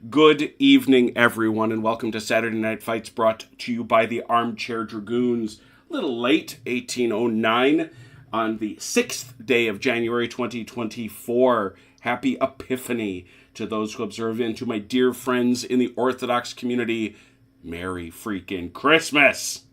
Good evening, everyone, and welcome to Saturday Night Fights, brought to you by the Armchair Dragoons. A little late, 1809, on the 6th day of January 2024. Happy Epiphany to those who observe, and to my dear friends in the Orthodox community, Merry freaking Christmas!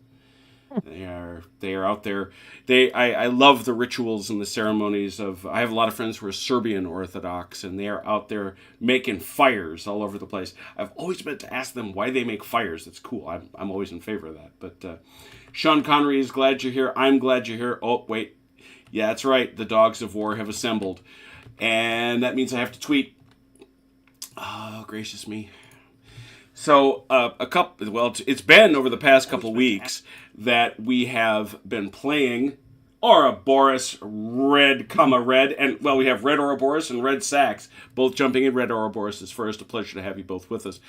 They are out there. I love the rituals and the ceremonies of. I have a lot of friends who are Serbian Orthodox, and they are out there making fires all over the place. I've always meant to ask them why they make fires. That's cool. I'm always in favor of that. But Sean Connery is glad you're here. I'm glad you're here. Oh wait, yeah, that's right. The dogs of war have assembled, and that means I have to tweet. Oh, gracious me. So, it's been over the past couple weeks that we have been playing Ouroboros Red, and, well, we have Red Ouroboros and Red Sax, both jumping in. Red Ouroboros is first. A pleasure to have you both with us.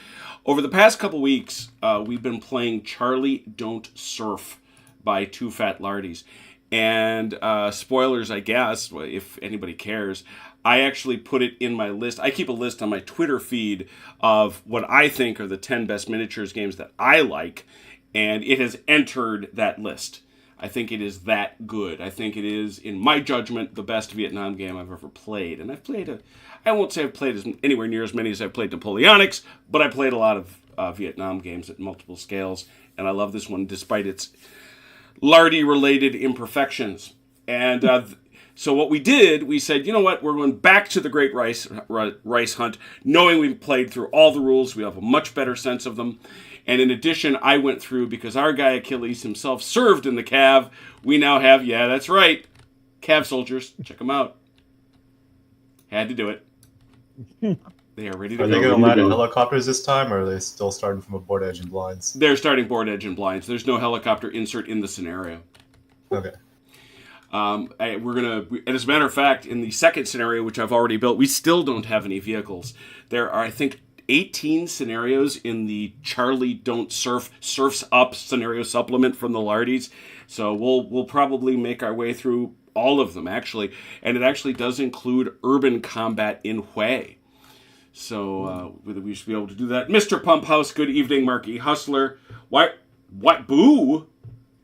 Over the past couple weeks, we've been playing Charlie Don't Surf by Two Fat Lardies. And, spoilers, I guess, if anybody cares, I actually put it in my list. I keep a list on my Twitter feed of what I think are the 10 best miniatures games that I like, and it has entered that list. I think it is that good. I think it is, in my judgment, the best Vietnam game I've ever played. And I've played I won't say I've played anywhere near as many as I've played Napoleonics, but I played a lot of Vietnam games at multiple scales, and I love this one despite its Lardy-related imperfections. And so what we did, we said, you know what, we're going back to the Great Rice Hunt, knowing we've played through all the rules, we have a much better sense of them. And in addition, I went through, because our guy Achilles himself served in the Cav, we now have, yeah, that's right, Cav soldiers. Check them out. Had to do it. They are ready to go. Are they going to land in helicopters this time, or are they still starting from a board edge and blinds? They're starting board edge and blinds. There's no helicopter insert in the scenario. Okay. And as a matter of fact, in the second scenario, which I've already built, we still don't have any vehicles. There are, I think, 18 scenarios in the Charlie Don't Surf's Up scenario supplement from the Lardies. So we'll probably make our way through all of them, actually. And it actually does include urban combat in Hue. So we should be able to do that. Mr. Pumphouse, good evening. Marky Hustler. What? Boo?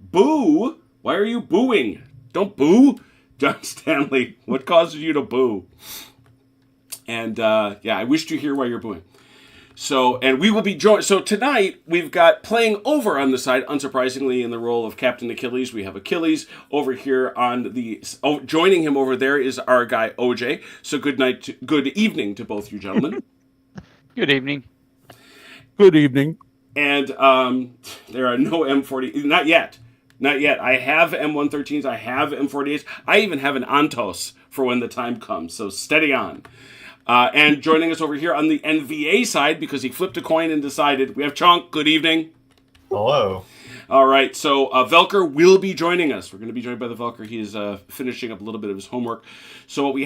Boo? Why are you booing? Don't boo. John Stanley, what causes you to boo? And, I wish to hear why you're booing. So, and we will be joined. So tonight, we've got playing over on the side, unsurprisingly, in the role of Captain Achilles. We have Achilles over here on the... Oh, joining him over there is our guy, OJ. So good evening to both you gentlemen. Good evening. Good evening. And there are no M40... Not yet. I have M113s. I have M48s. I even have an Antos for when the time comes. So steady on. And joining us over here on the NVA side, because he flipped a coin and decided, we have Chunk. Good evening. Hello. All right, so Velker will be joining us. We're going to be joined by the Velker. He is finishing up a little bit of his homework. So what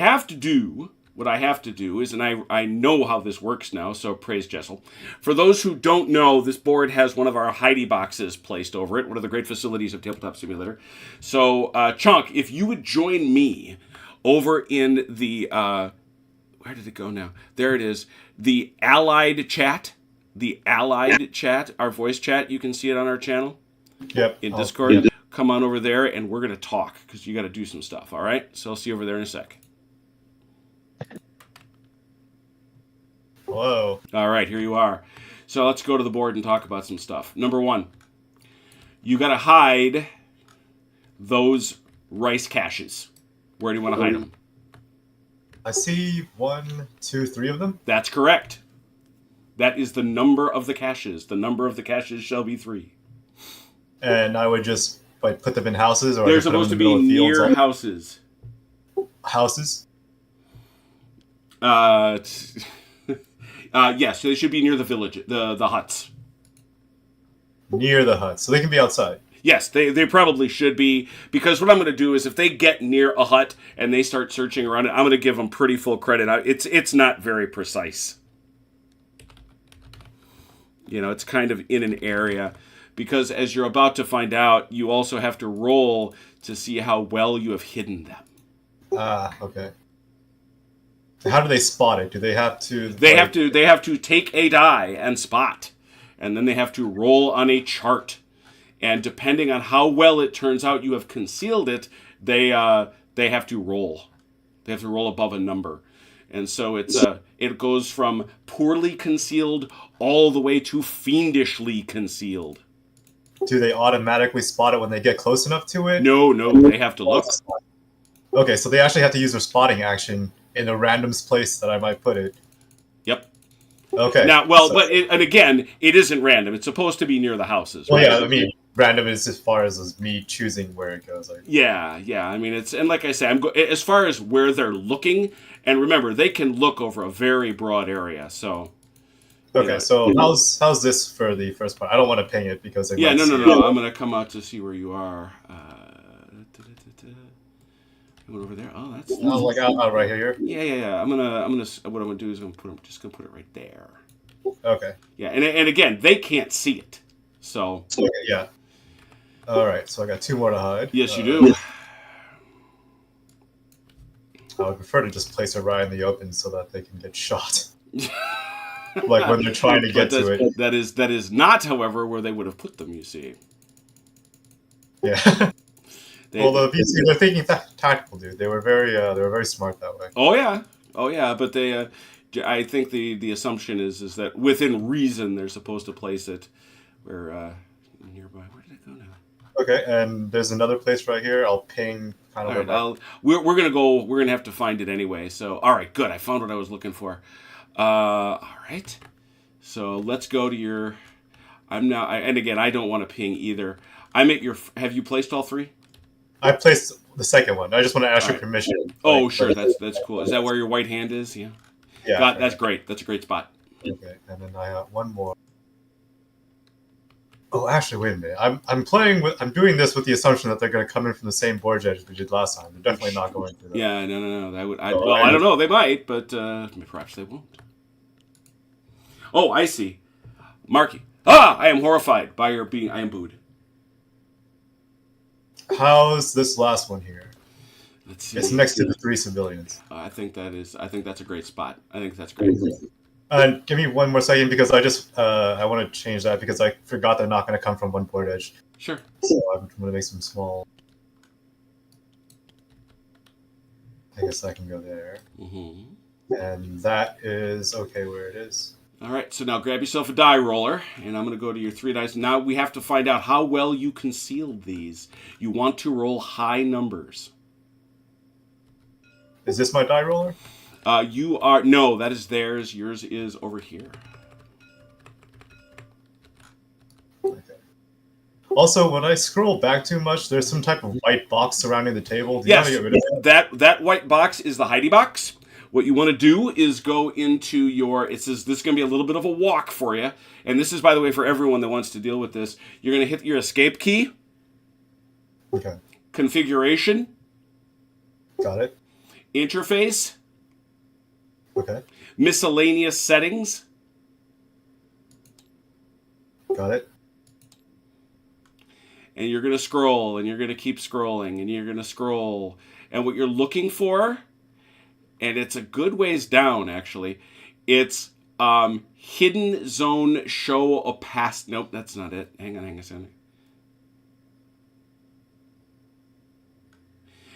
I have to do is, and I know how this works now, so praise Jessel. For those who don't know, this board has one of our Heidi boxes placed over it, one of the great facilities of Tabletop Simulator. So, Chunk, if you would join me over in the... where did it go now? There it is. The Allied chat. Our voice chat. You can see it on our channel. Yep. In Discord. Yeah. Come on over there, and we're going to talk, because you got to do some stuff, all right? So I'll see you over there in a sec. Hello. All right, here you are. So let's go to the board and talk about some stuff. Number one, you got to hide those rice caches. Where do you want to hide them? I see 1, 2, 3 of them. That's correct. That is the number of the caches. The number of the caches shall be 3. And I would just put them in houses, or they're supposed to be near houses. Houses. Yes, so they should be near the village, the huts. Near the huts, so they can be outside. Yes, they probably should be, because what I'm going to do is if they get near a hut and they start searching around it, I'm going to give them pretty full credit. It's not very precise. You know, it's kind of in an area, because as you're about to find out, you also have to roll to see how well you have hidden them. Okay. How do they spot it? Do they have to? They have to take a die and spot, and then they have to roll on a chart. And depending on how well it turns out you have concealed it, they have to roll. They have to roll above a number, and so it goes from poorly concealed all the way to fiendishly concealed. Do they automatically spot it when they get close enough to it? No, they have to look. Okay, so they actually have to use their spotting action in a random place that I might put it. Yep. Okay. Now, and again, it isn't random. It's supposed to be near the houses. Well, right? yeah, I mean, random is as far as me choosing where it goes. Yeah. I mean, and like I say, as far as where they're looking, and remember, they can look over a very broad area. So. Okay, so how's this for the first part? I don't want to ping it because no. I'm gonna come out to see where you are. Going over there. Oh, that's. I was like out right here. Yeah. What I'm gonna do is I'm just gonna put it right there. Okay. Yeah, and again, they can't see it, so. Okay, yeah. All right, so I got 2 more to hide. Yes, you do. I would prefer to just place it right in the open so that they can get shot. Like when they're trying to get to it. That is not, however, where they would have put them. You see. Yeah. Well, they're thinking tactical, dude. They were very smart that way. Oh yeah. But they, I think the assumption is that within reason they're supposed to place it where nearby. Where did it go now? Okay, and there's another place right here. I'll ping kind of. All right, we're gonna have to find it anyway. So all right, good. I found what I was looking for. All right. So let's go to your. And again, I don't want to ping either. Have you placed all 3? I placed the second one. I just want to ask your permission. Oh, sure. That's cool. Is that where your white hand is? Yeah. Yeah. That's great. That's a great spot. Okay, and then I have one more. Oh, actually, wait a minute. I'm doing this with the assumption that they're going to come in from the same board edge as we did last time. They're definitely not going to. Yeah, no. I don't know. They might, but perhaps they won't. Oh, I see. Marky. I am horrified by your being. I am booed. How's this last one here? Let's see. It's next to the 3 civilians. I think that's a great spot. I think that's great. And give me one more second because I want to change that because I forgot they're not going to come from one board edge. Sure. So I'm going to make some small. I guess I can go there. Mm-hmm. And that is okay where it is. All right, so now grab yourself a die roller, and I'm going to go to your 3 dice. Now we have to find out how well you concealed these. You want to roll high numbers. Is this my die roller? No, that is theirs. Yours is over here. Okay. Also, when I scroll back too much, there's some type of white box surrounding the table. Do you want to get rid of that white box is the hidey box. What you want to do is go into this is going to be a little bit of a walk for you. And this is, by the way, for everyone that wants to deal with this. You're going to hit your escape key. Okay. Configuration. Got it. Interface. Okay. Miscellaneous settings. Got it. And you're going to scroll, and you're going to keep scrolling, and you're going to scroll. And what you're looking for, and it's a good ways down, actually, it's hidden zone show opacity. Nope, that's not it. Hang on a second.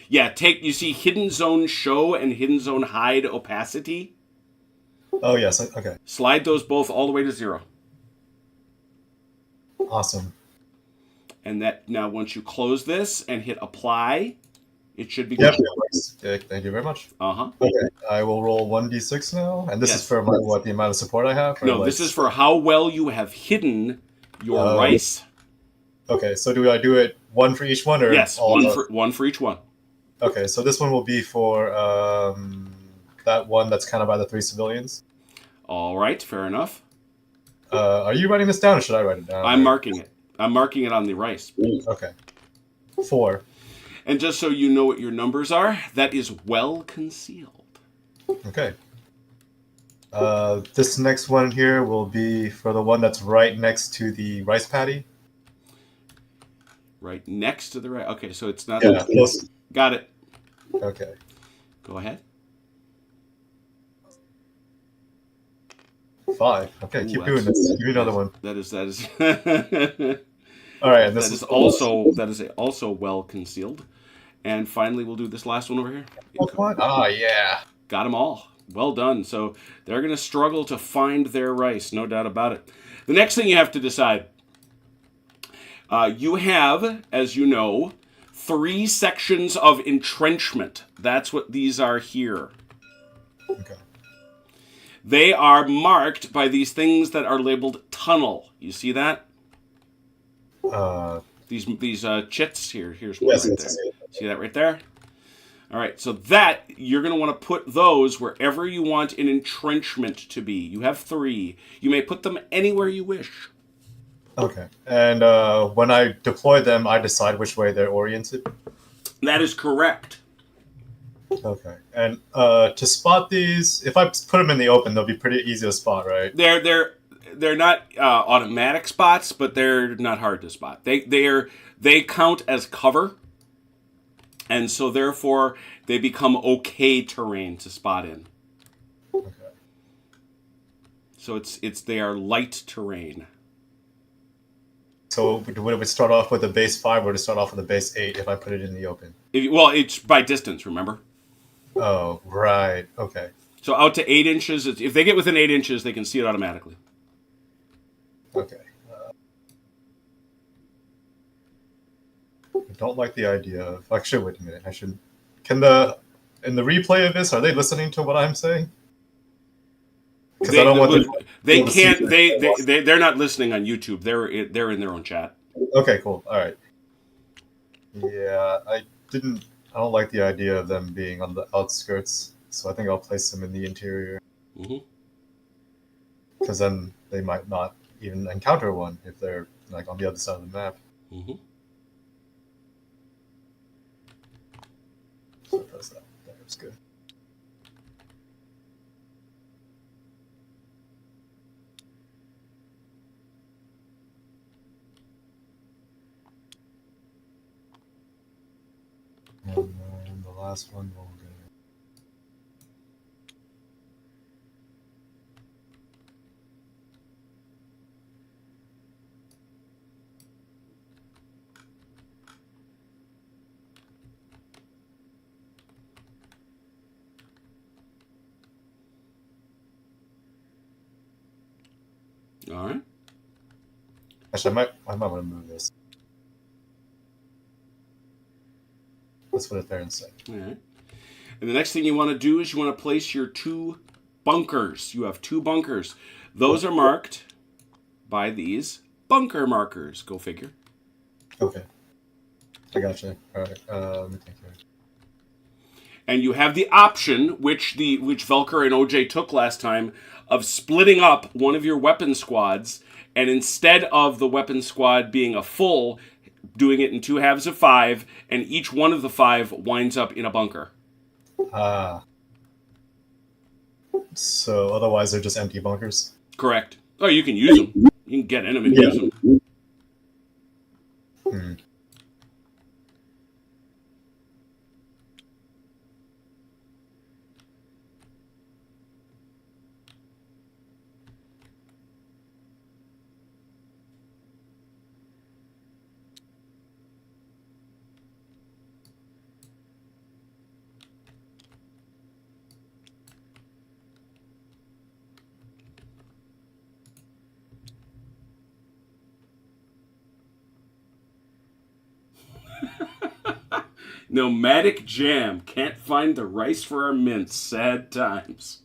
Yeah, you see hidden zone show and hidden zone hide opacity? Oh, yes. Okay. Slide those both all the way to 0. Awesome. And that now once you close this and hit apply, it should be good. Yep, it works. Okay, thank you very much. Uh-huh. Okay, I will roll 1d6 now. And this is for the amount of support I have? No, this is for how well you have hidden your rice. Okay, so do I do it one for each one? Or yes, one for each one. Okay, so this one will be for that one that's kind of by the 3 civilians. All right, fair enough. Are you writing this down or should I write it down? I'm marking it. I'm marking it on the rice. Okay. 4. And just so you know what your numbers are, that is well concealed. Okay. This next one here will be for the one that's right next to the rice patty. Right next to the rice. Okay, so it's not. Yeah, close. Got it. Okay. Go ahead. 5. Okay, keep doing this. Give me another one. That is. All right, and this that is also well concealed. And finally, we'll do this last one over here. What? Oh, yeah. Got them all. Well done. So they're going to struggle to find their rice, no doubt about it. The next thing you have to decide, you have, as you know, 3 sections of entrenchment. That's what these are here. Okay. They are marked by these things that are labeled tunnel. You see that? These chits here. Here's one right there. See that right there? All right, so that, you're going to want to put those wherever you want an entrenchment to be. You have 3. You may put them anywhere you wish. Okay. And when I deploy them, I decide which way they're oriented? That is correct. Okay. And to spot these, if I put them in the open, they'll be pretty easy to spot, right? They're not automatic spots, but they're not hard to spot. They count as cover. And so, therefore, they become okay terrain to spot in. Okay. So they are light terrain. So would it start off with a base 5 or would it start off with a base 8 if I put it in the open? It's by distance, remember? Oh, right. Okay. So out to 8 inches, if they get within 8 inches, they can see it automatically. Okay. I don't like the idea of... Actually, wait a minute. In the replay of this, are they listening to what I'm saying? Because I don't want them... They can't... They're not listening on YouTube. They're in their own chat. Okay, cool. All right. Yeah, I don't like the idea of them being on the outskirts, so I think I'll place them in the interior. Because then they might not even encounter one if they're like on the other side of the map. So it does that. That was good. And then the last one will go. All right. Actually, I might want to move this. Let's put it there instead. All right. And the next thing you want to do is you want to place your 2 bunkers. You have 2 bunkers. Those are marked by these bunker markers. Go figure. Okay. I gotcha. All right. Let me think here. And you have the option, which Velker and OJ took last time, of splitting up one of your weapon squads, and instead of the weapon squad being a full, doing it in 2 halves of 5, and each one of the 5 winds up in a bunker. So otherwise they're just empty bunkers? Correct. Oh, you can use them. You can get in them and use them. Nomadic Jam. Can't find the rice for our mints. Sad times.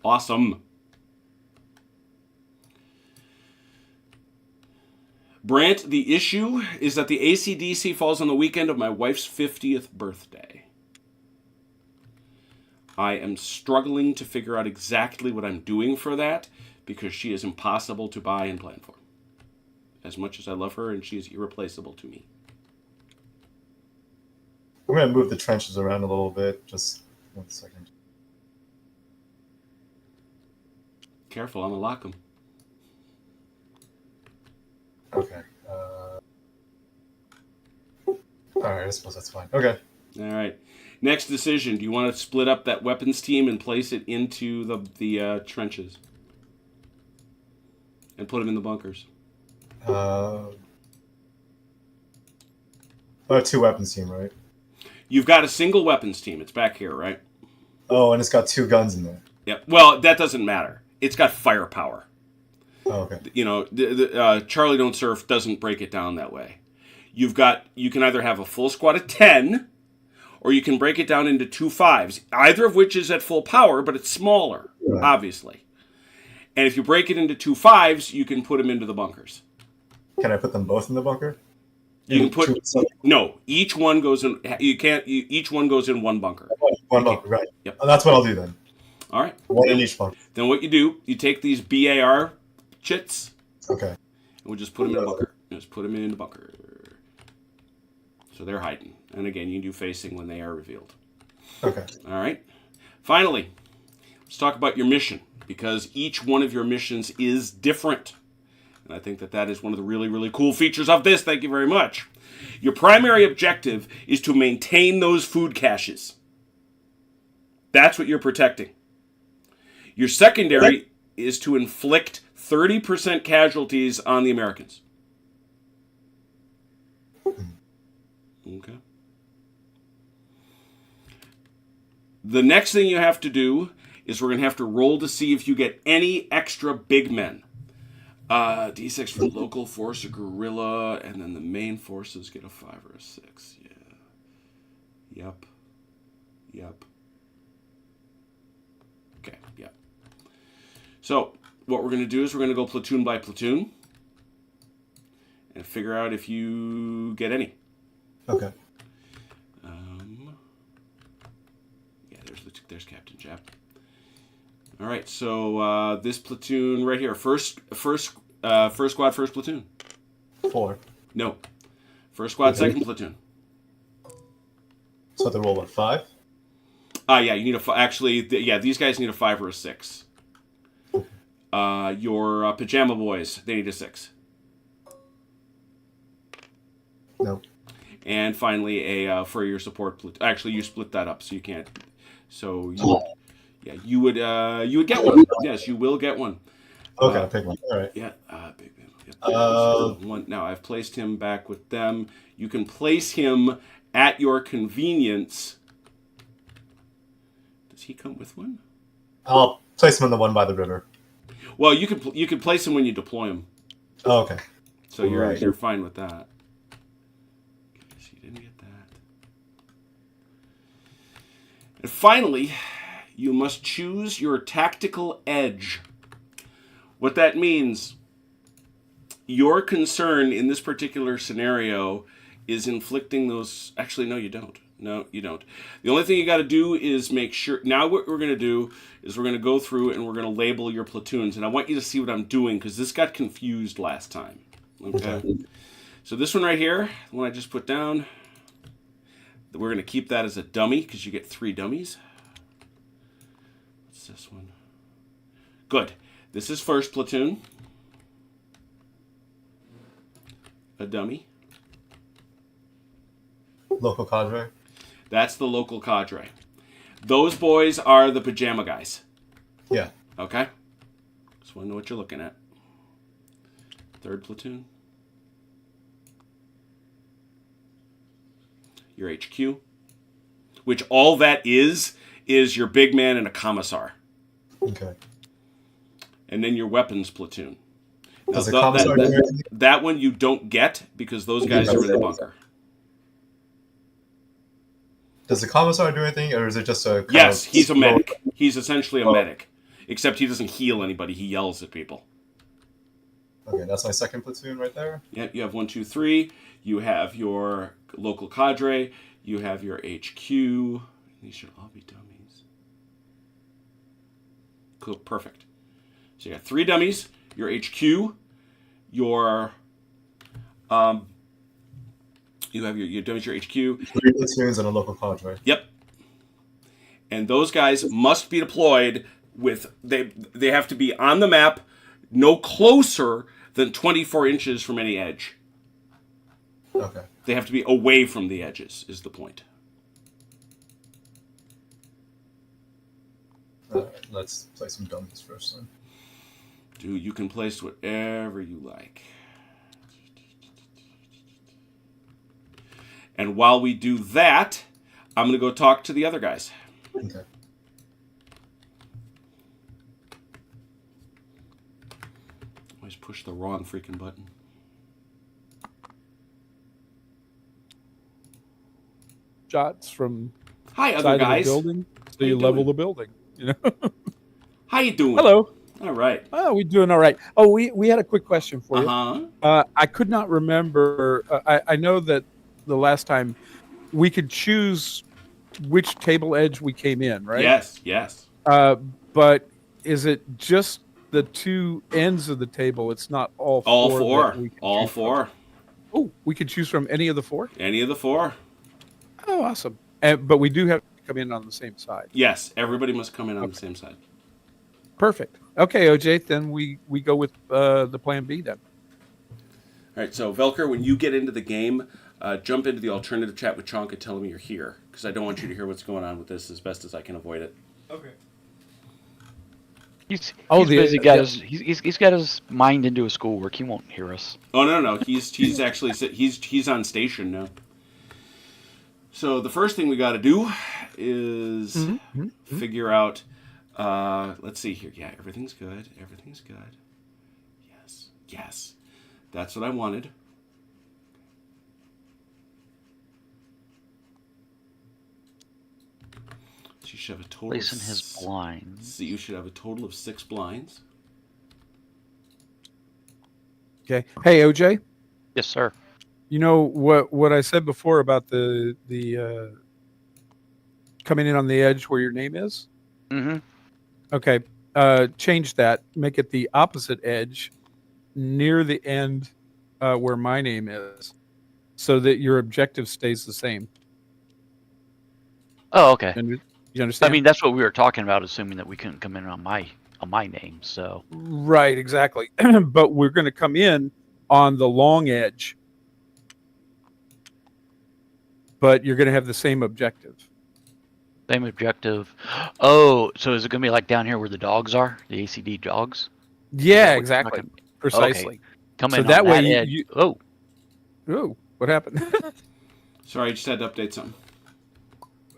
Awesome. Brant, the issue is that the AC/DC falls on the weekend of my wife's 50th birthday. I am struggling to figure out exactly what I'm doing for that because she is impossible to buy and plan for. As much as I love her, and she is irreplaceable to me. I'm going to move the trenches around a little bit. Just 1 second. Careful, I'm going to lock them. Okay. Alright, I suppose that's fine. Okay. All right. Next decision. Do you want to split up that weapons team and place it into the trenches? And put them in the bunkers? I have 2 weapons team, right? You've got a single weapons team. It's back here, right? Oh, and it's got 2 guns in there. Yeah. Well, that doesn't matter. It's got firepower. Oh, okay. You know, Charlie Don't Surf doesn't break it down that way. You can either have a full squad of 10, or you can break it down into 2 5s, either of which is at full power, but it's smaller, obviously. And if you break it into 2 5s, you can put them into the bunkers. Can I put them both in the bunker? You can put no. Each one goes in. You can't. Each one goes in one bunker. One bunker, right? Yep. Oh, that's what I'll do then. All right. One in each bunker. Then what you do? You take these BAR chits. Okay. And we'll just put them in a bunker. Just put them in the bunker. So they're hiding. And again, you can do facing when they are revealed. Okay. All right. Finally, let's talk about your mission, because each one of your missions is different. And I think that is one of the really, really cool features of this. Thank you very much. Your primary objective is to maintain those food caches. That's what you're protecting. Your secondary is to inflict 30% casualties on the Americans. Okay. The next thing you have to do is we're going to have to roll to see if you get any extra big men. D6 for local force, a guerrilla, and then the main forces get a 5 or a 6. Yeah. Yep. Okay, yep. So, what we're going to do is we're going to go platoon by platoon and figure out if you get any. Okay. Yeah, there's Captain Jap. All right, so this platoon right here, first squad, first platoon. 4. No, first squad, second platoon. So they roll what, 5? Yeah, you need actually, these guys need a 5 or a 6. Your pajama boys, they need a 6. No. And finally, for your support platoon. Actually, you split that up, so you can't. So you would get one. Yes, you will get one. Okay, I'll pick one. All right. Yeah, big man. Yep. One. Now I've placed him back with them. You can place him at your convenience. Does he come with one? I'll place him on the one by the river. Well, you can place him when you deploy him. Oh, okay. So you're fine with that. Okay, so you didn't get that. And finally, you must choose your tactical edge. What that means, your concern in this particular scenario is inflicting those... Actually, no, you don't. No, you don't. The only thing you got to do is make sure... Now what we're going to do is we're going to go through and we're going to label your platoons. And I want you to see what I'm doing, because this got confused last time. Okay? So this one right here, the one I just put down, we're going to keep that as a dummy, because you get 3 dummies. What's this one? Good. This is first platoon. A dummy. Local cadre. That's the local cadre. Those boys are the pajama guys. Yeah. Okay? Just want to know what you're looking at. Third platoon. Your HQ. Which all that is your big man and a commissar. Okay. And then your weapons platoon. Does the commissar do anything? That one you don't get, because those guys are in the bunker. Does the commissar do anything, or is it just a... Yes, he's a medic. He's essentially a medic. Except he doesn't heal anybody. He yells at people. Okay, that's my second platoon right there. Yeah, you have 1, 2, 3. You have your local cadre. You have your HQ. These should all be dummies. Cool, perfect. So you got 3 dummies. Your HQ. Your you have your dummies. Your HQ. 3 platoons and a local cadre. Yep. And those guys must be deployed with they have to be on the map, no closer than 24 inches from any edge. Okay. They have to be away from the edges, is the point. Let's play some dummies first then. Dude, you can place whatever you like. And while we do that, I'm going to go talk to the other guys. Okay. Always push the wrong freaking button. Shots from Hi, other side guys. of the building, so How you you level doing? the building. You know. How you doing? Hello. All right. Oh, we're doing all right. Oh, we had a quick question for you. Uh-huh. I could not remember. I know that the last time we could choose which table edge we came in, right? Yes. But is it just the two ends of the table? It's not all four. All four. That we can All choose from? four. Oh, we could choose from any of the four? Any of the four. Oh, awesome. But we do have to come in on the same side. Yes, everybody must come in on the same side. Perfect. Okay, OJ, then we go with the plan B then. All right, so Velker, when you get into the game, jump into the alternative chat with Chonk and tell him you're here, because I don't want you to hear what's going on with this as best as I can avoid it. Okay. He's He's got his mind into his schoolwork. He won't hear us. Oh no, he's actually he's on station now. So the first thing we got to do is figure out. Let's see here. Yeah, everything's good. Everything's good. Yes. That's what I wanted. So you should have a total. Placing his blinds. So you should have a total of 6 blinds. Okay. Hey, OJ. Yes, sir. You know what I said before about the coming in on the edge where your name is? Mm-hmm. Okay. Change that. Make it the opposite edge near the end where my name is, so that your objective stays the same. Oh, okay. You understand? I mean, that's what we were talking about, assuming that we couldn't come in on my name. So right, exactly. But we're going to come in on the long edge, but you're going to have the same objective. same objective. Oh, so is it going to be like down here where the dogs are, the ACD dogs? Yeah, what exactly. you're Precisely. Okay. Come So in that on way that you- edge. you- Oh, Oh, what happened? Sorry, I just had to update something.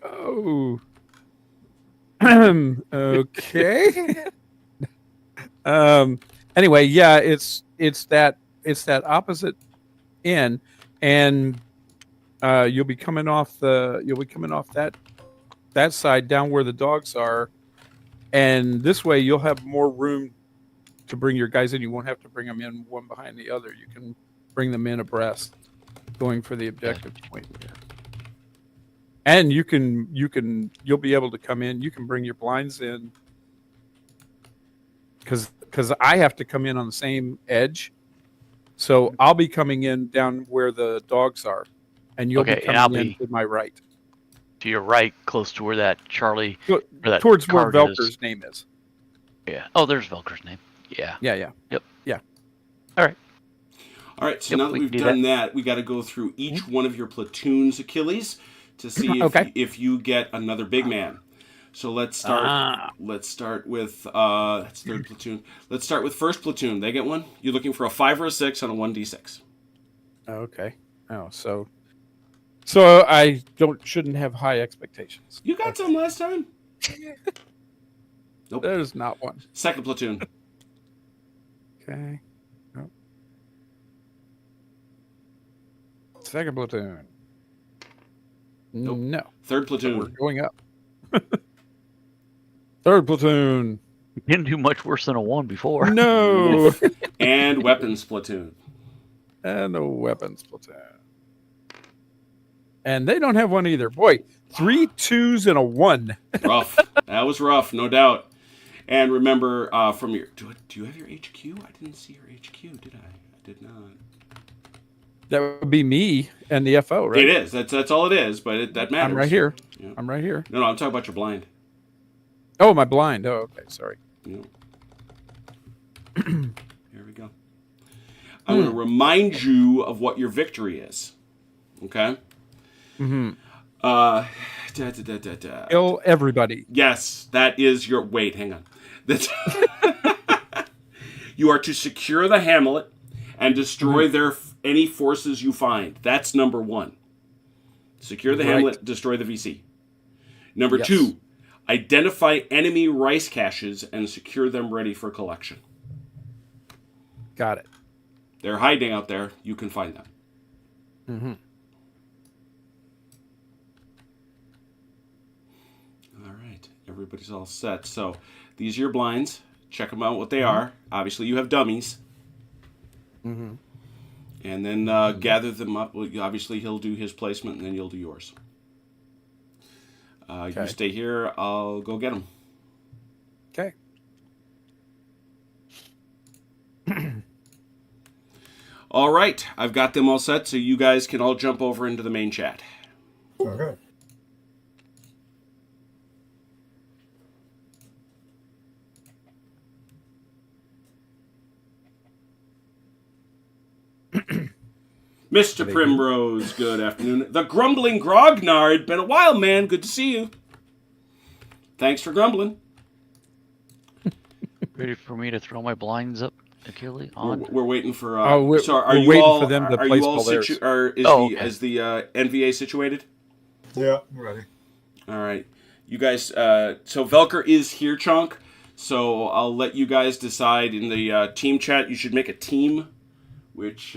Oh. Okay. Anyway, yeah, it's that opposite end, and you'll be coming off that side down where the dogs are, and this way you'll have more room to bring your guys in. You won't have to bring them in one behind the other. You can bring them in abreast, going for the objective point. And you'll be able to come in. You can bring your blinds in because I have to come in on the same edge. So I'll be coming in down where the dogs are, and you'll Okay, be and I'll coming in be- to my right, to your right, close to where that Charlie, or that towards where card Velker's is. name is. Yeah. Oh, there's Velker's name. Yeah. Yeah. All right, so Yep, now that we we've can do done that, we got to go through each one of your platoons, Achilles, to see if Okay. if you get another big man. So let's start. Let's start with that's third platoon. Let's start with first platoon. They get one. You're looking for a 5 or a 6 on a 1d6. Okay. Oh, so I shouldn't have high expectations. You got some last time. Nope. There's not one. Second platoon. Okay. Nope. Second platoon. Nope. No. Third But we're platoon. going up. Third platoon. You didn't do much worse than a 1 before. No. And weapons platoon. And a weapons platoon. And they don't have one either. Boy, 3 2s and a 1. Rough. That was rough, no doubt. And remember, from your do you have your HQ? I didn't see your HQ, did I? I did not. That would be me and the FO, right? It is. That's all it is. But that matters. I'm right here. Yeah. I'm right here. No, I'm talking about your blind. Oh, my blind. Oh, okay. Sorry. Yep. Here we go. I'm going to remind you of what your victory is. Okay? Mm-hmm. Kill everybody. Yes, that is your... Wait, hang on. That's... You are to secure the hamlet and destroy any forces you find. That's number 1. Secure the hamlet, destroy the VC. Number 2, identify enemy rice caches and secure them ready for collection. Got it. They're hiding out there. You can find them. Mm-hmm. All right. Everybody's all set. So these are your blinds. Check them out what they are. Obviously, you have dummies. Mm-hmm. And then gather them up. Well, obviously, he'll do his placement, and then you'll do yours. You stay here. I'll go get them. Okay. All right. I've got them all set, so you guys can all jump over into the main chat. Okay. Mr. Primrose, good afternoon. The Grumbling Grognard, been a while, man. Good to see you. Thanks for grumbling. Ready for me to throw my blinds up, Achilles? On? We're waiting for... we're waiting for them to place all theirs. Is the NVA situated? Yeah, I'm ready. All right. You guys... so Velker is here, Chunk. So I'll let you guys decide in the team chat. You should make a team, which...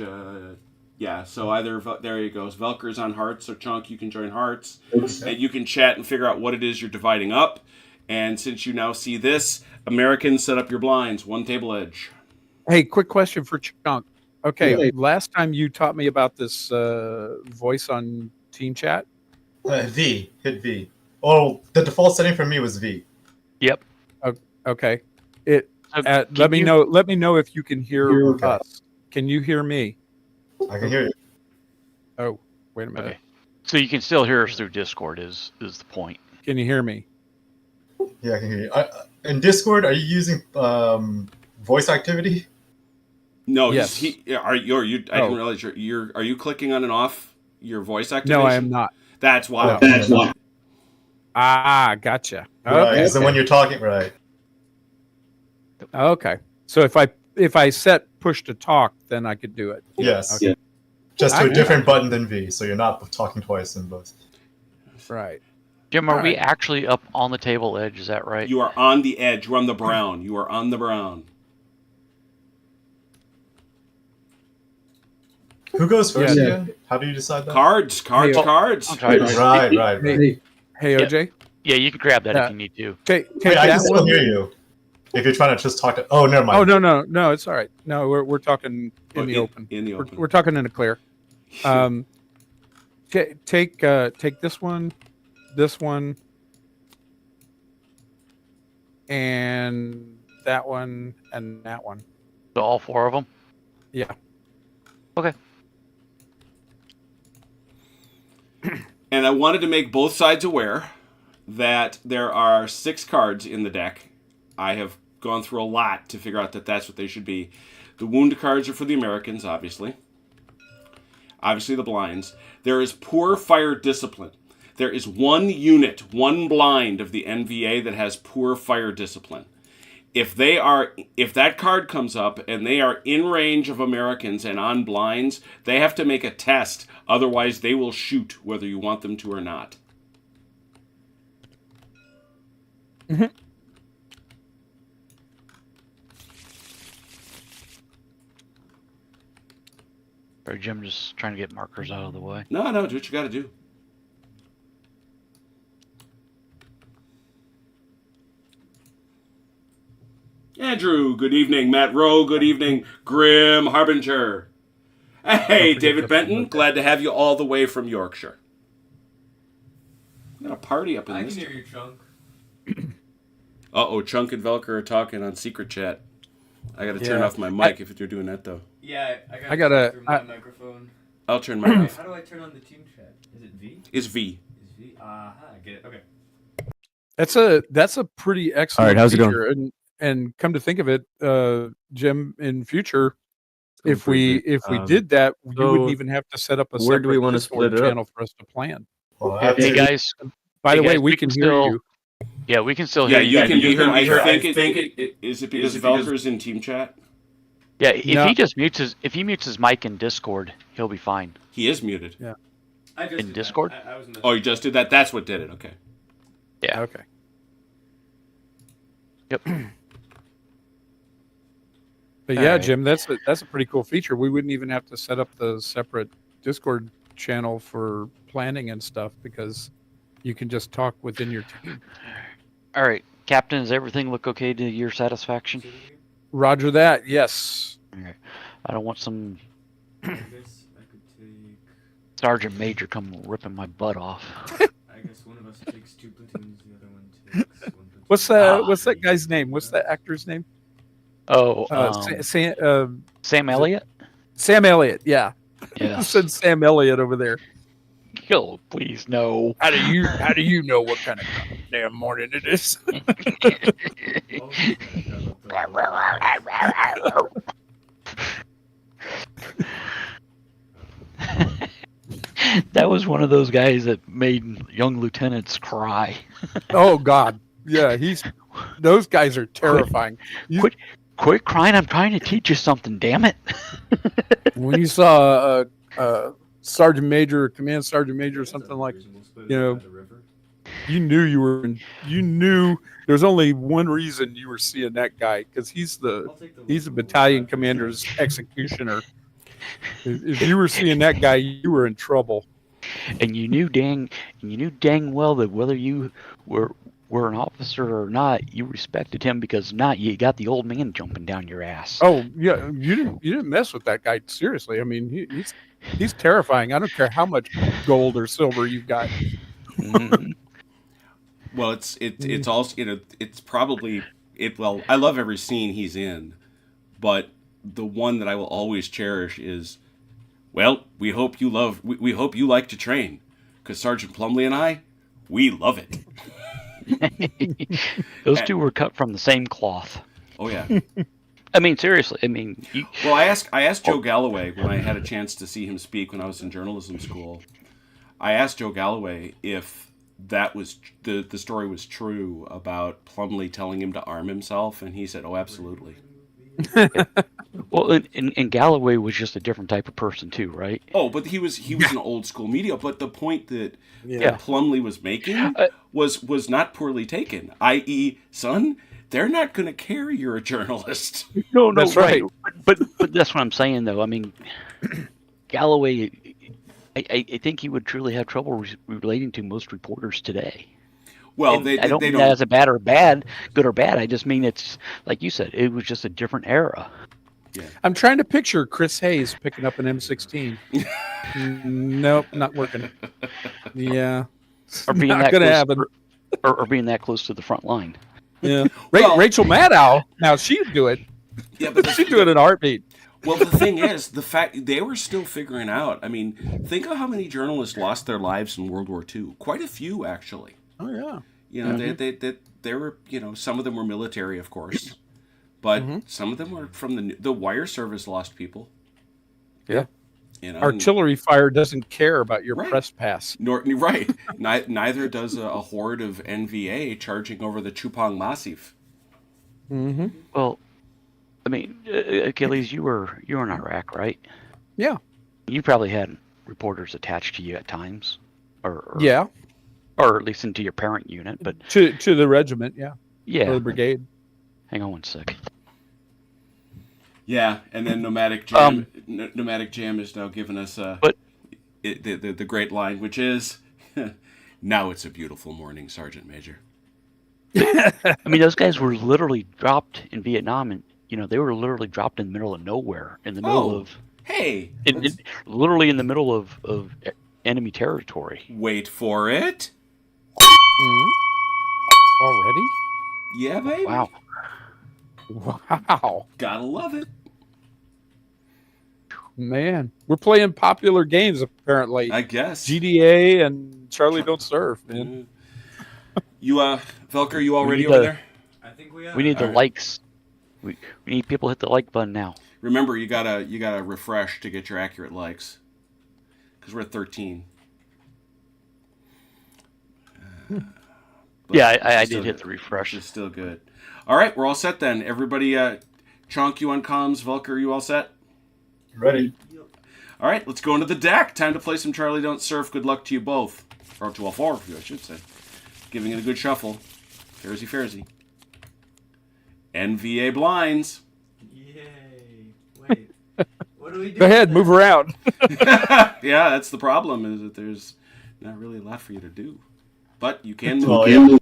yeah, so either... There he goes. Velker's on Hearts, so Chunk, you can join Hearts. And you can chat and figure out what it is you're dividing up. And since you now see this, Americans, set up your blinds. 1 table edge. Hey, quick question for Chunk. Okay, last time you taught me about this voice on team chat. V. Hit V. Oh, the default setting for me was V. Yep. Okay. Let me know if you can hear us. Can you hear me? I can hear you. Oh, wait a minute. Okay. So you can still hear us through Discord is the point. Can you hear me? Yeah, I can hear you. In Discord, are you using voice activity? No. Yes. I didn't realize are you clicking on and off your voice activation? No, I am not. That's why. No. That's why. Ah, gotcha. Right. Okay. So when you're talking, right? Okay. So if I set push to talk, then I could do it. Yes. Okay. Just to a different button than V, so you're not talking twice in both. Right. Jim, are we actually up on the table edge? Is that right? You are on the edge. You're on the brown. You are on the brown. Who goes first again? How do you decide that? Cards. Cards. Right. Hey, OJ. Yeah, you can grab that if you need to. Take Wait, I that can still one. hear you. If you're trying to just talk to... Oh, never mind. Oh, no, it's all right. No, we're talking in the open. In the open. We're talking in the clear. Take this one, and that one, and that one. So all 4 of them? Yeah. Okay. And I wanted to make both sides aware that there are 6 cards in the deck. I have gone through a lot to figure out that that's what they should be. The wound cards are for the Americans, obviously. Obviously the blinds. There is poor fire discipline. There is 1 unit, 1 blind of the NVA that has poor fire discipline. If that card comes up and they are in range of Americans and on blinds, they have to make a test. Otherwise, they will shoot whether you want them to or not. Mm-hmm. Or Jim just trying to get markers out of the way. No, do what you got to do. Andrew, good evening. Matt Rowe, good evening. Grim Harbinger. Hey, David Benton, glad to have you all the way from Yorkshire. Got a party up in this. I can hear you, Chunk. Uh-oh, Chunk and Velker are talking on secret chat. I got to turn off my mic if you're doing that, though. Yeah, I gotta turn my microphone. I'll turn mine off. How do I turn on the team chat? Is it V? It's V. Is V? I get it. Okay. That's a pretty excellent. All right, how's it feature. And come to think of it, Jim, in future, if we did that, you wouldn't even have to set up a where do we want to Discord split it up? channel for us to plan. Well, Hey guys, By the Hey, way, guys, we we can can hear still- you. Yeah, we can still Yeah, hear you. you can be heard. I think think is it because Velker's in team chat? Yeah, if No. he just mutes his mic in Discord, he'll be fine. He is muted. Yeah. I just In did Discord? That. I was in the... Oh, you just did that? That's what did it. Okay. Yeah. Okay. Yep. But All yeah, right. Jim, that's a pretty cool feature. We wouldn't even have to set up the separate Discord channel for planning and stuff because you can just talk within your team. All right, Captain, does everything look okay to your satisfaction? Roger that. Yes. Okay. I don't want some I guess I could take... Sergeant Major come ripping my butt off. I guess one of us takes 2 platoons, the other one takes 1 platoon. What's that guy's name? What's that actor's name? Oh, Sam Elliott? Sam Elliott. Yeah. Yeah. Said Sam Elliott over there. Oh, please no. How do you know what kind of damn morning it is? Oh, That was one of those guys that made young lieutenants cry. Oh God. Yeah, those guys are terrifying. Quit crying, I'm trying to teach you something, damn it. When you saw Sergeant Major, Command Sergeant Major, or something like, you knew there's only one reason you were seeing that guy because he's the battalion commander's executioner. If you were seeing that guy, you were in trouble. And you knew dang well that whether you were an officer or not, you respected him because you got the old man jumping down your ass. Oh yeah, you didn't mess with that guy seriously. I mean, he's terrifying. I don't care how much gold or silver you've got. Mhm. Well, it's also it's probably it. Well, I love every scene he's in, but the one that I will always cherish is, well, we hope you like to train, because Sergeant Plumley and I, we love it. Those two were cut from the same cloth. Oh yeah. I mean, seriously. I mean, Well, I asked Joe Galloway when I had a chance to see him speak when I was in journalism school. I asked Joe Galloway if that was the story was true about Plumley telling him to arm himself, and he said, "Oh, absolutely." well, and Galloway was just a different type of person too, right? Oh, but he was an old school media. But the point that Yeah. Plumley was making was not poorly taken. I.e., son, they're not going to care you're a journalist. No, That's right. But that's what I'm saying, though. I mean, Galloway, I think he would truly have trouble relating to most reporters today. Well, And they I don't they mean don't. that as a good or bad. I just mean it's like you said, it was just a different era. I'm trying to picture Chris Hayes picking up an M16. Nope, not working. Yeah, Or being not that gonna close, happen. or being that close to the front line. Yeah, Well- Rachel Maddow. Now she'd do it. Yeah, but She'd do it in a heartbeat. Well, the thing is, the fact they were still figuring out. I mean, think of how many journalists lost their lives in World War II. Quite a few, actually. Oh yeah. You know, they were, some of them were military, of course, but some of them were from the wire service. Lost people. Yeah. You know, Artillery fire doesn't care about your Right. press pass. right. Neither does a horde of NVA charging over the Chupang Massif. Mm-hmm. Well, I mean, Achilles, you were in Iraq, right? Yeah. You probably had reporters attached to you at times, or Yeah. or at least into your parent unit. But To the regiment. Yeah. Or yeah, the brigade. hang on one sec. Yeah, and then Nomadic Jam. Nomadic Jam is now giving us But- the great line, which is, "Now it's a beautiful morning, Sergeant Major." I mean, those guys were literally dropped in Vietnam, and they were literally dropped in the middle of nowhere, in the middle Oh, of hey, literally in the middle of enemy territory. wait for it. Already? Yeah, baby. Wow. Wow. Gotta love it. Man. We're playing popular games apparently. I guess. GDA and Charlie Don't Serve, man. You, Velker, you all We ready need over to- there? I think we are. We need the Alright. likes. We need people to hit the like button now. Remember, you gotta refresh to get your accurate likes. Because we're at 13. But Yeah, it's I still did hit good. the refresh. Which is still good. All right, we're all set then. Everybody, Chonk, you on comms. Vulker, you all set? Ready? All right, let's go into the deck. Time to play some Charlie Don't Surf. Good luck to you both. Or to all four of you, I should say. Giving it a good shuffle. Fairsy. NVA blinds. Yay! Wait, what do we do? Go ahead, with move that? around. Yeah, that's the problem, is that there's not really a lot for you to do. But you can move. Well, yeah.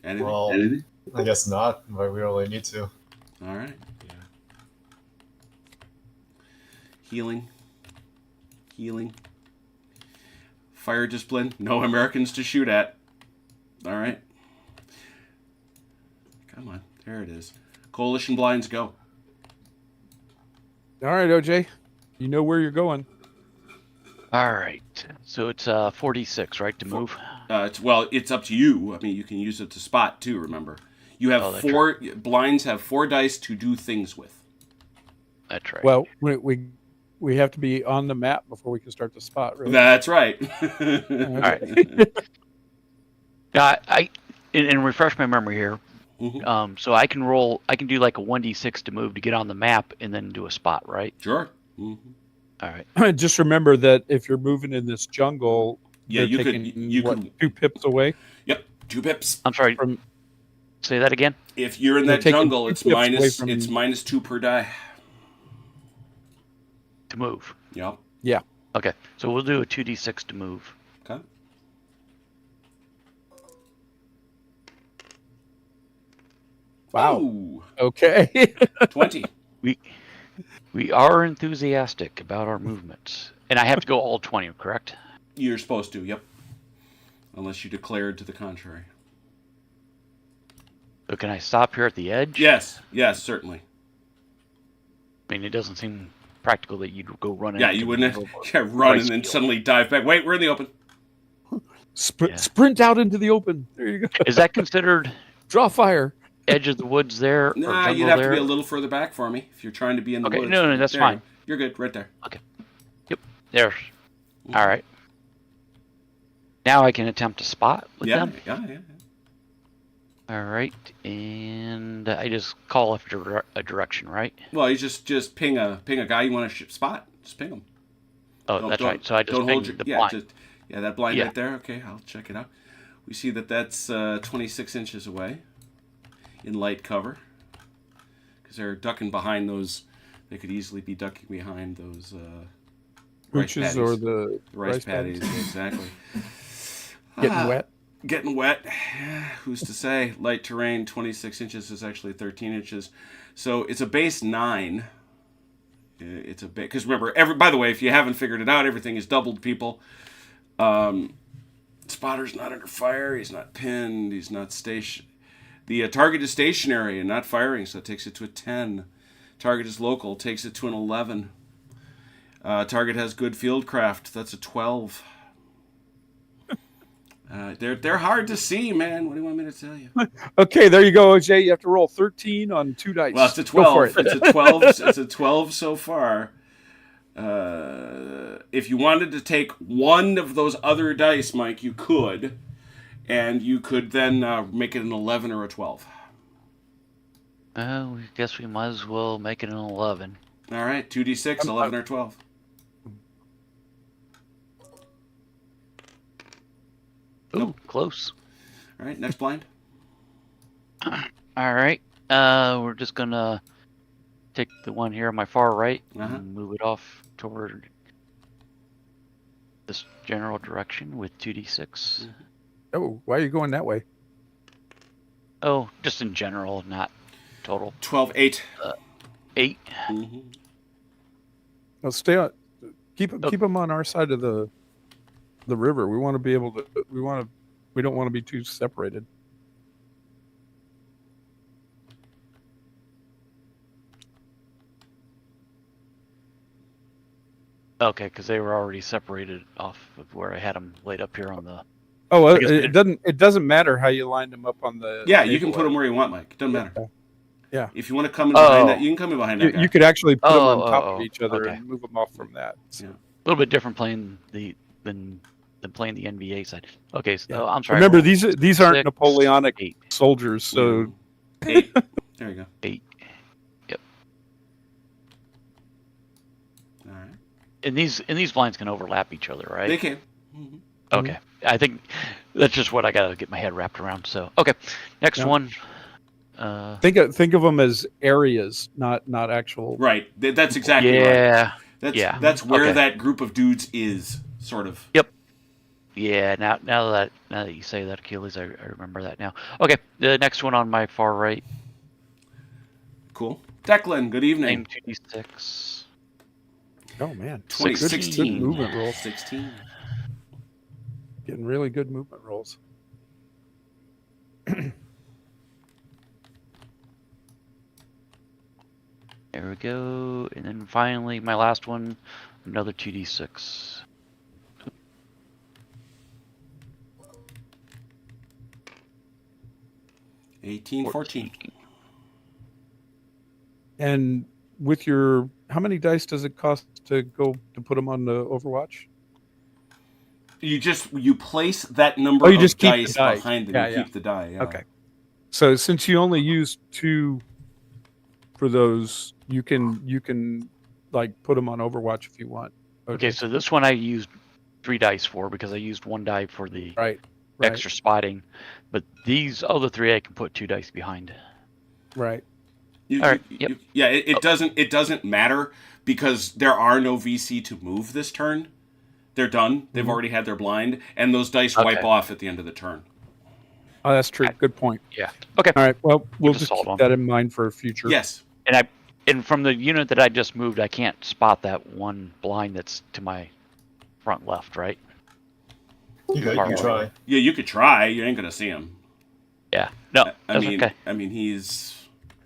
Anything? Well, I guess not, but we only need to. All right. Yeah. Healing. Fire discipline. No Americans to shoot at. All right. Come on. There it is. Coalition blinds, go. All right, OJ. You know where you're going. All right. So it's 46, right, to move? It's up to you. I mean, you can use it to spot, too, remember. You have that's four... Blinds have 4 dice to do things with. That's right. Well, we have to be on the map before we can start to spot. Really. That's right. all right. And refresh my memory here. Mhm. So I can do like a 1d6 to move to get on the map and then do a spot, right? Sure. Mm-hmm. All right. Just remember that if you're moving in this jungle, Yeah, they're you could- taking, you what, could- 2 pips away. Yep. 2 pips. I'm sorry. From Say that again. If you're in They're that taking jungle, 2 it's pips away minus from- it's -2 per die. To move. Yep. Okay. So we'll do a 2d6 to move. Okay. Wow. Ooh, Okay. 20. We are enthusiastic about our movements. And I have to go all 20, correct? You're supposed to, yep. Unless you declared to the contrary. So can I stop here at the edge? Yes, certainly. I mean, it doesn't seem practical that you'd go running. Yeah, into you the wouldn't middle of a run rice and then field. suddenly dive back. Wait, we're in the open. Yeah. Sprint out into the open. There you go. Is that considered Draw fire. edge of the woods there? or Nah, jungle you'd have there? to be a little further back for me if you're trying to be in the Okay, woods. no, that's There fine. You're good, right there. There. All right. Now I can attempt to spot with Yeah, them. yeah. All right, and I just call after a direction, right? Well, you just ping a guy you want to spot. Just ping him. Oh, that's right. So I just don't hold pinged your, the yeah, blind. that blind Yeah. right there. Okay, I'll check it out. We see that's 26 inches away in light cover because they're ducking behind those. They could easily be ducking behind those rice Hooches paddies. or the rice paddies. Exactly. getting wet. Getting wet. Who's to say? Light terrain, 26 inches is actually 13 inches. So it's a base 9. It's a bit, because remember, by the way, if you haven't figured it out, everything is doubled, people. Spotter's not under fire. He's not pinned. He's not station. The target is stationary and not firing, so it takes it to a 10. Target is local, takes it to an 11. Target has good fieldcraft. That's a 12. They're hard to see, man. What do you want me to tell you? Okay, there you go, OJ. You have to roll 13 on 2 dice. Well, it's a Go for 12. it. It's a 12. It's a 12 so far. If you wanted to take one of those other dice, Mike, you could, and you could then make it an 11 or a 12. I guess we might as well make it an 11. All right, 2d6, 11 or 12. Ooh, Nope. close. All right, next blind. All right. We're just gonna take the one here on my far right Uh-huh. and move it off toward this general direction with 2d6. Oh, why are you going that way? Oh, just in general, not total. 12, 8. 8. Mm-hmm. Now stay on. Keep them on our side of the river. We want to be able to. We don't want to be too separated. Okay, because they were already separated off of where I had them laid up here on the. Oh, I guess it doesn't. It doesn't matter how you lined them up on the. Yeah, you can table. put them where you want, Mike. Doesn't matter. Yeah. If you want to come in behind Oh. that, you can come in behind that guy. You could actually put them on Oh, top oh, of each other okay. and move them off from that. Yeah. A little bit different playing than than playing the NVA side. Okay, so Yeah. I'm sorry. Remember, roll these aren't 6, Napoleonic 8, soldiers, so 8. There you go. 8. Yep. All right. And these blinds can overlap each other, right? They can. Mhm. Okay. I think that's just what I gotta get my head wrapped around. So okay, next Yeah. one. think of them as areas, not actual. Right. That's exactly right. Yeah. That's where Okay. that group of dudes is, sort of. Yep. Yeah. Now that you say that, Achilles, I remember that now. Okay. The next one on my far right. Cool. Declan, good evening. Same 2d6. Oh man, 16. Good movement roll. 16. Getting really good movement rolls. There we go. And then finally, my last one, another 2d6. 18, 14. And with your, how many dice does it cost to put them on the Overwatch? You place that number Oh, you of just keep the dice dice. behind them. Yeah, You yeah. keep the die. Yeah. Okay. So since you only use 2 for those, you can like put them on Overwatch if you want. Okay, so this one I used 3 dice for because I used 1 die for the Right. extra spotting, but these other 3 I can put 2 dice behind. Right. All right, yep. It doesn't matter because there are no VC to move this turn. They're done. They've already had their blind, and those dice wipe off at the end of the turn. Oh, that's true. Good point. Yeah. Okay. All right. Well, we'll the just salt keep on. that in mind for future. Yes. And from the unit that I just moved, I can't spot that one blind that's to my front left, right? You can try. Yeah, you could try. You ain't gonna see him. Yeah. No, I that's mean, okay. he's.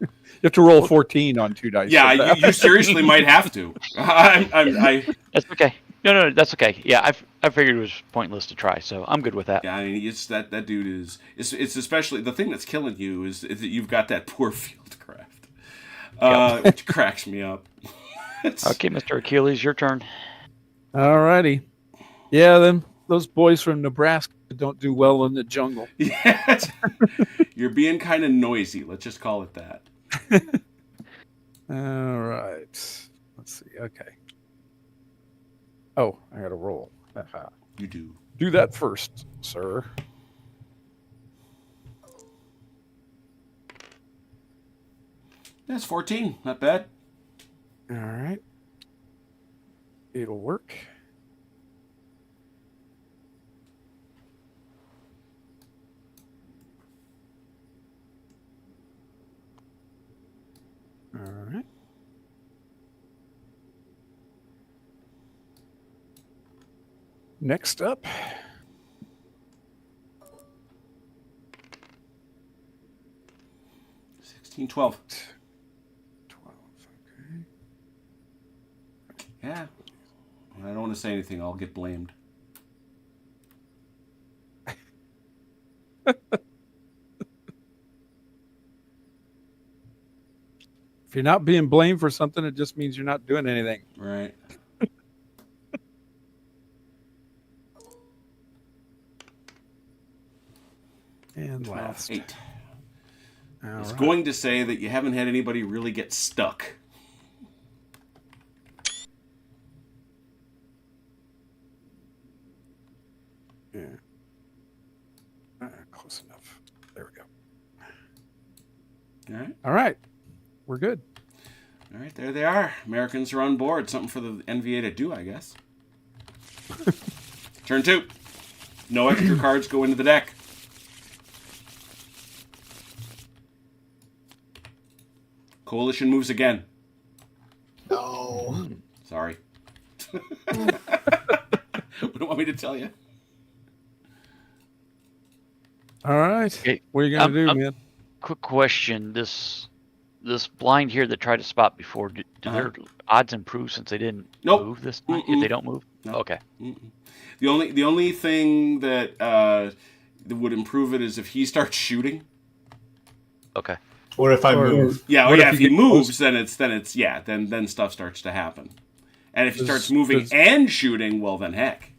You have to roll 14 on 2 dice. Yeah, you seriously might have to. That's okay. No, that's okay. Yeah, I figured it was pointless to try, so I'm good with that. Yeah, I mean, it's that dude is. It's especially the thing that's killing you is that you've got that poor fieldcraft, which cracks me up. Okay, Mr. Achilles, your turn. All righty. Yeah, then those boys from Nebraska don't do well in the jungle. Yeah, you're being kind of noisy. Let's just call it that. All right. Let's see. Okay. Oh, I got to roll. Aha. You do. Do that first, sir. That's 14. Not bad. All right. It'll work. All right. Next up. $16, 12. 12. Okay. Yeah. I don't want to say anything. I'll get blamed. If you're not being blamed for something, it just means you're not doing anything. Right. And 12, last. 8. All I was right. going to say that you haven't had anybody really get stuck. Yeah. Close enough. There we go. All right. All right. We're good. All right, there they are. Americans are on board. Something for the NVA to do, I guess. Turn 2. No extra cards go into the deck. Coalition moves again. No. Sorry. What do you want me to tell you? All right. Okay. What are you going to do, man? Quick question: This blind here that tried to spot before, do their odds improve since they didn't Nope. move this time? If they don't move, No. okay. Mm-mm. The only thing that would improve it is if he starts shooting. Okay. What if I move? Yeah, What yeah. if If you he get moves, close? then stuff starts to happen. And if he Does- starts moving does- and shooting, well, then heck.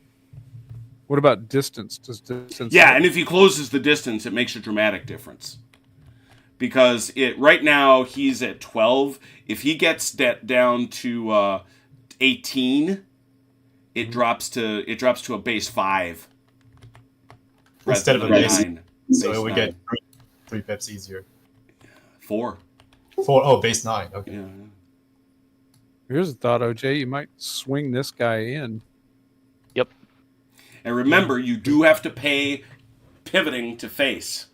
What about distance? Does distance? Yeah, and if he closes the distance, it makes a dramatic difference. Because right now he's at 12. If he gets down to 18, it drops to a base 5 Instead of a base 9. So Base it would 9. get 3 pips easier. 4. 4. Oh, base 9. Okay. Yeah. Here's a thought, OJ. You might swing this guy in. Yep. And remember, you do have to pay pivoting to face.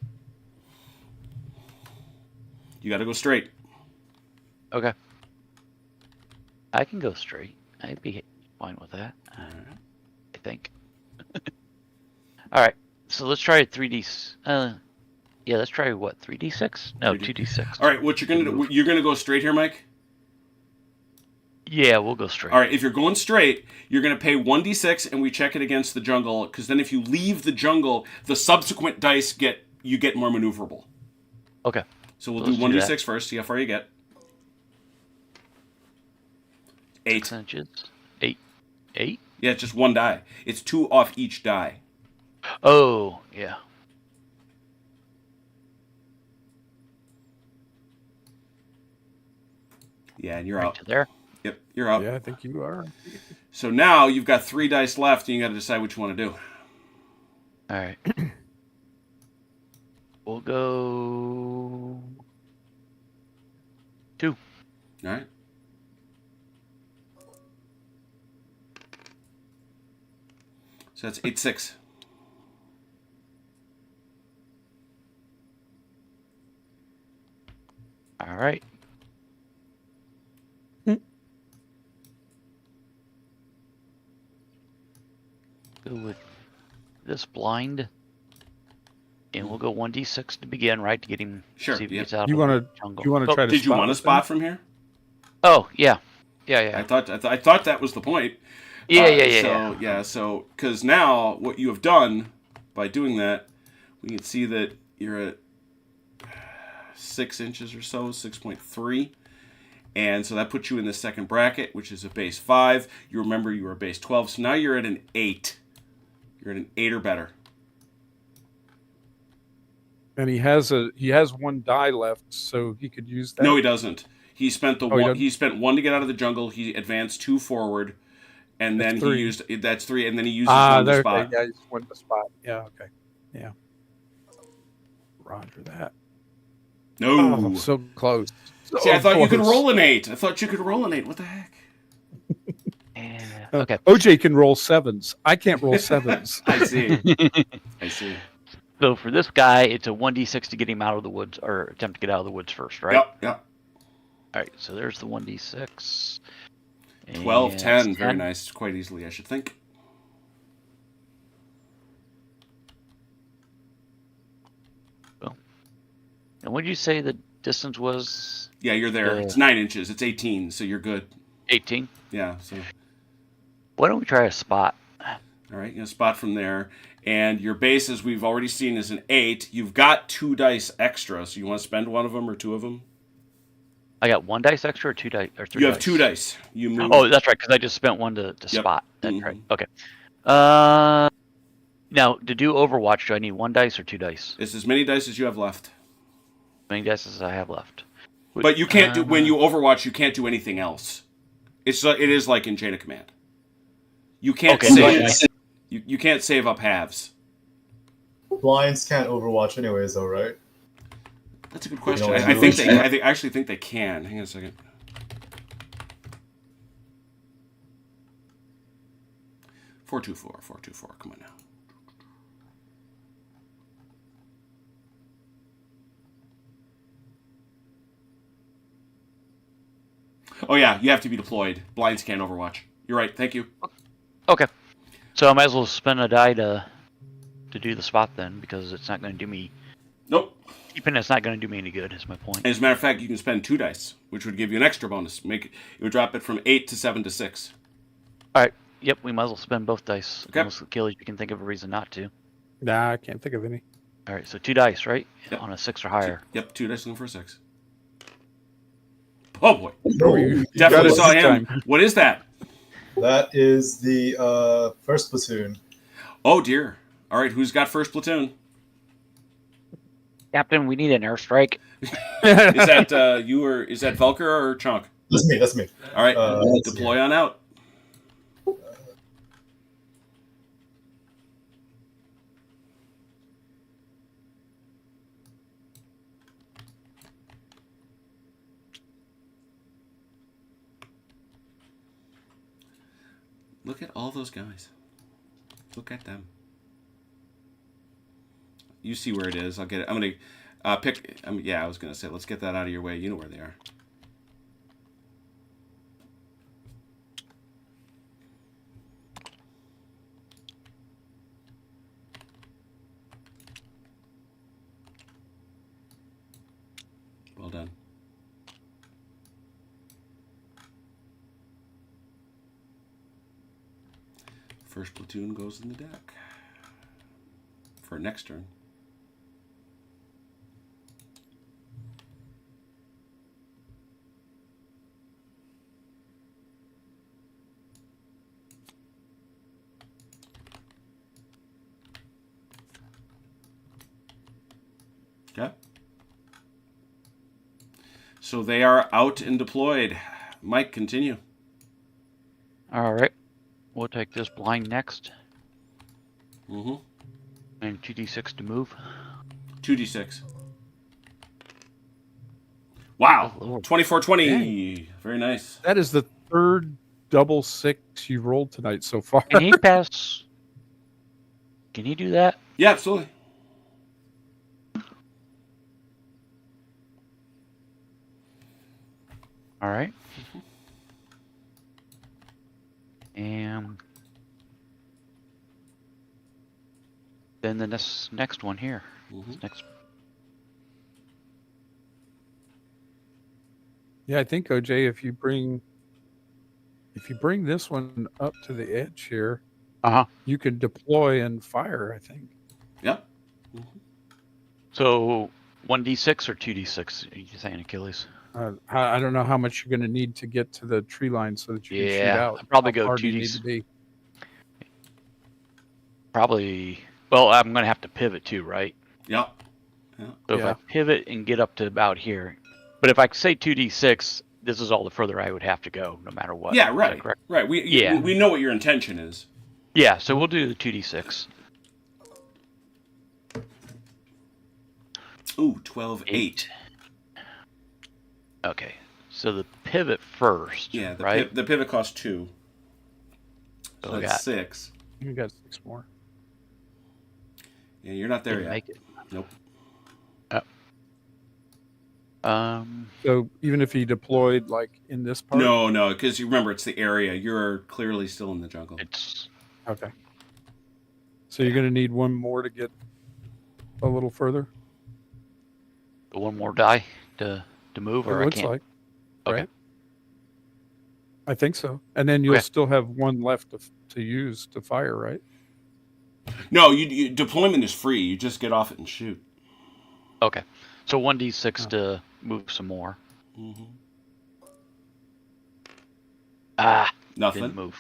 You got to go straight. Okay. I can go straight. I'd be fine with that. I think. All right. So let's try 3D. Yeah, let's try what? 3D6? No, 2D6. All right. What you're gonna do? You're gonna go straight here, Mike. Yeah, we'll go straight. All right. If you're going straight, you're gonna pay 1d6, and we check it against the jungle. Because then, if you leave the jungle, the subsequent dice get more maneuverable. Okay. So we'll Let's do do 1d6 that. first. See how far you get. 8. 6 inches. 8. 8? Yeah, it's just one die. It's 2 off each die. Oh, yeah. Yeah, and you're Right out. to there. Yep, you're out. Yeah, I think you are. So now you've got 3 dice left, and you got to decide what you want to do. All right. We'll go 2. All right. So that's 8-6. All right. Go with this blind. And we'll go 1d6 to begin, right? To get him. Sure, See if he yep. gets out You of wanna- the jungle. You want to try to? Did you spot want to with spot them? from here? Oh, yeah. Yeah. I thought that was the point. Yeah. So because now what you have done by doing that, we can see that you're at 6 inches or so, 6.3. And so that puts you in the second bracket, which is a base 5. You remember you were a base 12, so now you're at an 8. You're at an 8 or better. And he has one die left, so he could use that. No, he doesn't. He spent he one. doesn't? He spent 1 to get out of the jungle. He advanced 2 forward, and That's then 3. he used that's 3, and then he uses 1 to there. spot. Okay, yeah, he just went to spot. Yeah. Okay. Yeah. Roger that. No. Oh, so close. See, I thought you could close. roll an 8. I thought you could roll an 8. What the heck? And, okay. OJ can roll 7s. I can't roll 7s. I see. I see. So for this guy, it's a 1d6 to get him out of the woods, or attempt to get out of the woods first, right? Yep. All right, so there's the 1d6. 12, And 10. Very nice. Quite easily, I should think. And what did you say the distance was? Yeah, you're there. It's 9 inches. It's 18, so you're good. 18? Yeah, so... Why don't we try a spot? All right, you know, spot from there. And your base, as we've already seen, is an 8. You've got 2 dice extra, so you want to spend one of them or 2 of them? I got 1 dice extra or 2 dice? Or 3 You have dice? 2 dice. You move. Oh, that's right, because I just spent 1 to Yep. spot. That's Mhm. right. Okay. Now, to do Overwatch, do I need 1 dice or 2 dice? It's as many dice as you have left. How many dice as I have left? But you can't do, when you Overwatch, you can't do anything else. It is like in Chain of Command. You can't Okay. save. You can't save up halves. Blinds can't Overwatch anyways, though, right? That's a good question. You know, I actually think they can. Hang on a second. Four two four. Come on now. Oh yeah, you have to be deployed. Blinds can't Overwatch. You're right. Thank you. Okay. So I might as well spend a die to do the spot then, because it's not going to do me... Nope. Keeping it's not going to do me any good, is my point. As a matter of fact, you can spend 2 dice, which would give you an extra bonus. It would drop it from 8 to 7 to 6. All right. Yep, we might as well spend both dice. Okay. Unless, Achilles, you can think of a reason not to. Nah, I can't think of any. All right, so 2 dice, right? Yep. On a 6 or higher. Yep, 2 dice looking for a 6. Oh boy. Oh, you got Definitely it saw this him. time. What is that? That is the first platoon. Oh dear. All right, who's got first platoon? Captain, we need an airstrike. Is that you or is that Velker or Chunk? That's me. That's me. All right, Let's deploy on out. Look at all those guys. Look at them. You see where it is. I'll get it. I'm gonna pick. Yeah, I was gonna say, let's get that out of your way. You know where they are. Well done. First platoon goes in the deck for next turn. Okay. So they are out and deployed. Mike, continue. All right. We'll take this blind next. Mm-hmm. And 2d6 to move. 2d6. Wow. Oh, Lord. 24-20. Very nice. That is the third double 6 you've rolled tonight so far. Can he pass? Can he do that? Yeah, absolutely. All right. And then the next one here. Mhm. Next. Yeah, I think OJ, if you bring this one up to the edge here, you can deploy and fire. I think. Yep. So 1d6 or 2d6? Are you saying, Achilles? I don't know how much you're going to need to get to the tree line so that you can shoot out. I'd probably How go far do you need 2d6. to be? Probably. Well, I'm going to have to pivot too, right? Yep. So if Yeah. I pivot and get up to about here, but if I say 2d6, this is all the further I would have to go, no matter what. Yeah, Is that right. correct? Right. Yeah. We know what your intention is. Yeah, so we'll do the 2d6. Ooh, 12-8. Okay, so the pivot first. Yeah, right. The pivot costs 2. So So we that's got 6. You got 6 more. Yeah, you're not there didn't yet. make it. Nope. So even if he deployed like in this part, No, because you remember it's the area. You're clearly still in the jungle. It's okay. So you're going to need one more to get a little further. one more die to move, or It I looks can't. like, Okay. right? I think so. And then you'll Okay. still have one left to use to fire, right? No, you deployment is free. You just get off it and shoot. Okay, so 1d6 to move some more. Mm-hmm. Didn't Nothing. move.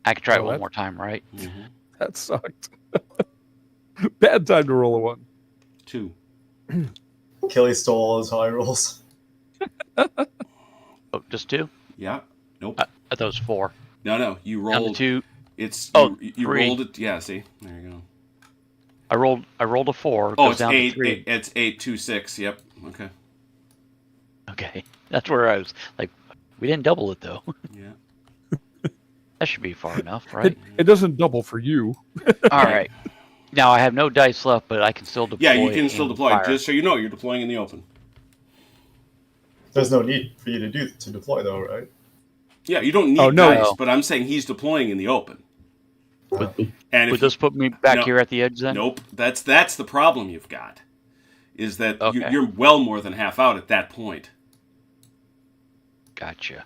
I could try it Oh, one that's- more time, right? Mm-hmm. That sucked. Bad time to roll a 1. 2. Achilles stole all his high rolls. Oh, just 2? Yeah. Nope. I thought it was 4. No. You Down to rolled. 2. It's Oh, you 3. rolled it. Yeah. See. There you go. I rolled a 4. Oh, goes it's down 8. to 3. It's 8, 2, 6. Yep. Okay. Okay, that's where I was like, we didn't double it though. Yeah. That should be far enough, right? It doesn't double for you. All right. Now I have no dice left, but I can still deploy. Yeah, you can still and deploy. fire. Just so you know, you're deploying in the open. There's no need for you to deploy though, right? Yeah, you don't need Oh, no. dice, but I'm saying he's deploying in the open. And Would if this put me back No. here at the edge then? nope, that's the problem you've got. Is that Okay. you're well more than half out at that point. Gotcha.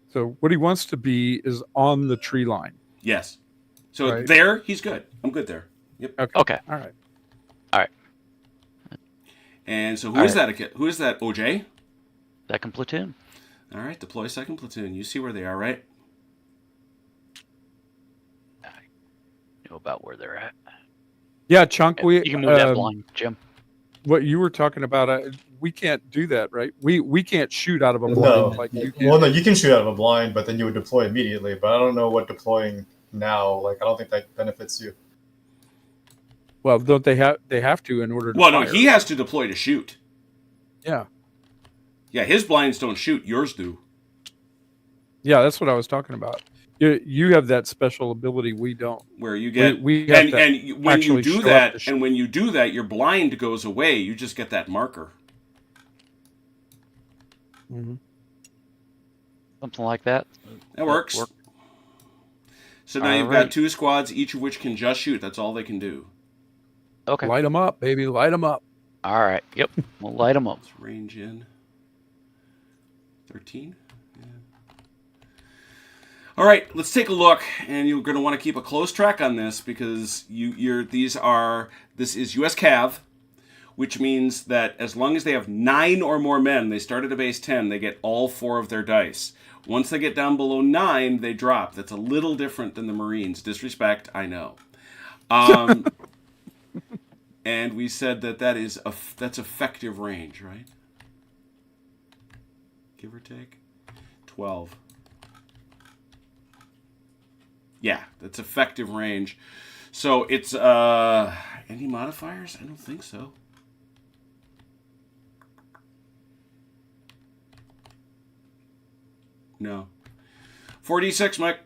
So what he wants to be is on the tree line. Yes. So Right. there, he's good. I'm good there. Yep. Okay. All right. And so All who is that? Who is that? OJ? Second platoon. All right, deploy second platoon. You see where they are, right? know about where they're at. Yeah, Chunk. You can move that blind, Jim. What you were talking about, we can't do that, right? We can't shoot out of a blind No. like you can. Well, no, you can shoot out of a blind, but then you would deploy immediately. But I don't know what deploying now. Like, I don't think that benefits you. Well, don't they have? They have to in order to. Well, no, fire. he has to deploy to shoot. Yeah. Yeah, his blinds don't shoot. Yours do. Yeah, that's what I was talking about. You have that special ability. We don't. Where you get we have to and when you actually do show up that, to shoot. and when you do that, your blind goes away. You just get that marker. Mm-hmm. Something like that. That works. So now you've got 2 squads, each of which can just shoot. That's all they can do. Okay. Light them up, baby. Light them up. All right. Yep. We'll light them up. Let's range in. 13. Yeah. All right, let's take a look, and you're going to want to keep a close track on this because this is US Cav, which means that as long as they have 9 or more men, they start at a base 10, they get all 4 of their dice. Once they get down below 9, they drop. That's a little different than the Marines. Disrespect, I know. And we said that's effective range, right? Give or take 12. Yeah, that's effective range. So it's any modifiers? I don't think so. No. 4d6, Mike.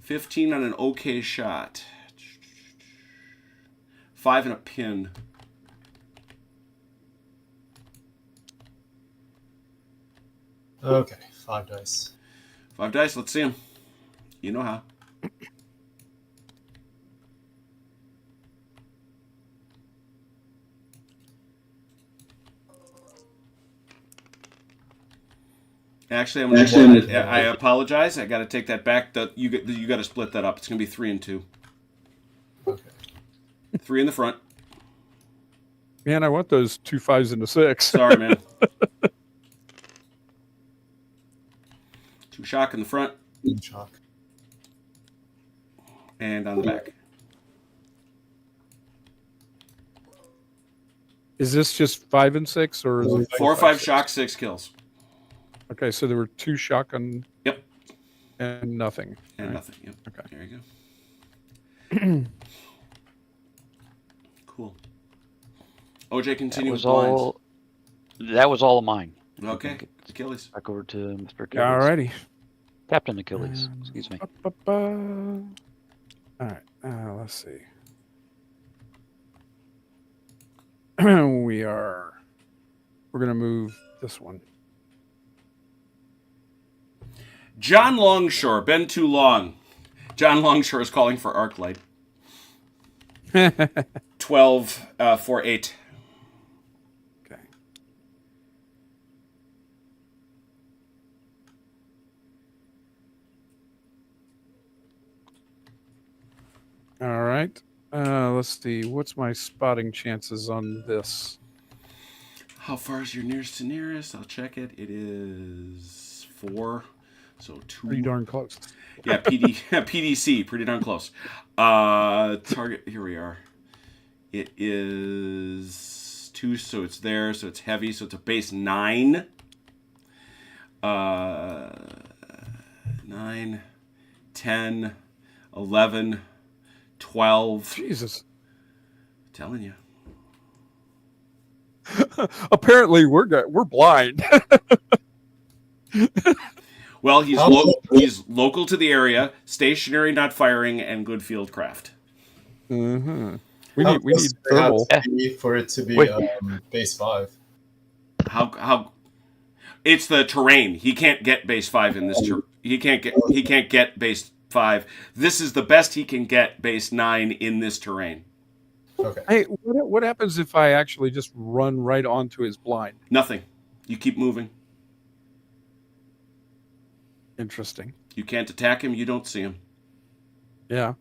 $15 on an okay shot. 5 and a pin. Okay, 5 dice. 5 dice, let's see them. You know how. Actually, I apologize. I got to take that back. You got to split that up. It's going to be 3 and 2. Okay. 3 in the front. Man, I want those 2 5s and a 6. Sorry, man. 2 shock in the front. Shock. And on the back. Is this just 5 and 6, or is it 4 or 5 shock, 6 kills. Okay, so there were 2 shotgun. Yep. And nothing. And right? nothing. Yep. Okay. There you go. Cool. OJ, continue with blinds. That was all of mine. Okay. Achilles. Back over to Mr. Achilles. Alrighty. Captain Achilles. Excuse me. All right. Let's see. We're gonna move this one. John Longshore. Been too long. John Longshore is calling for arc light. 12 for 8. Okay. All right. Let's see. What's my spotting chances on this? How far is your nearest to nearest? I'll check it. It is 4. So 2. Pretty darn close. Yeah, PDC. Pretty darn close. Target. Here we are. It is 2, so it's there. So it's heavy. So it's a base 9. 9, 10, 11, 12. Jesus. I'm telling you. Apparently, we're blind. Well, he's local to the area, stationary, not firing, and good field craft. Mm-hmm. We need thermal for it to be base 5. How? It's the terrain. He can't get base 5 in this. He can't get base 5. This is the best he can get base 9 in this terrain. Okay. Hey, what happens if I actually just run right onto his blind? Nothing. You keep moving. Interesting. You can't attack him. You don't see him. Yeah.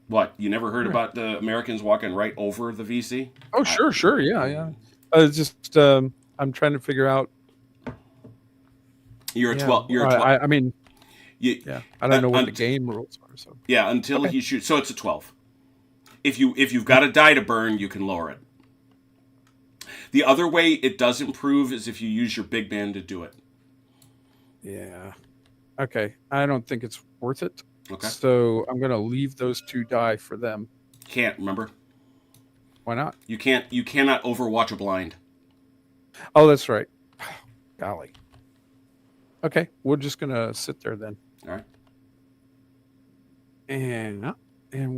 What? You never heard about the Americans walking right over the VC? Oh, sure. Yeah. Just I'm trying to figure out. You're a Yeah, 12. You're a 12. I mean, Yeah, I don't know what the game rules are. So yeah, until Okay. he shoots. So it's a 12. If you've got a die to burn, you can lower it. The other way it does improve is if you use your big man to do it. yeah, okay. I don't think it's worth it. Okay. So I'm gonna leave those 2 die for them. Can't remember. Why not? You cannot overwatch a blind. Oh, that's right. Golly. Okay, we're just gonna sit there then, All right. and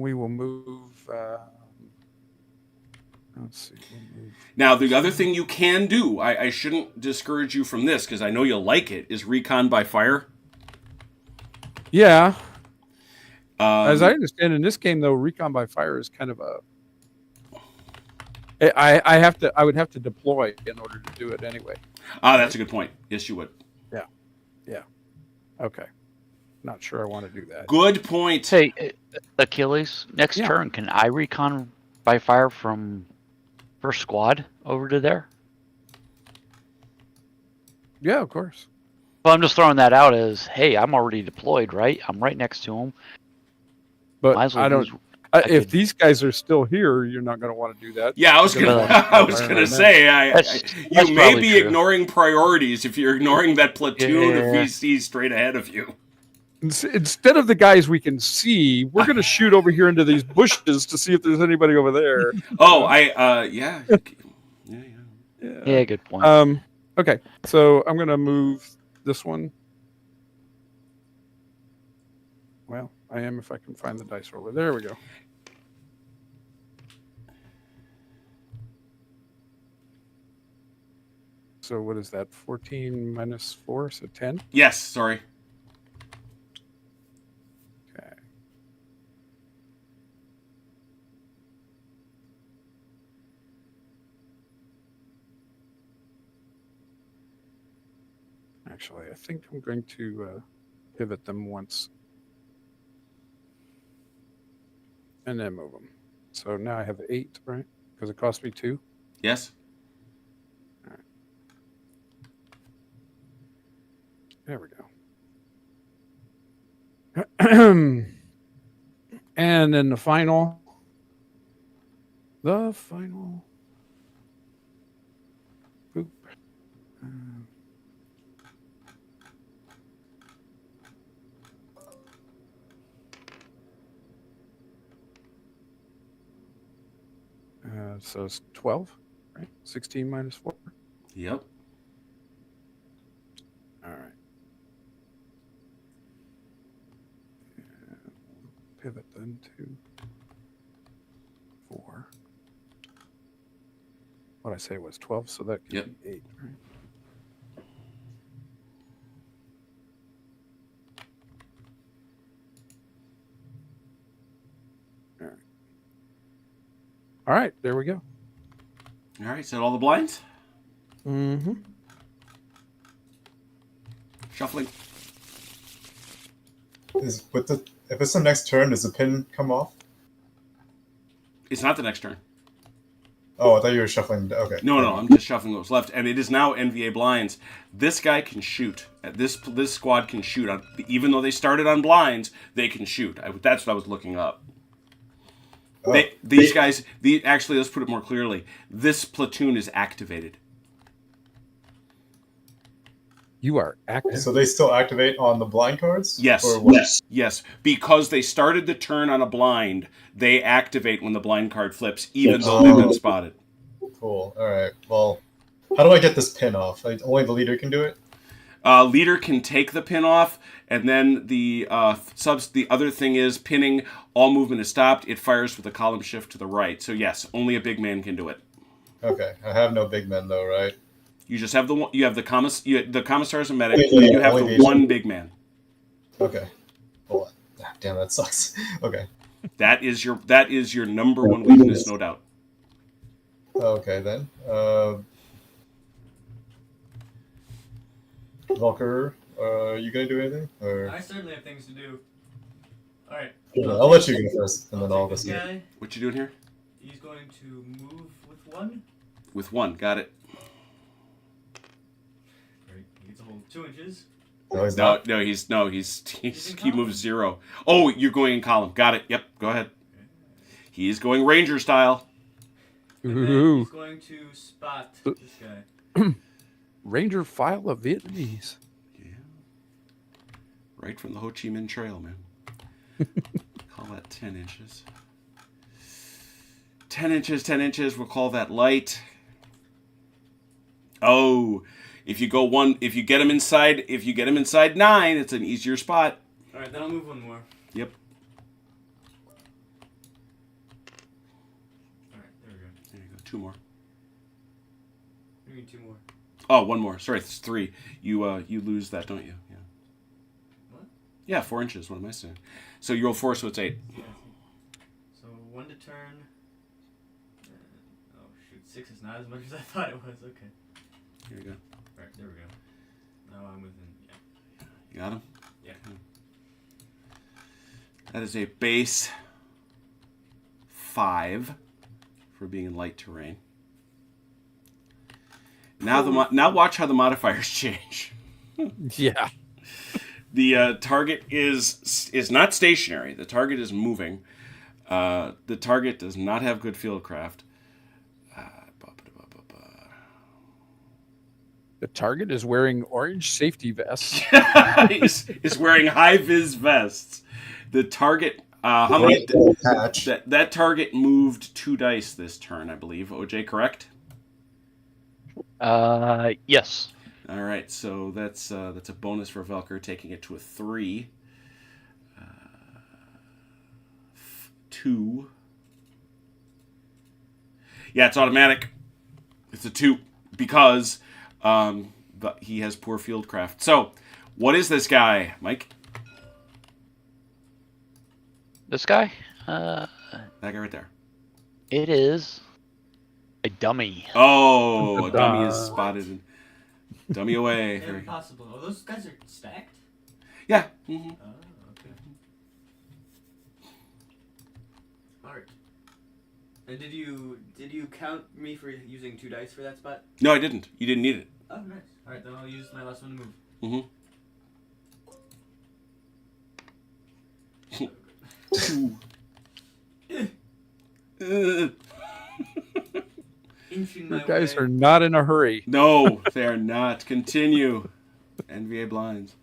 we will move. Let's see. We'll move. Now the other thing you can do, I shouldn't discourage you from this because I know you'll like it, is recon by fire. Yeah, as I understand in this game, though, recon by fire is kind of a. I would have to deploy in order to do it anyway. That's a good point. Yes, you would. Okay, not sure I want to do that. Good point. Hey, Achilles, next Yeah. turn, can I recon by fire from first squad over to there? Yeah, of course. Well, I'm just throwing that out as, hey, I'm already deployed, right? I'm right next to him. But Might as well I don't. use- If could- these guys are still here, you're not going to want to do that. Yeah, I was gonna. I was gonna say, That's you may probably be true. ignoring priorities if you're ignoring that platoon of Yeah. VCs straight ahead of you. Instead of the guys we can see, we're going to shoot over here into these bushes to see if there's anybody over there. Oh, yeah. Yeah, good point. Okay, so I'm going to move this one. Well, I am if I can find the dice roller. There we go. So what is that? 14 minus 4, so 10? Yes, sorry. Okay. Actually, I think I'm going to pivot them once. And then move them. So now I have 8, right? Because it cost me 2. Yes. There we go. And then the final. Boop. So it's 12, right? 16 minus 4. Yep. All right. Pivot then to 4. What I say was 12, so that could Yep. be 8, right? All right, there we go. All right, set all the blinds. Mm-hmm. Shuffling. If it's the next turn, does the pin come off? It's not the next turn. Oh, I thought you were shuffling. Okay. No, I'm just shuffling those left, and it is now NVA blinds. This guy can shoot. This squad can shoot. Even though they started on blinds, they can shoot. That's what I was looking up. Oh. These guys. Actually, let's put it more clearly. This platoon is activated. You are active. So they still activate on the blind cards? Yes. Or what? Yes, because they started the turn on a blind, they activate when the blind card flips, even though they've been spotted. Cool. All right. Well, how do I get this pin off? Like, only the leader can do it? Leader can take the pin off, and then the other thing is pinning. All movement is stopped. It fires with a column shift to the right. So yes, only a big man can do it. Okay. I have no big men though, right? You just have the commissar's a medic. Yeah, You have only the these. one big man. Okay. Hold on. Ah, damn, that sucks. Okay. That is your number one weakness, no doubt. Okay then. Volker, are you gonna do anything? Or I certainly have things to do. Alright. I'll let you go first, and then I'll take this listen. guy. What you doing here? He's going to move with 1. with 1. Got it. Right. He gets a whole 2 inches. No, he's not. He moves 0. Oh, you're going in column. Got it. Yep. Go ahead. He is going ranger style. And then Ooh. he's going to spot this guy. Ranger file of Vietnamese. Yeah. Right from the Ho Chi Minh Trail, man. Call that 10 inches. 10 inches, 10 inches. We'll call that light. Oh, if you get him inside 9, it's an easier spot. All right, then I'll move 1 more. Yep. All right, there we go. There you go. 2 more. What do you mean 2 more? Oh, 1 more. Sorry, it's 3. You lose that, don't you? Yeah. What? Yeah, 4 inches. What am I saying? So you roll 4, so it's 8. Yeah. So 1 to turn. Oh shoot, 6 is not as much as I thought it was. Okay. Here we go. Right, there we go. Now I'm within. Yeah. You got him? Yeah. That is a base 5 for being in light terrain. Now watch how the modifiers change. Yeah. The target is not stationary. The target is moving. The target does not have good fieldcraft. The target is wearing orange safety vests. is wearing high vis vests. The target. How many? Patch. That target moved 2 dice this turn, I believe. OJ, correct? Yes. All right, so that's a bonus for Velker, taking it to a 3. 2. Yeah, it's automatic. It's a 2 because but he has poor fieldcraft. So, what is this guy, Mike? This guy? That guy right there. It is a dummy. Oh, a dummy is spotted. Dummy away. Impossible. Oh, those guys are stacked? Yeah. Mm-hmm. Oh, okay. Alright. And did you count me for using 2 dice for that spot? No, I didn't. You didn't need it. Oh, nice. Alright, then I'll use my last one to move. Mm-hmm. Inching my You guys way. are not in a hurry. No, they are not. Continue. NVA blinds.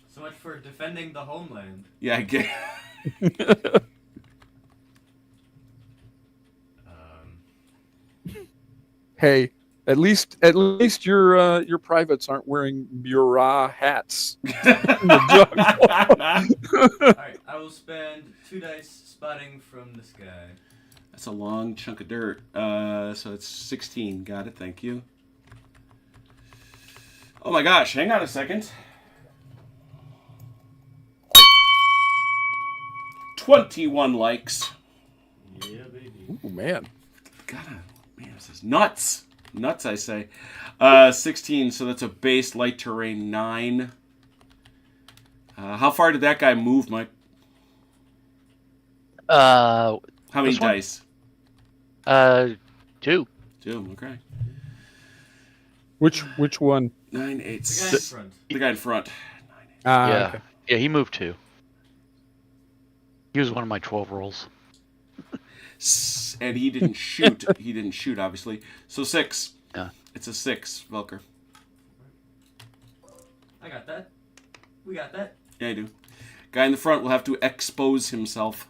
So much for defending the homeland. Yeah, I get. Hey, at least your privates aren't wearing Murat hats. Alright, I will spend 2 dice spotting from this guy. That's a long chunk of dirt. So it's 16. Got it. Thank you. Oh my gosh! Hang on a second. 21 likes. Yeah, baby. Oh man. Man, this is nuts. Nuts, I say. 16, so that's a base light terrain 9. How far did that guy move, Mike? How How many this one? dice? 2. 2, okay. Which one? 9, 8, The guy in front. The guy in front. Yeah. Okay. Yeah, he moved 2. He was one of my 12 rolls. And he didn't shoot. He didn't shoot, obviously. So 6. Yeah. It's a 6, Velker. I got that. We got that. Yeah, I do. Guy in the front will have to expose himself.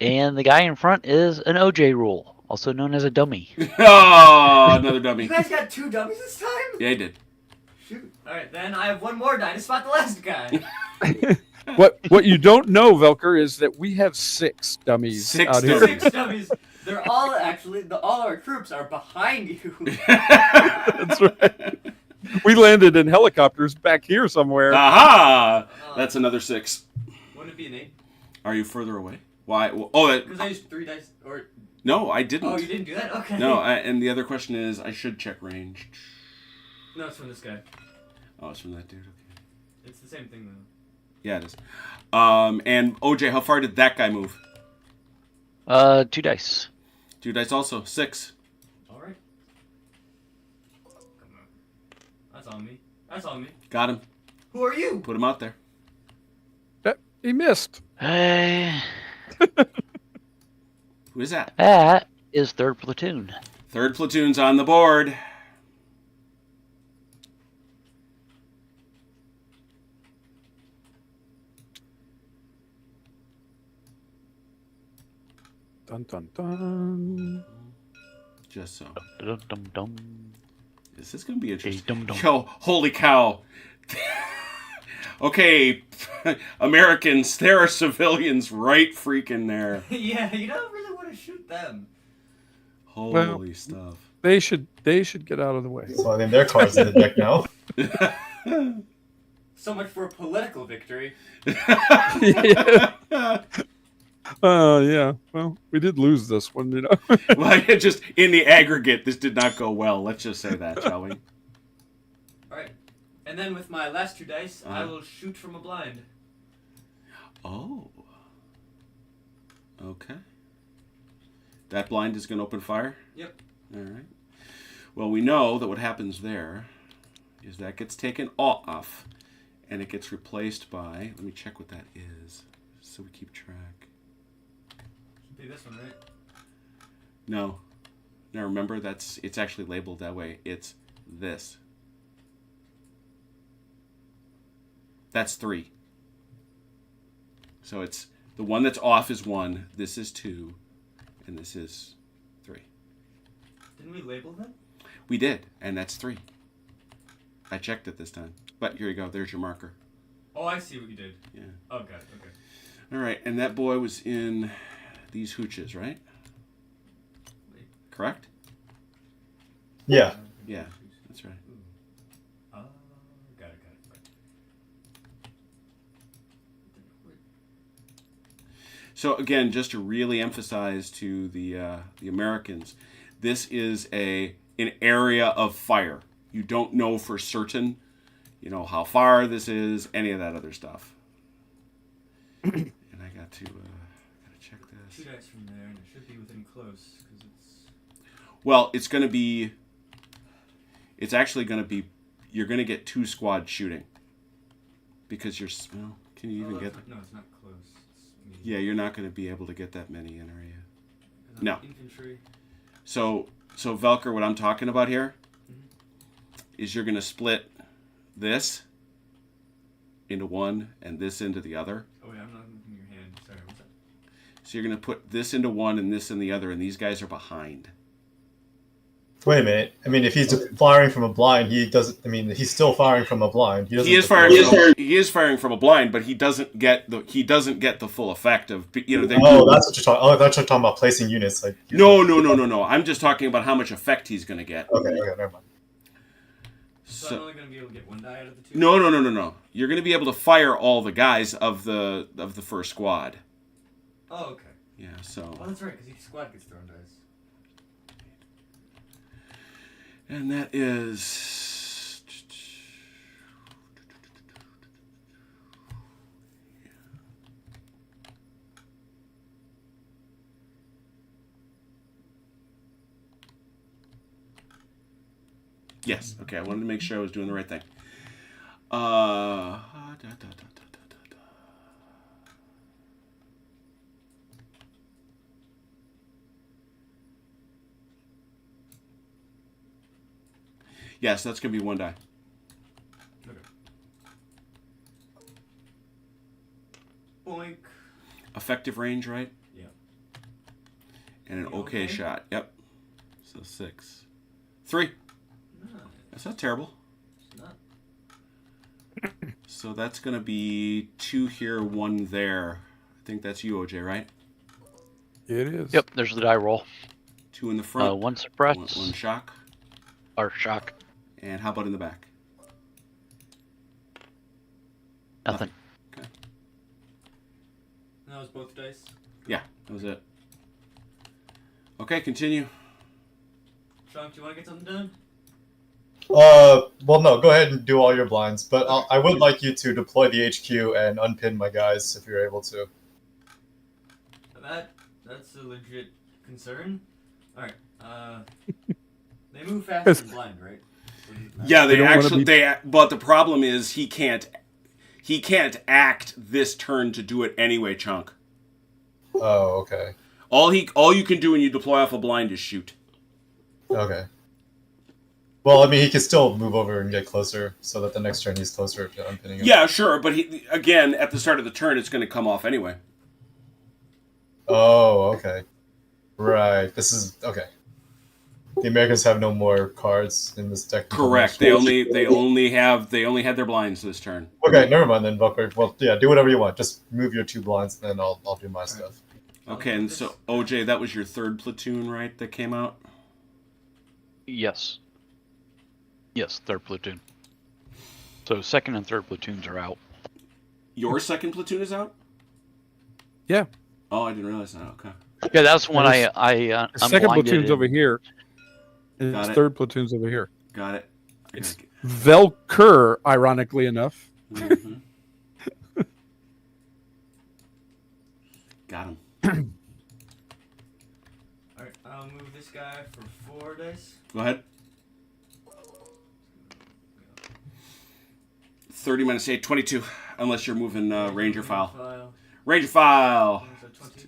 And the guy in front is an OJ rule, also known as a dummy. Oh, another dummy. You guys got 2 dummies this time? Yeah, I did. Shoot. Alright, then I have 1 more die to spot the last guy. What you don't know, Velker, is that we have 6 dummies 6 out here. dummies. 6 dummies. They're all actually, all our troops are behind you. That's right. We landed in helicopters back here somewhere. Aha! That's another 6. Wouldn't it be an 8? Are you further away? Why? Well, oh, Because I used 3 dice, or... no, I didn't. Oh, you didn't do that? Okay. No, and the other question is, I should check range. No, it's from this guy. Oh, it's from that dude. Okay. It's the same thing, though. Yeah, it is. And OJ, how far did that guy move? 2 dice. 2 dice also. 6. All right. Come on. That's on me. That's on me. Got him. Who are you? Put him out there. He missed. Hey, Who is that? that is 3rd platoon. 3rd platoon's on the board. Dun dun dun. Just so. Dum dum dum. This is going to be interesting. Dum dum. Yo, holy cow. Okay, Americans, there are civilians right freaking there. Yeah, you don't really want to shoot them. Holy stuff. They should get out of the way. So I think their car's in the deck now. So much for a political victory. Yeah. Yeah. Well, we did lose this one, you know. Well, just in the aggregate, this did not go well. Let's just say that, shall we? All right. And then with my last 2 dice, I will shoot from a blind. Oh. Okay. That blind is going to open fire? Yep. All right. Well, we know that what happens there is that gets taken off, and it gets replaced by... Let me check what that is, so we keep track. Should be this one, right? No. Now remember, it's actually labeled that way. It's this. That's 3. So it's the one that's off is 1, this is 2, and this is 3. Didn't we label them? We did, and that's 3. I checked it this time. But here you go, there's your marker. Oh, I see what you did. Yeah. Oh, got it. Okay. All right, and that boy was in these hooches, right? Wait. Correct? Yeah. Yeah, that's right. Got it. Right. So again, just to really emphasize to the Americans, this is an area of fire. You don't know for certain, how far this is, any of that other stuff. And I got to check this. 2 dice from there, and it should be within close because it's. Well, it's actually going to be. You're going to get 2 squads shooting. Because you're. Well, can you even get? No, it's not close. It's medium. Yeah, you're not going to be able to get that many in, are you? No. Infantry. So Velker, what I'm talking about here is you're going to split this into one and this into the other. Oh wait, I'm not looking at your hand. Sorry, what's that? So you're going to put this into one and this in the other, and these guys are behind. Wait a minute. I mean, if he's firing from a blind, he doesn't. I mean, he's still firing from a blind. He He is firing from a blind, but he doesn't get the full effect of that's what you're talking. Oh, that's what you're talking about placing units. Like no. I'm just talking about how much effect he's going to get. Okay, never mind. So I'm only going to be able to get 1 die out of the 2. No. You're going to be able to fire all the guys of the first squad. Oh, okay. Yeah. So. Oh, that's right, because each squad gets thrown dice. And that is. Yes. Okay. I wanted to make sure I was doing the right thing. Yes, that's going to be 1 die. Okay. Boink. Effective range, right? Yeah. And an You okay okay? shot. Yep. So 6. 3. Nice. That's not terrible. It's not. So that's going to be 2 here, 1 there. I think that's you, OJ, right? It is. Yep, there's the die roll. 2 in the front. 1 suppress. One shock. Or shock. And how about in the back? Nothing. Okay. That was both dice. Yeah, that was it. Okay, continue. Sean, do you want to get something done? Well, no. Go ahead and do all your blinds, but I would like you to deploy the HQ and unpin my guys if you're able to. That's a legit concern. All right. They move faster than blind, right? Yeah, They they don't wanna actually be- but the problem is he can't act this turn to do it anyway, Chunk. Oh, okay. All you can do when you deploy off a blind is shoot. Okay. Well, I mean, he can still move over and get closer, so that the next turn he's closer if I'm pinning him. Yeah, sure, but he, again, at the start of the turn, it's going to come off anyway. Oh, okay. Right. This is okay. The Americans have no more cards in this deck. Correct. They only had their blinds this turn. Okay, never mind then, Bucker. Well, yeah, do whatever you want. Just move your 2 blinds, and then I'll do my stuff. Okay, and so OJ, that was your 3rd platoon, right? That came out. Yes. Yes, 3rd platoon. So 2nd and 3rd platoons are out. Your 2nd platoon is out. Yeah. Oh, I didn't realize that. Okay. Yeah, that's when There's- I'm Second blinded platoon's in. over here. And Got its it. 3rd platoon's over here. Got it. It's Velker, ironically enough. Mhm. Got him. All right. I'll move this guy for 4 dice. Go ahead. 30 minus 8, 22. Unless you're moving Ranger file. Ranger file. So 20.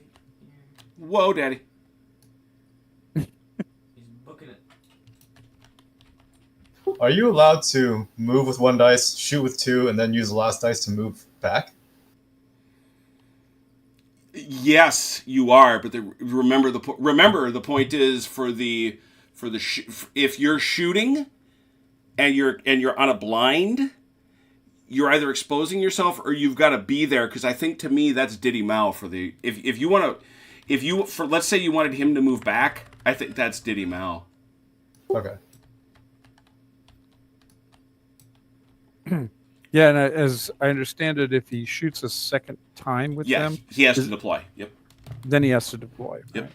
Whoa, Daddy. He's booking it. Are you allowed to move with 1 dice, shoot with 2, and then use the last dice to move back? Yes, you are. But remember the point is if you're shooting and you're on a blind, you're either exposing yourself or you've got to be there, because I think to me that's Diddy Mao for the if you want to let's say you wanted him to move back, I think that's Diddy Mao. Okay. Yeah, and as I understand it, if he shoots a second time with Yeah, them, he has to deploy. Yep. then he has to deploy. Yep. right?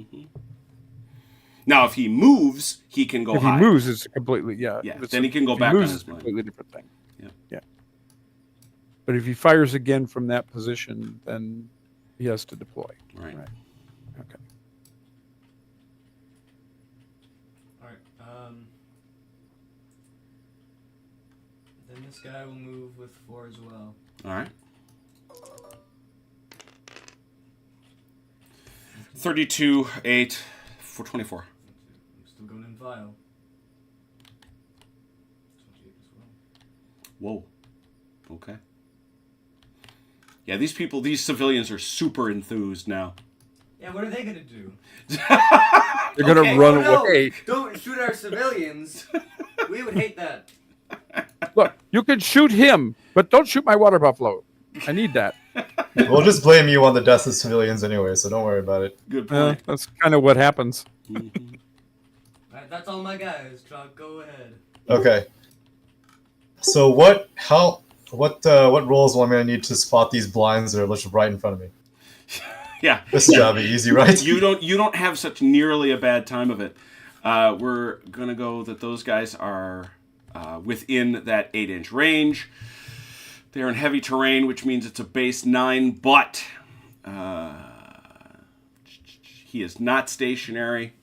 hmm Now, if he moves, he can go If high. he moves, it's completely Yeah, it's then he can go if back on moves, his it's a blind. completely different thing. Yeah. Yeah. But if he fires again from that position, then he has to deploy. Right. Right. Okay. All right. Then this guy will move with 4 as well. All right. 32, 8, 424. I'm still going in file. 28 as well. Whoa. Okay. Yeah, these civilians are super enthused now. Yeah, what are they gonna do? They're gonna Okay. run Oh, no, away. don't shoot our civilians. We would hate that. Look, you can shoot him, but don't shoot my water buffalo. I need that. We'll just blame you on the deaths of civilians anyway, so don't worry about it. Good point. That's kind of what happens. Mhm. All right, that's all my guys. Chuck, go ahead. Okay. So what roles am I going to need to spot these blinds that are literally right in front of me? Yeah. This is gotta be easy, right? You don't have such nearly a bad time of it. We're gonna go that those guys are within that 8-inch range. They're in heavy terrain, which means it's a base 9, but he is not stationary.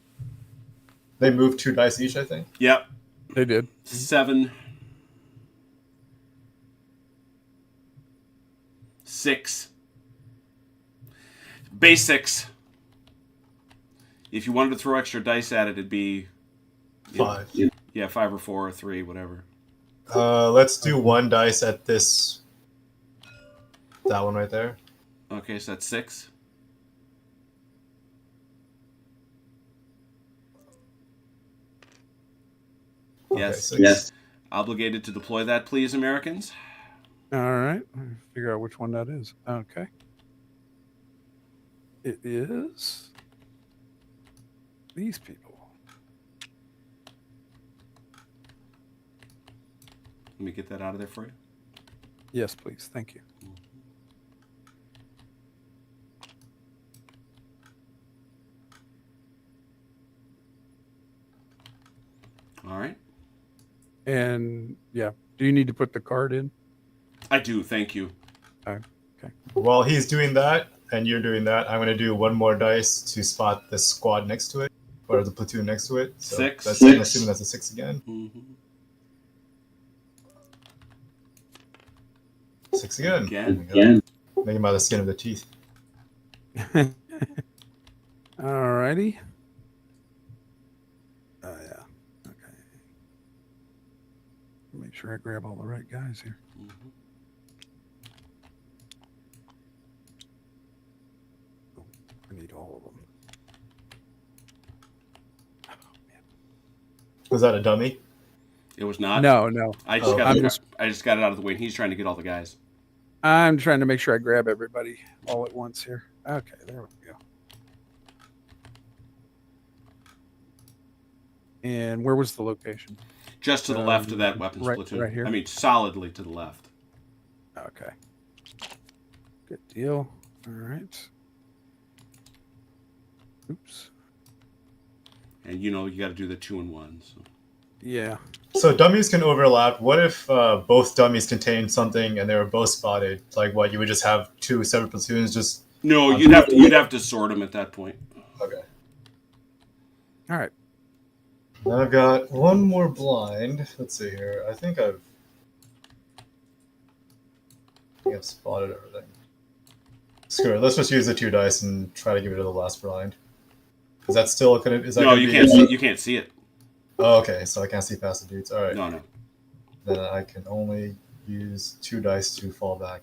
They move 2 dice each, I think. Yep. They did. 7, 6, base 6. If you wanted to throw extra dice at it, it'd be 5. yeah, 5 or 4 or 3, whatever. Let's do 1 dice at that one right there. Okay, so that's 6. Okay, Yes. 6. Yes. Obligated to deploy that, please, Americans. All right. Let me figure out which one that is. Okay. It is these people. Let me get that out of there for you. Yes, please. Thank you. All right. And yeah, do you need to put the card in? I do, thank you. While he's doing that, and you're doing that, I'm going to do 1 more dice to spot the squad next to it. or the platoon next to it. So 6. That's, I'm assuming that's a 6 again. Mm-hmm. 6 again. Again. Make him by the skin of the teeth. Alrighty. Oh yeah. Okay. Make sure I grab all the right guys here. Mm-hmm. I need all of them. Was that a dummy? It was not. No, no. I just Oh, got I'm it. just- I just got it out of the way. And he's trying to get all the guys. I'm trying to make sure I grab everybody all at once here. Okay, there we go. And where was the location? Just to the left of that weapons right- platoon. right here? I mean, solidly to the left. Okay. Good deal. All right. Oops. And you know you got to do the 2 and 1. So. Yeah. So dummies can overlap. What if both dummies contain something and they were both spotted? Like what? You would just have 2 separate platoons. Just No, you'd have to sort them at that point. okay. All right. Then I've got one more blind. Let's see here. I think I've spotted everything. Screw it. Let's just use the 2 dice and try to give it to the last blind. Is that still gonna? Is that No, gonna you be can't. You can't see it. Oh, okay. So I can't see past the dudes. All right. No. Then I can only use 2 dice to fall back.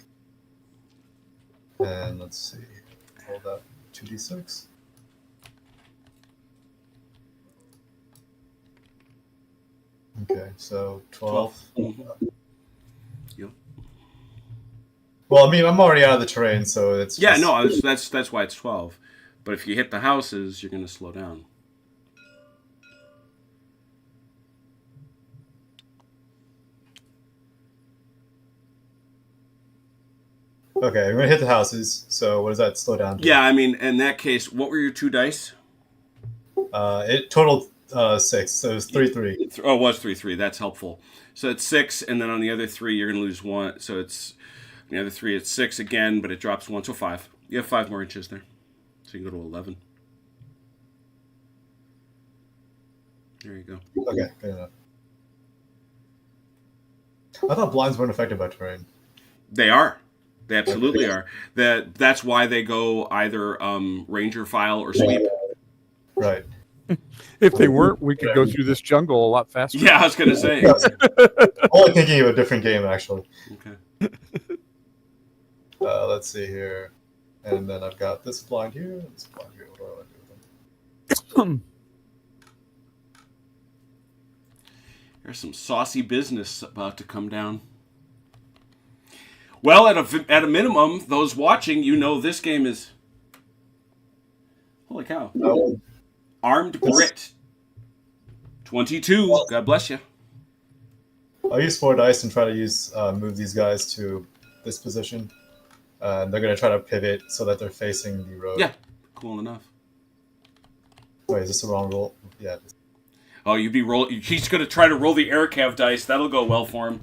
And let's see. Roll that 2d6. Okay, so 12. Mhm. Yep. Well, I mean, I'm already out of the terrain, so it's Yeah, just- no, that's why it's 12. But if you hit the houses, you're going to slow down. Okay, I'm gonna hit the houses. So what does that slow down to? Yeah, I mean, in that case, what were your 2 dice? It totaled 6, so it was 3-3. Oh, it was 3-3. That's helpful. So it's 6, and then on the other 3, you're going to lose 1. So it's on the other 3, it's 6 again, but it drops 1, so 5. You have 5 more inches there, so you can go to 11. There you go. Okay, good enough. I thought blinds weren't affected by terrain. They are. They absolutely are. That's why they go either ranger file or sweep. Right. If they weren't, we could go through this jungle a lot faster. Yeah, I was going to say. Only thinking of a different game, actually. Okay. Let's see here. And then I've got this blind here, and this blind here. What do I want to do with them? There's some saucy business about to come down. Well, at a minimum, those watching, you know this game is... Holy cow. Oh, Armed Brit. 22. God bless you. I'll use 4 dice and try to use move these guys to this position. They're going to try to pivot so that they're facing the road. Yeah. Cool enough. Wait, is this the wrong roll? Yeah. Oh, he's going to try to roll the air cav dice. That'll go well for him.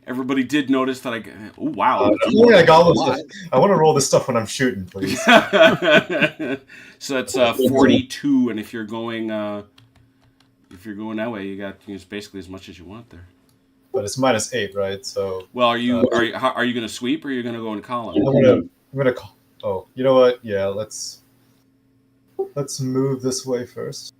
Everybody did notice that oh, wow. I want to roll this stuff when I'm shooting, please. So that's 42, and if you're going that way, you use basically as much as you want there. But it's -8, right? So. Well, are you going to sweep or are you going to go in column? I'm gonna call. Oh, you know what? Yeah, let's move this way first.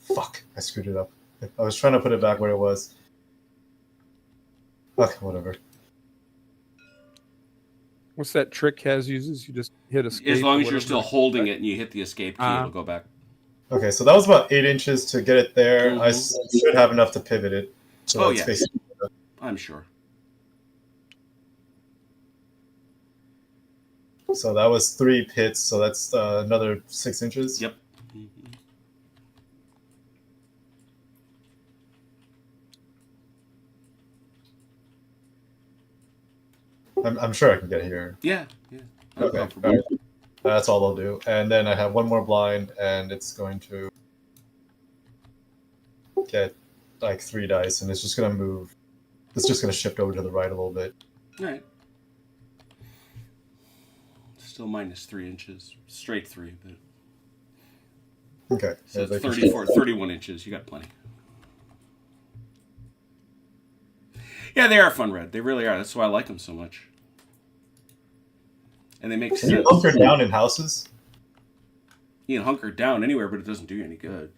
Fuck! I screwed it up. I was trying to put it back where it was. Okay, whatever. What's that trick Kaz uses? You just hit escape. As long or as you're whatever. still holding it and you hit the escape key, it'll go back. Okay, so that was about 8 inches to get it there. I Mhm. should have enough to pivot it. So Oh, it's yeah. facing- I'm sure. So that was 3 pits, so that's another 6 inches. Yep. I'm sure I can get here. Yeah. Okay. Comfortable. That's all I'll do. And then I have one more blind, and it's going to get like 3 dice, and it's just going to move. It's just going to shift over to the right a little bit. All right. Still minus 3 inches. Straight 3, but... Okay. So Yeah, it's 31 inches. You got plenty. Yeah, they are fun, Red. They really are. That's why I like them so much. And they make Can you sense. hunker down in houses? You can hunker down anywhere, but it doesn't do you any good.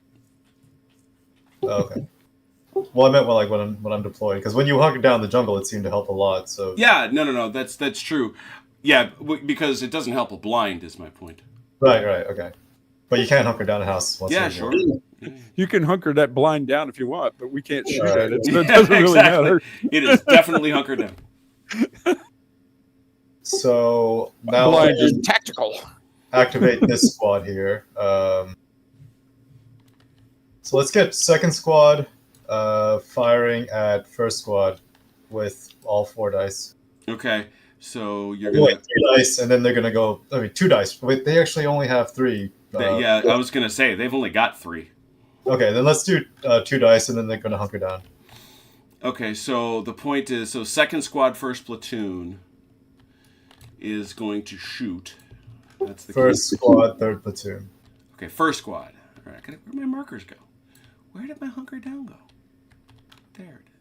Oh, okay. Well, I meant when I'm deployed, because when you hunker down in the jungle, it seemed to help a lot. So Yeah, no. That's true. Yeah, because it doesn't help a blind, is my point. right, okay. But you can't hunker down a house. Yeah, sure. You can hunker that blind down if you want, but we can't shoot Right. at it, so it doesn't really Exactly. matter. It is definitely hunkered down. So now Blind is tactical. activate this squad here. So let's get second squad firing at first squad with all 4 dice. Okay, so you're Well, gonna. 3 dice, and then they're gonna go. I mean, 2 dice. Wait, they actually only have 3. Yeah, I was gonna say they've only got 3. Okay, then let's do 2 dice, and then they're gonna hunker down. Okay, so the point is, second squad, first platoon is going to shoot. That's the First key. squad, third platoon. Okay, first squad. All right, where'd my markers go? Where did my hunker down go? There it is.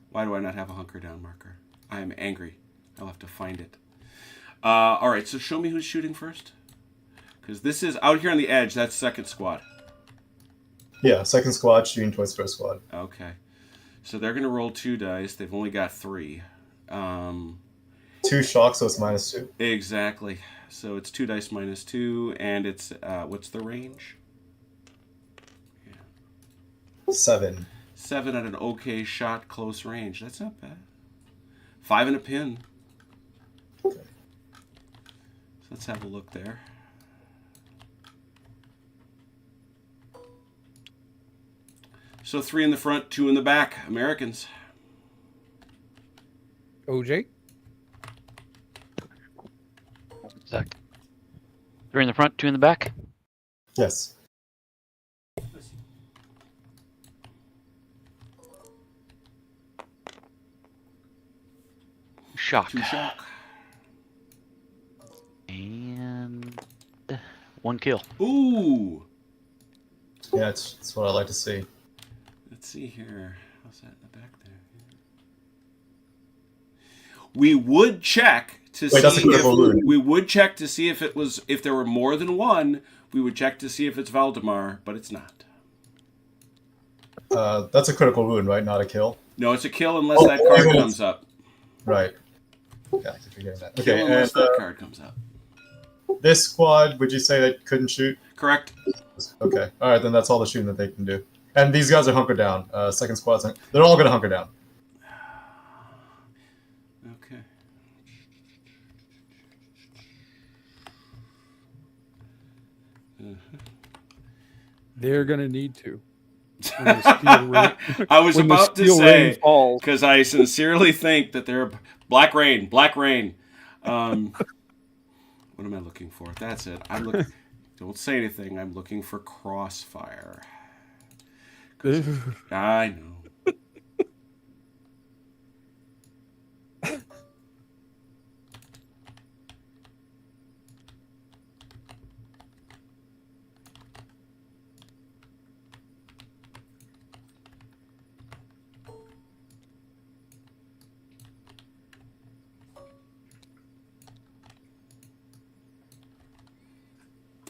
Why do I not have a hunker down marker? I am angry. I'll have to find it. All right, so show me who's shooting first. Because this is out here on the edge. That's second squad. Yeah, second squad shooting towards first squad. Okay. So they're going to roll 2 dice. They've only got 3. 2 shocks, so it's -2. Exactly. So it's 2 dice minus 2, and it's, what's the range? 7. 7 at an okay shot, close range. That's not bad. 5 and a pin. Okay. So let's have a look there. So 3 in the front, 2 in the back. Americans. OJ? Zach. 3 in the front, 2 in the back. Yes. Shock. 2 shock. And 1 kill. Ooh. Yeah, it's what I like to see. Let's see here. How's that in the back there? We would check to Wait, that's a see critical wound. if we would check to see if there were more than 1. We would check to see if it's Valdemar, but it's not. That's a critical wound, right? Not a kill. No, it's a kill unless that card comes up. Right. Yeah, I keep forgetting that. Kill Okay, unless and that card comes up. this squad, would you say they couldn't shoot? Correct. Okay. All right, then that's all the shooting that they can do. And these guys are hunkered down. Second squad's they're all going to hunker down. Okay. They're going to need to. When the steel rain, I was when the about to steel rain say, falls. because I sincerely think that they're black rain. What am I looking for? That's it. I'm looking. Don't say anything. I'm looking for crossfire. I know.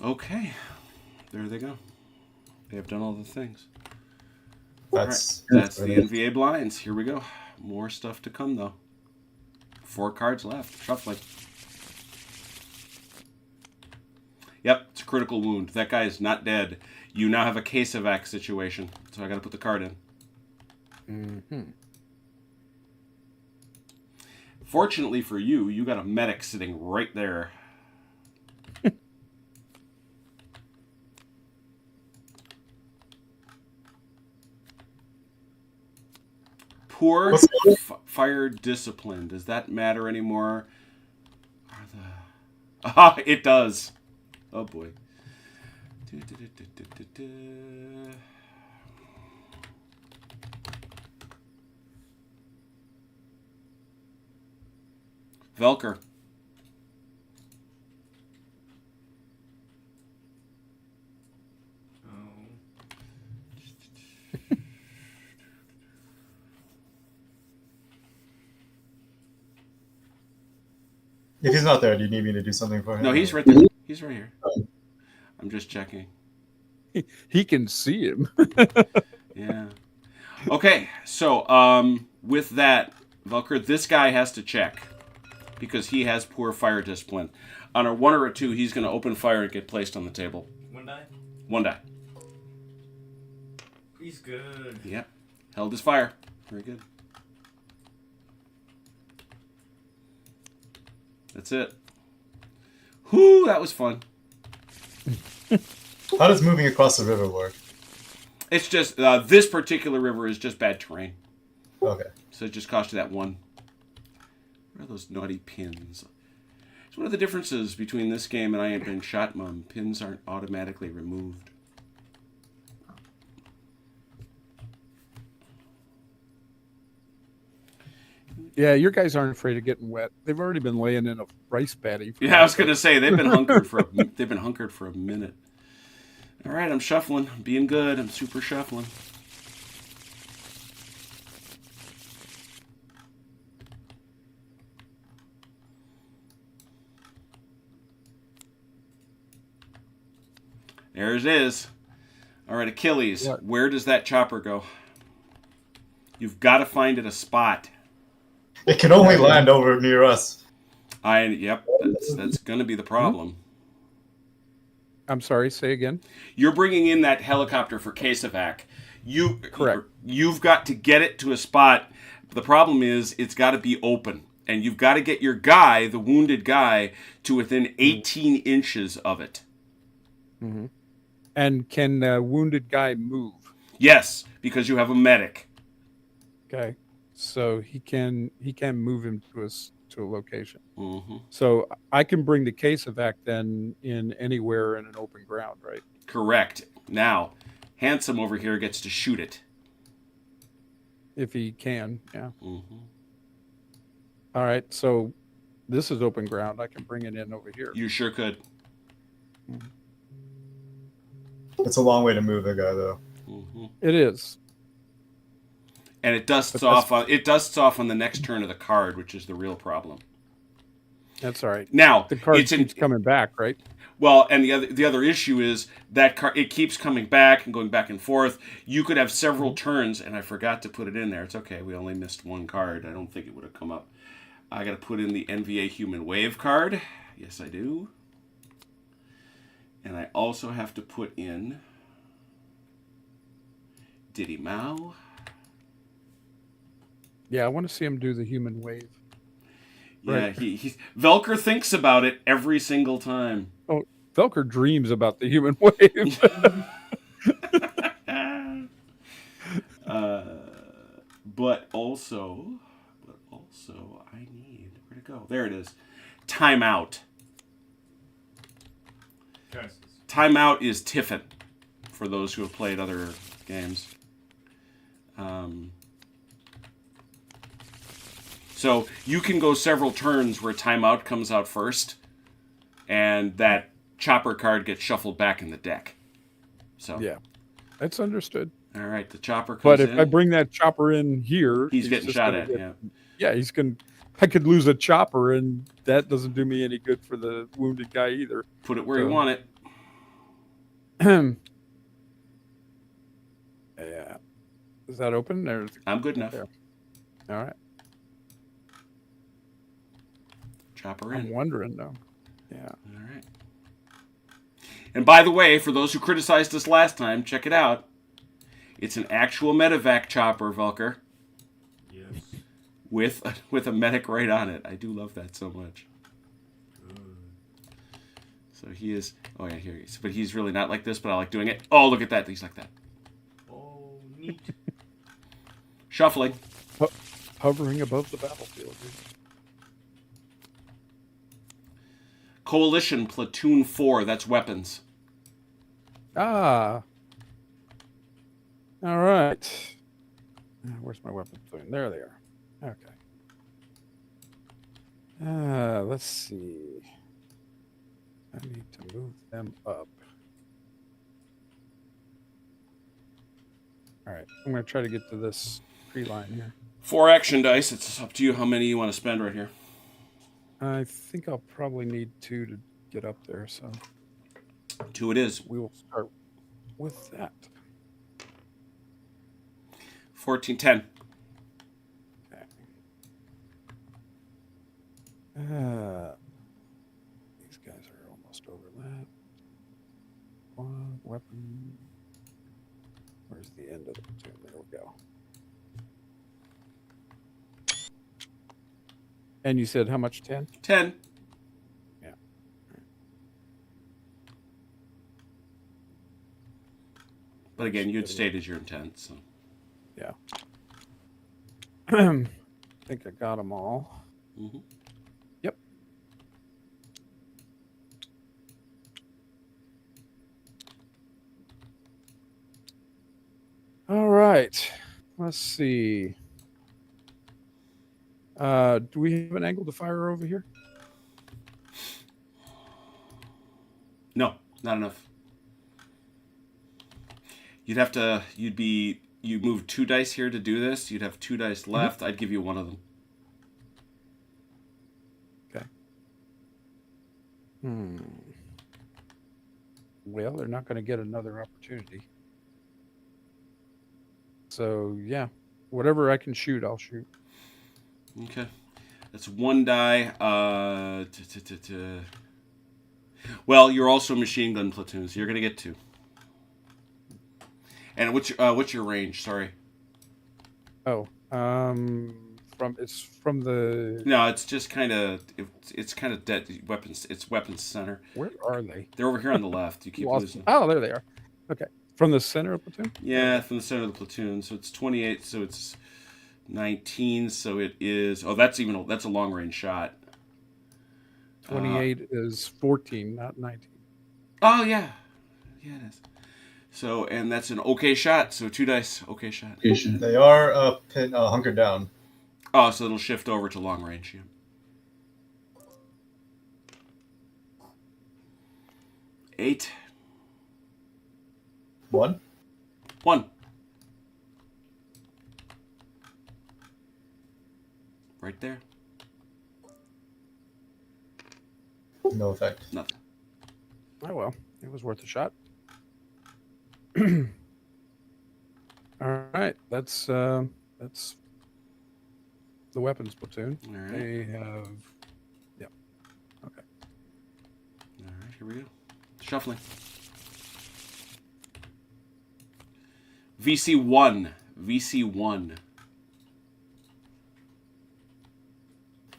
Okay, there they go. They have done all the things. That's That's the NVA blinds. Here we go. More stuff to come, though. 4 cards left. Shuffling. Yep, it's a critical wound. That guy is not dead. You now have a case evac situation, so I got to put the card in. Mm-hmm. Fortunately for you, you got a medic sitting right there. Poor fire discipline. Does that matter anymore? Ah, it does. Oh boy. Velker. Oh. If he's not there, do you need me to do something for him? No, he's right there. He's right here. I'm just checking. He can see him. Yeah. Okay, so with that, Velker, this guy has to check because he has poor fire discipline. On a 1 or a 2, he's going to open fire and get placed on the table. 1 die? 1 die. He's good. Yep. Held his fire. Very good. That's it. Whoo, that was fun. How does moving across the river work? It's just, this particular river is just bad terrain. Okay. So it just cost you that 1. Where are those naughty pins? It's one of the differences between this game and I Ain't Been Shot, Mum. Pins aren't automatically removed. Yeah, your guys aren't afraid of getting wet. They've already been laying in a rice paddy. Yeah, I was gonna say they've been hunkered for a minute. All right, I'm shuffling. I'm being good. I'm super shuffling. There it is. All right, Achilles. What? Where does that chopper go? You've got to find it a spot. It can only land over near us. Yep, that's going to be the problem. I'm sorry, say again. You're bringing in that helicopter for Casevac. Correct. You've got to get it to a spot. The problem is it's got to be open. And you've got to get your guy, the wounded guy, to within 18 inches of it. Mm-hmm. And can the wounded guy move? Yes, because you have a medic. Okay, so he can move him to a location. Mm-hmm. So I can bring the Casevac then in anywhere in an open ground, right? Correct. Now, Handsome over here gets to shoot it. If he can, yeah. Mm-hmm. All right, so this is open ground. I can bring it in over here. You sure could. It's a long way to move the guy, though. Mm-hmm. It is. And it dusts off on the next turn of the card, which is the real problem. That's all right. Now The card keeps coming back, right? Well, and the other issue is that it keeps coming back and going back and forth. You could have several turns, and I forgot to put it in there. It's okay. We only missed 1 card. I don't think it would have come up. I got to put in the NVA Human Wave card. Yes, I do. And I also have to put in Diddy Mao. Yeah, I want to see him do the human wave. Yeah, Right. he's Velker thinks about it every single time. Oh, Velker dreams about the human wave. But also, I need, where'd it go? There it is. Timeout. Choices. Timeout is Tiffin, for those who have played other games. So you can go several turns where timeout comes out first, and that chopper card gets shuffled back in the deck. So Yeah, that's understood. all right, the chopper comes But if in. I bring that chopper in here, he's getting just shot gonna at. get- Yeah. Yeah, he's going to. I could lose a chopper, and that doesn't do me any good for the wounded guy either. Put it where you So- want it. Yeah. Is that open? Or, I'm good enough. There. all right. Chopper I'm in. wondering, though. Yeah. All right. And by the way, for those who criticized us last time, check it out. It's an actual medevac chopper, Velker, Yes. with a medic right on it. I do love that so much. Good. So he is. Oh yeah, here he is. But he's really not like this. But I like doing it. Oh, look at that. He's like that. Oh, neat. Shuffling. Hovering above the battlefield. Coalition Platoon 4. That's weapons. Ah. All right. Where's my weapon platoon? There they are. Okay. Let's see. I need to move them up. All right. I'm going to try to get to this tree line here. 4 action dice. It's up to you how many you want to spend right here. I think I'll probably need 2 to get up there, so 2 it is. we will start with that. 14, 10. Okay. These guys are almost overlapped. One weapon. Where's the end of the platoon? There we go. And you said how much? 10? 10. Yeah. But again, you'd stated your intent, so. Yeah. I think I got them all. Mm-hmm. Yep. All right. Let's see. Do we have an angle to fire over here? No, not enough. You move 2 dice here to do this. You'd have 2 dice left. Mm-hmm. I'd give you one of them. Okay. Well, they're not going to get another opportunity. So, yeah. Whatever I can shoot, I'll shoot. Okay. That's 1 die. Well, you're also machine gun platoon, so you're going to get 2. And what's your range? Sorry. Oh, it's from the. No, it's just kind of dead weapons. It's weapons center. Where are they? They're over here on the left. You keep losing. Oh, there they are. Okay, from the center of the platoon. Yeah, from the center of the platoon. So it's 28. So it's 19. So it is. Oh, that's a long range shot. 28 is 14, not 19. Oh yeah, yeah it is. So, and that's an okay shot. So 2 dice, okay shot. They are hunkered down. Oh, so it'll shift over to long range. Yeah. 8. 1. 1. Right there. No effect. Nothing. Oh well, it was worth a shot. All right, that's the weapons platoon. All right. They have, yeah. Okay. All right, here we go. Shuffling. VC1. VC1.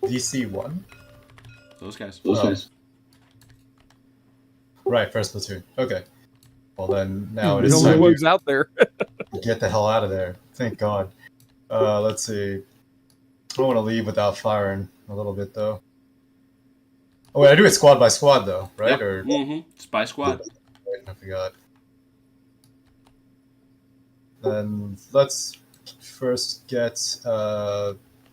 VC1? Those guys. Right, first platoon. Okay. Well then, now it The is only time ones to out there. get the hell out of there. Thank God. Let's see. I don't want to leave without firing a little bit though. Oh wait, I do it squad by squad though, right? Yep. Or It's by squad. wait, I forgot. Then let's first get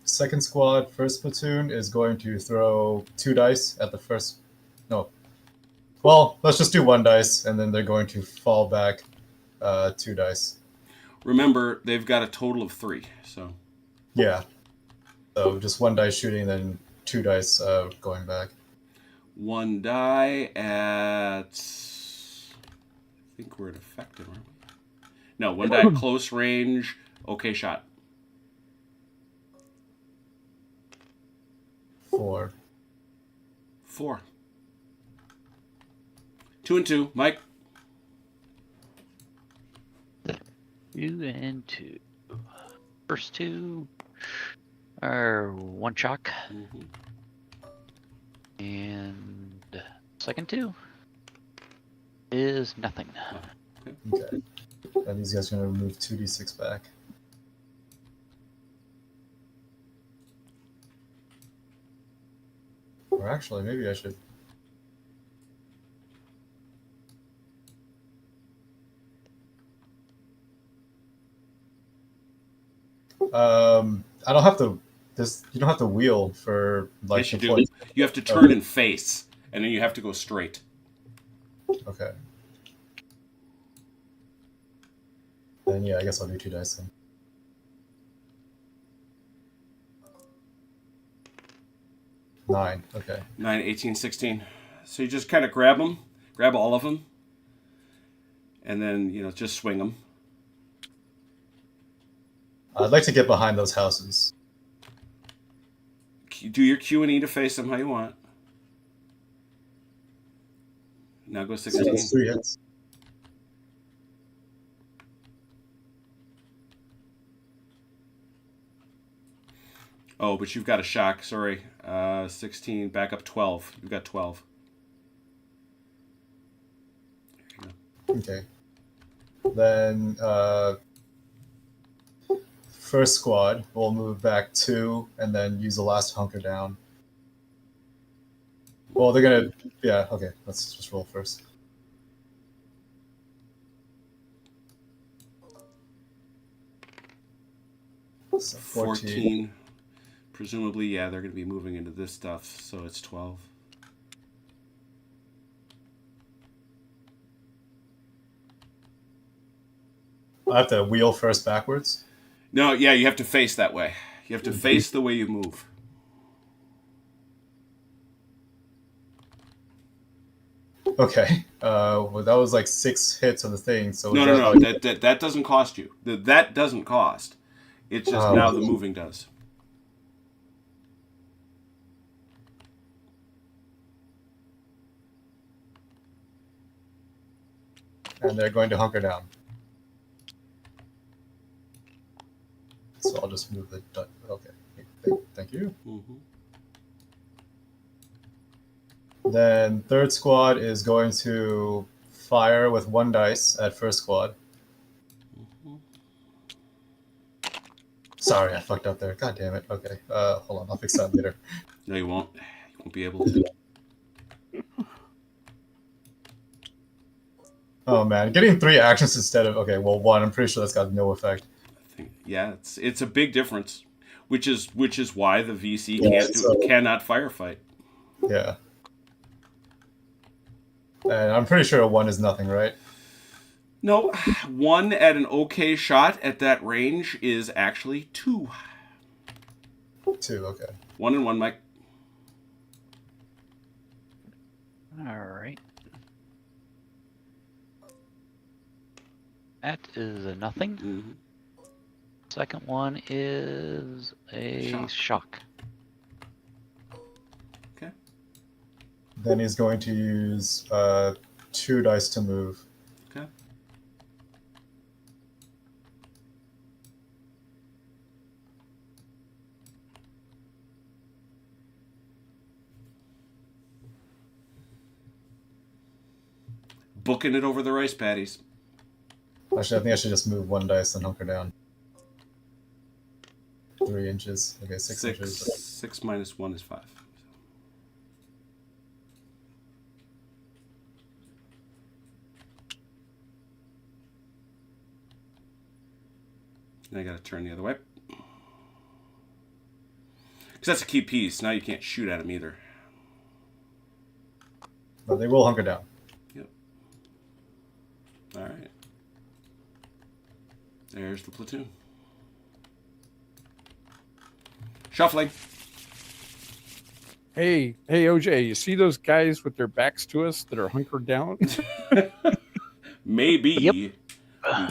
second squad. First platoon is going to throw 2 dice at the first. No. Well, let's just do 1 dice, and then they're going to fall back 2 dice. Remember, they've got a total of 3. So. Yeah. So just 1 dice shooting, then 2 dice going back. 1 die at. I think we're at effective, aren't we? No, 1 die at close range. Okay shot. 4. 4. 2 and 2. Mike. 2 and 2. First 2 are 1 chalk. Mm-hmm. And second 2 is nothing. Okay. And these guys are going to move 2d6 back. Or actually, maybe I should I don't have to. This you don't have to wheel for like Yes, you the do. point. You have to turn and face, and then you have to go straight. Okay. Then yeah, I guess I'll do 2 dice then. 9. Okay. 9, 18, 16. So you just kind of grab them, grab all of them, and then, just swing them. I'd like to get behind those houses. Do your Q and E to face them how you want. Now go So 16. that's 3 hits. Oh, but you've got a shock. Sorry. 16, back up 12. You've got 12. Okay. Then first squad will move back 2 and then use the last hunker down. Well, they're gonna. Yeah. Okay. Let's just roll first. So 14. Presumably, yeah, they're going to be moving into this stuff, so it's 12. I have to wheel first backwards. No, yeah, you have to face that way. You have to face the way you move. Okay. Well, that was like 6 hits on the thing. So No, is no, that no. like- That doesn't cost you. That doesn't cost. It's just Oh. now the moving does. And they're going to hunker down. So I'll just move the. Okay. Thank you. Mm-hmm. Then third squad is going to fire with 1 dice at first squad. Sorry, I fucked up there. God damn it. Okay. Hold on. I'll fix that later. No, you won't. You won't be able to. Oh man, getting 3 actions instead of 1. I'm pretty sure that's got no effect. Yeah, it's a big difference, which is why the VC Yeah, cannot firefight. Yeah. And I'm pretty sure a 1 is nothing, right? No, 1 at an okay shot at that range is actually 2. 2. Okay. 1 and 1, Mike. All right. That is a nothing. Mm-hmm. Second one is a shock. Okay. Then he's going to use 2 dice to move. Okay. Booking it over the rice patties. Actually, I think I should just move 1 dice and hunker down. 3 inches. Okay, 6 inches. 6 minus 1 is 5. And I got to turn the other way. Because that's a key piece. Now you can't shoot at him either. But they will hunker down. Yep. All right. There's the platoon. Shuffling. Hey, OJ, you see those guys with their backs to us that are hunkered down? Maybe. Yep. We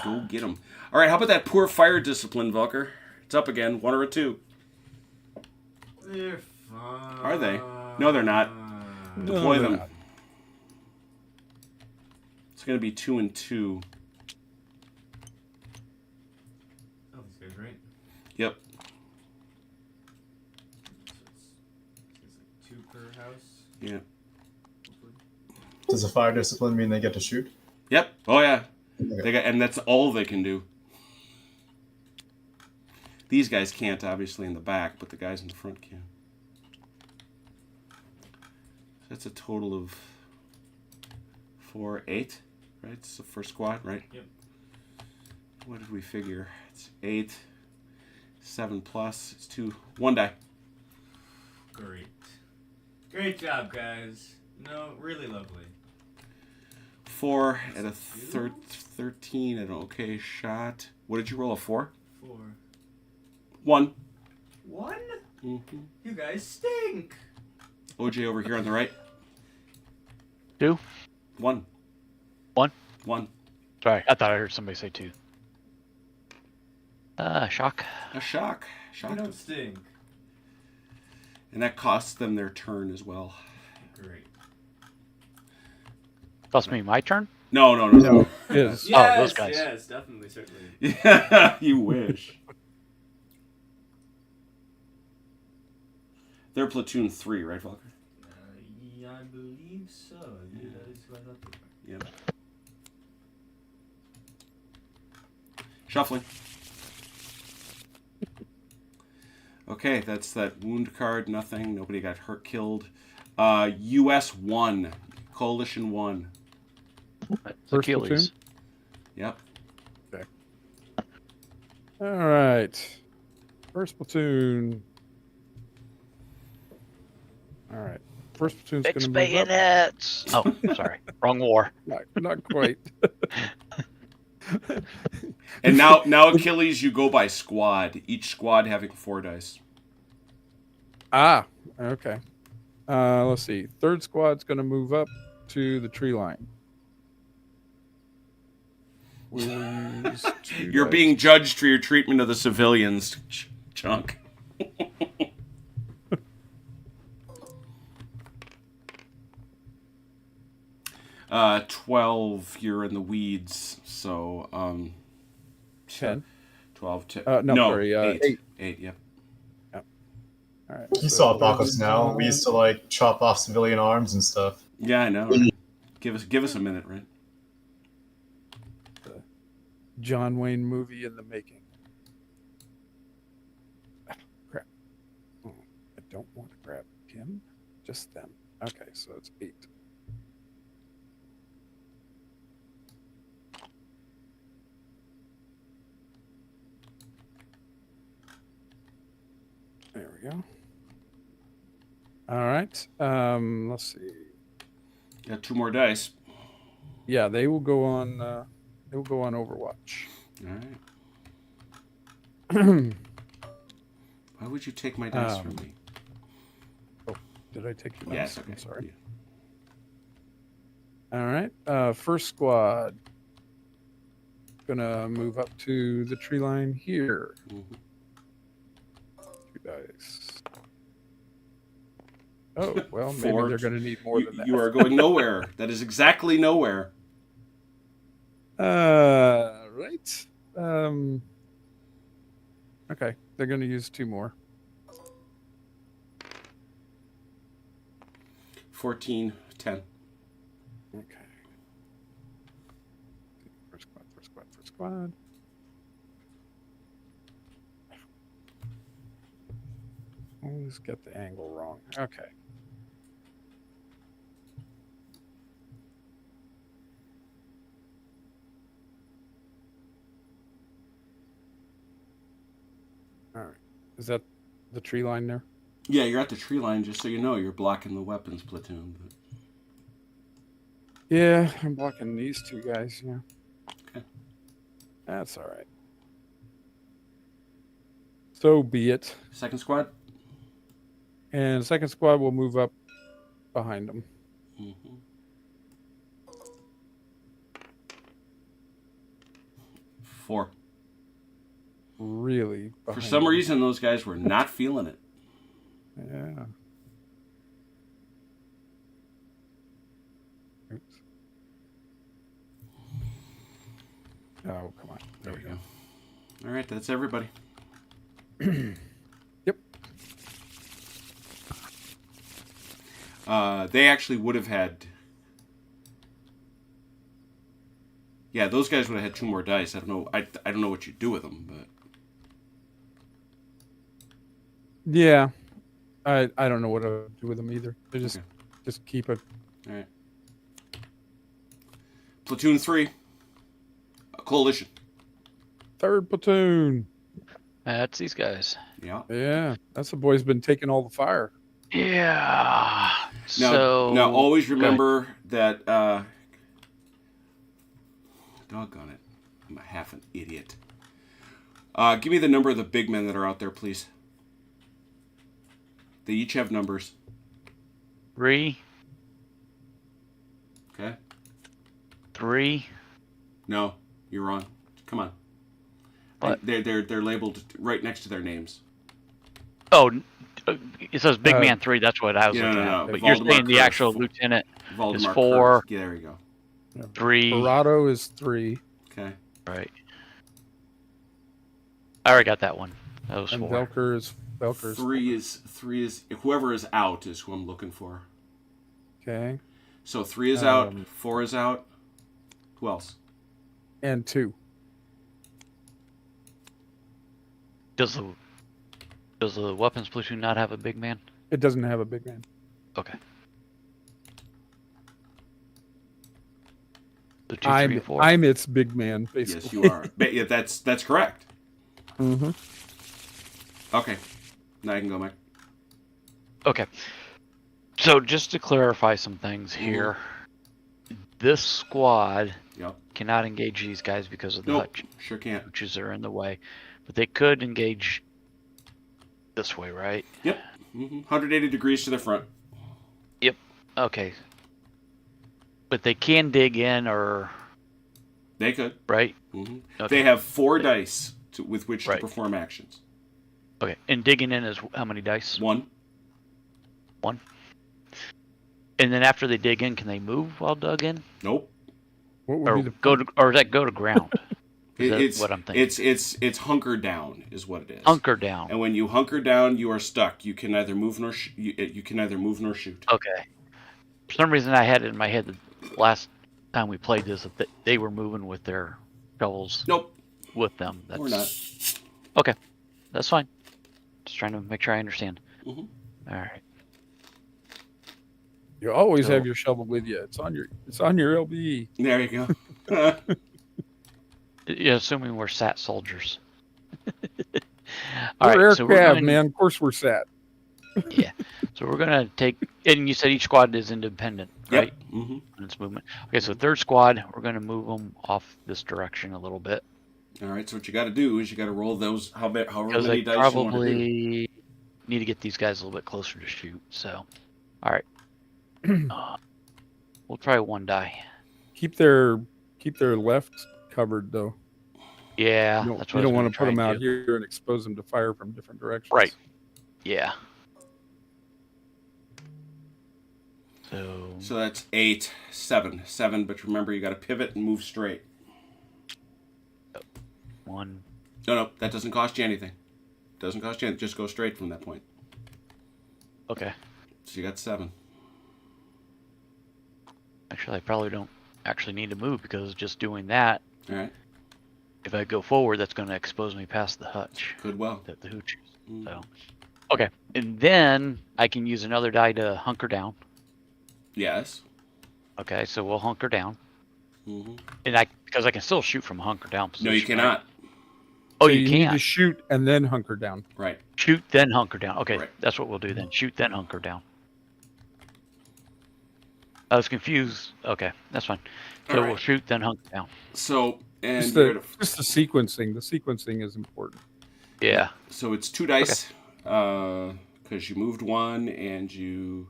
go get them. All right, how about that poor fire discipline, Volker? It's up again. 1 or a 2. They're fine. Are they? No, they're not. Deploy they're them. not. It's going to be 2 and 2. Oh, these guys, right? Yep. So it's like 2 per house. Yeah. Hopefully. Does a fire discipline mean they get to shoot? Yep. Oh, yeah. Okay. And that's all they can do. These guys can't, obviously, in the back, but the guys in the front can. That's a total of 4, 8, right? It's the first squad, right? Yep. What did we figure? It's 8, 7 plus. It's 1 die. Great. Great job, guys. No, really lovely. 4 at a 13 at an okay shot. What did you roll? A 4? 4. 1. 1? Mm-hmm. You guys stink. OJ over here on the right. 2. 1. 1. 1. Sorry, I thought I heard somebody say 2. Shock. A shock. You Shock. don't stink. And that costs them their turn as well. Great. Cost me my turn? No. No, is Oh, those guys. Yes, definitely, certainly. Yeah, you wish. They're platoon 3, right, Volker? Yeah, I believe so. Yeah, that is what I thought they were. Yep. Shuffling. Okay, that's that wound card. Nothing. Nobody got hurt, killed. US 1. Coalition 1. It's First Achilles. Yep. all right. First platoon. All right. First platoon's going Fix to move up. bayonets. Oh, sorry. Wrong war. Not quite. And now Achilles, you go by squad. Each squad having 4 dice. Okay. Let's see. Third squad's going to move up to the tree line. We'll use 2 You're dice. being judged for your treatment of the civilians, Chunk. 12, you're in the weeds, so 10. 12 to No, sorry, 8. 8, yep. All right. You saw Apocalypse Now. We used to like chop off civilian arms and stuff. Yeah, I know. Right? Give us a minute, right? John Wayne movie in the making. Crap. Oh, I don't want to grab him. Just them. Okay, so it's 8. There we go. All right. Let's see. Got 2 more dice. Yeah, they will go on. They will go on Overwatch. All right. Why would you take my dice from me? Did I take your Yes, dice? okay. I'm sorry. Yeah. All right. First squad. Gonna move up to the tree line here. Mhm. 2 dice. Oh, well, maybe 4. they're gonna need more than that. You are going nowhere. That is exactly nowhere. Right. Okay, they're gonna use 2 more. 14, 10. Okay. First squad. Always get the angle wrong. Okay. All right. Is that the tree line there? Yeah, you're at the tree line, just so you know. You're blocking the weapons platoon. But... Yeah, I'm blocking these 2 guys. Yeah. Okay. That's all right. So be it. Second squad? And second squad will move up behind them. Mm-hmm. 4. Really. For behind some them. reason, those guys were not feeling it. Yeah. Oops. Oh, come on. There we go. All right, that's everybody. Yep. They actually would have had... Yeah, those guys would have had 2 more dice. I don't know. I don't know what you do with them, but... Yeah. I don't know what to do with them either. They just Okay. just keep it. All right. Platoon 3. A coalition. Third platoon. That's these guys. Yeah. Yeah, that's the boy's been taking all the fire. Yeah. Now always remember that. Doggone it, I'm a half an idiot. Give me the number of the big men that are out there, please. They each have numbers. 3, Okay. 3. No, you're wrong. Come on. What? They're labeled right next to their names. Oh, it says Big Uh, Man 3. That's what I was Yeah, looking no. at. But you're Valdemar saying the Curtis. actual lieutenant is Valdemar 4, Curtis. Yeah, there you go. 3. Verado is 3, Okay. Right. I already got that one. That was and 4. Velker is Three is whoever is out is who I'm looking for. okay, So 3 is out, Um, 4 is out. Who else? and 2. Does the weapons platoon not have a big man? It doesn't have a big man. Okay. So 2, 3, and 4. I'm its big man, basically. Yes, you are. Yeah, that's correct. Mm-hmm. Okay. Now I can go, Mike. Okay. So just to clarify some things here, this squad Yep. cannot engage these guys because of the Nope. hutch, Sure can't. hutches are in the way, but they could engage this way, right? Yep. 180 degrees to the front. Okay. But they can dig in, or They could. right? hmm Okay. They have 4 dice with which to Right. perform actions. Okay. And digging in is how many dice? 1. 1. And then after they dig in, can they move while dug in, Nope. What would or be the go to, or does that go to ground? Is that It's what I'm thinking? It's hunker down is what it is. Hunker down. And when you hunker down, you are stuck. You can neither move nor you can neither move nor shoot. Okay. For some reason, I had it in my head the last time we played this that they were moving with their shovels Nope. with them. We're not. Okay. That's fine. Just trying to make sure I understand. Mhm. All right. You always So- have your shovel with you. It's on your LBE. There you go. Yeah, assuming we're sat soldiers. All We're right. So we're aircraft, gonna, man. Of course we're sat. Yeah. So we're gonna take. And you said each squad is independent, right? Yep. hmm In its movement. Okay. So third squad, we're gonna move them off this direction a little bit All right. So what you got to do is you got to roll those however because many I dice you want to do. probably need to get these guys a little bit closer to shoot. So, all right. We'll try 1 die. Keep their left covered though. Yeah, You that's don't, what you I was don't want gonna to put try them and out do. here and expose them to fire from different directions. Right. Yeah. So So that's 8, 7, 7. But remember, you got to pivot and move straight. 1. No, that doesn't cost you anything. Doesn't cost you anything. Just go straight from that point. Okay. So you got 7. Actually, I probably don't actually need to move because just doing that, All right. if I go forward, that's going to expose me past the hutch, Good. Well. the hooch. Mm. So, okay. And then I can use another die to hunker down. Yes. Okay, so we'll hunker down. hmm And because I can still shoot from a hunker down position. No, you right? cannot. Oh, So you need can. to shoot and then hunker down. Right. Shoot, then hunker down. Okay, Right. that's what we'll do then. Shoot, then hunker down. I was confused. Okay, that's fine. So All we'll right. shoot, then hunker down. So and Just you're the, gonna- just the sequencing. The sequencing is important. Yeah. so it's 2 dice because you moved 1 and you,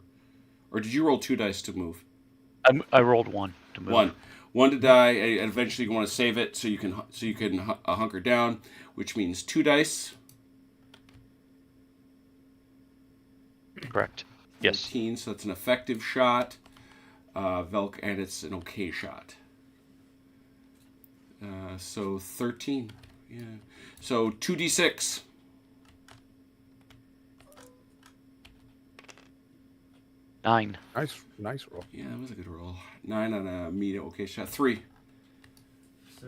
or did you roll 2 dice to move? I rolled 1 to move. 1 to die, and eventually you want to save it so you can hunker down, which means 2 dice. Correct. Yes. 15, so it's an effective shot. Velk, and it's an okay shot. So 13. Yeah. So 2d6. Nine. Nice roll. Yeah, that was a good roll. 9 on a medium okay shot. 3. So,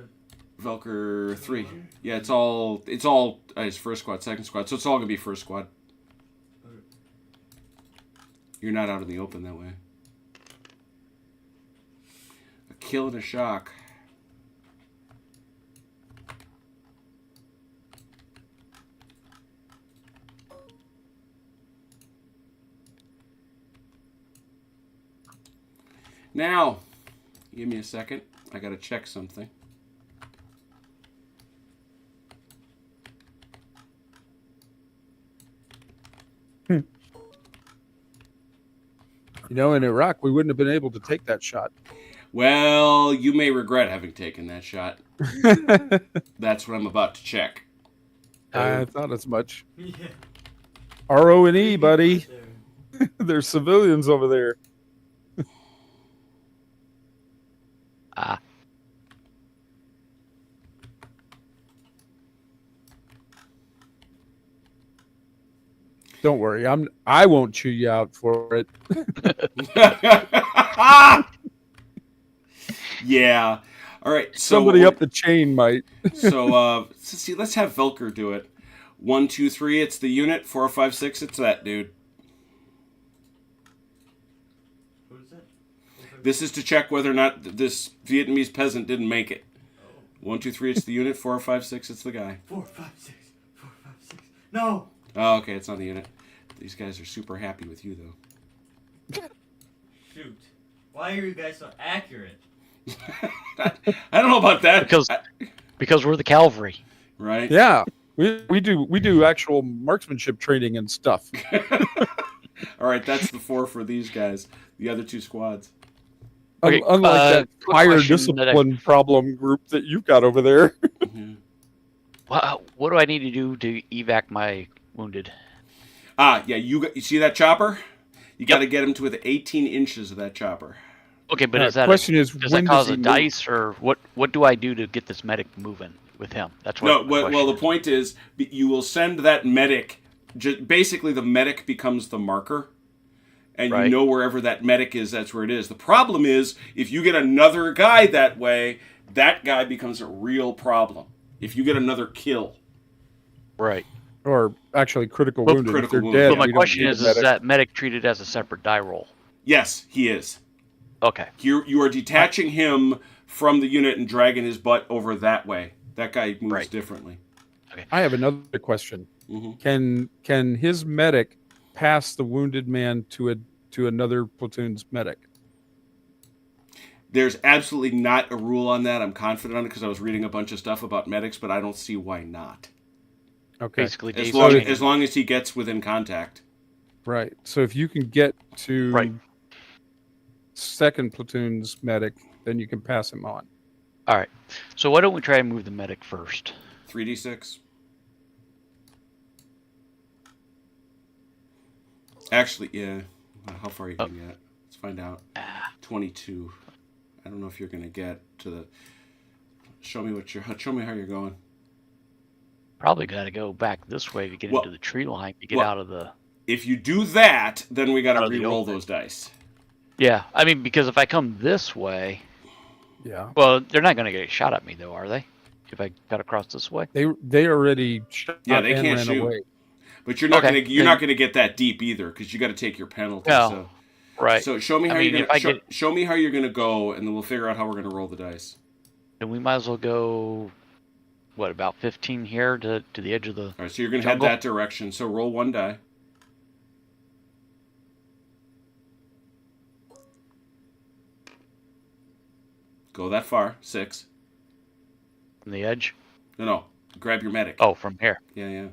Velker 3. Yeah, it's all his first squad, second squad. So it's all gonna be first squad. Okay. You're not out in the open that way. A kill and a shock. Now, give me a second. I got to check something. You know, in Iraq, we wouldn't have been able to take that shot. Well, you may regret having taken that shot. That's what I'm about to check. I thought as much. Yeah. RO&E, buddy. There's civilians over there. Ah. Don't worry, I won't chew you out for it. Yeah. All right. So Somebody up the chain might. So see, let's have Velker do it. 1, 2, 3. It's the unit. 4, 5, 6. It's that dude. What is that? This is to check whether or not this Vietnamese peasant didn't make it. 1, 2, 3. It's the unit. 4, 5, 6. It's the guy. 4, 5, 6. 4, 5, 6. No. Oh, okay. It's not the unit. These guys are super happy with you, though. Shoot. Why are you guys so accurate? I don't know about that. Because we're the cavalry. Right? Yeah, we do actual marksmanship training and stuff. All right, that's the 4 for these guys. The other 2 squads. Okay, Unlike that quick fire question that discipline problem group that you've got over there. Mhm. What do I need to do to evac my wounded? Yeah. You see that chopper? You got to get him to within 18 inches of that chopper. Okay, but All is right, that question is, does when that cause does a he move? dice, or what do I do to get this medic moving with him? That's what. No, my well, the question is. point is, you will send that medic. Basically, the medic becomes the marker, and you Right. know wherever that medic is, that's where it is. The problem is, if you get another guy that way, that guy becomes a real problem. If you get another kill, Right. Or actually critical Well, wounded. critical if they're wounded. dead, But my we we don't question need is a medic. that medic treated as a separate die roll? yes, he is. Okay. You are detaching him from the unit and dragging his butt over that way. That guy moves Right. differently. I have another question. hmm Can his medic pass the wounded man to another platoon's medic? There's absolutely not a rule on that. I'm confident on it because I was reading a bunch of stuff about medics, but I don't see why not. Okay. Basically, As Dave's long training. as long as he gets within contact. Right. So if you can get to Right. second platoon's medic, then you can pass him on. All right. So why don't we try and move the medic first? 3d6. Actually, yeah. How far are you going to get? Let's find out. 22. I don't know if you're going to get to the. Show me how you're going. Probably got to go back this way to get Well- into the tree line to get well- out of the. If you do that, then we got to Out of the re-roll open. those dice. Yeah, I mean, because if I come this way, Yeah. well, they're not going to get a shot at me, though, are they? If I cut across this way. They already shot Yeah, they and can't ran shoot. away. But you're not Okay, gonna then- get that deep either because you got to take your penalty. No. So, Right. so show me how I mean, you're if gonna I show, get- show me how you're gonna go, and then we'll figure out how we're gonna roll the dice. Then we might as well go. What, about 15 here to the edge of the. All right, so you're gonna Jungle? head that direction. So roll 1 die. Go that far. 6. From the edge? No. Grab your medic. Oh, from here. Yeah.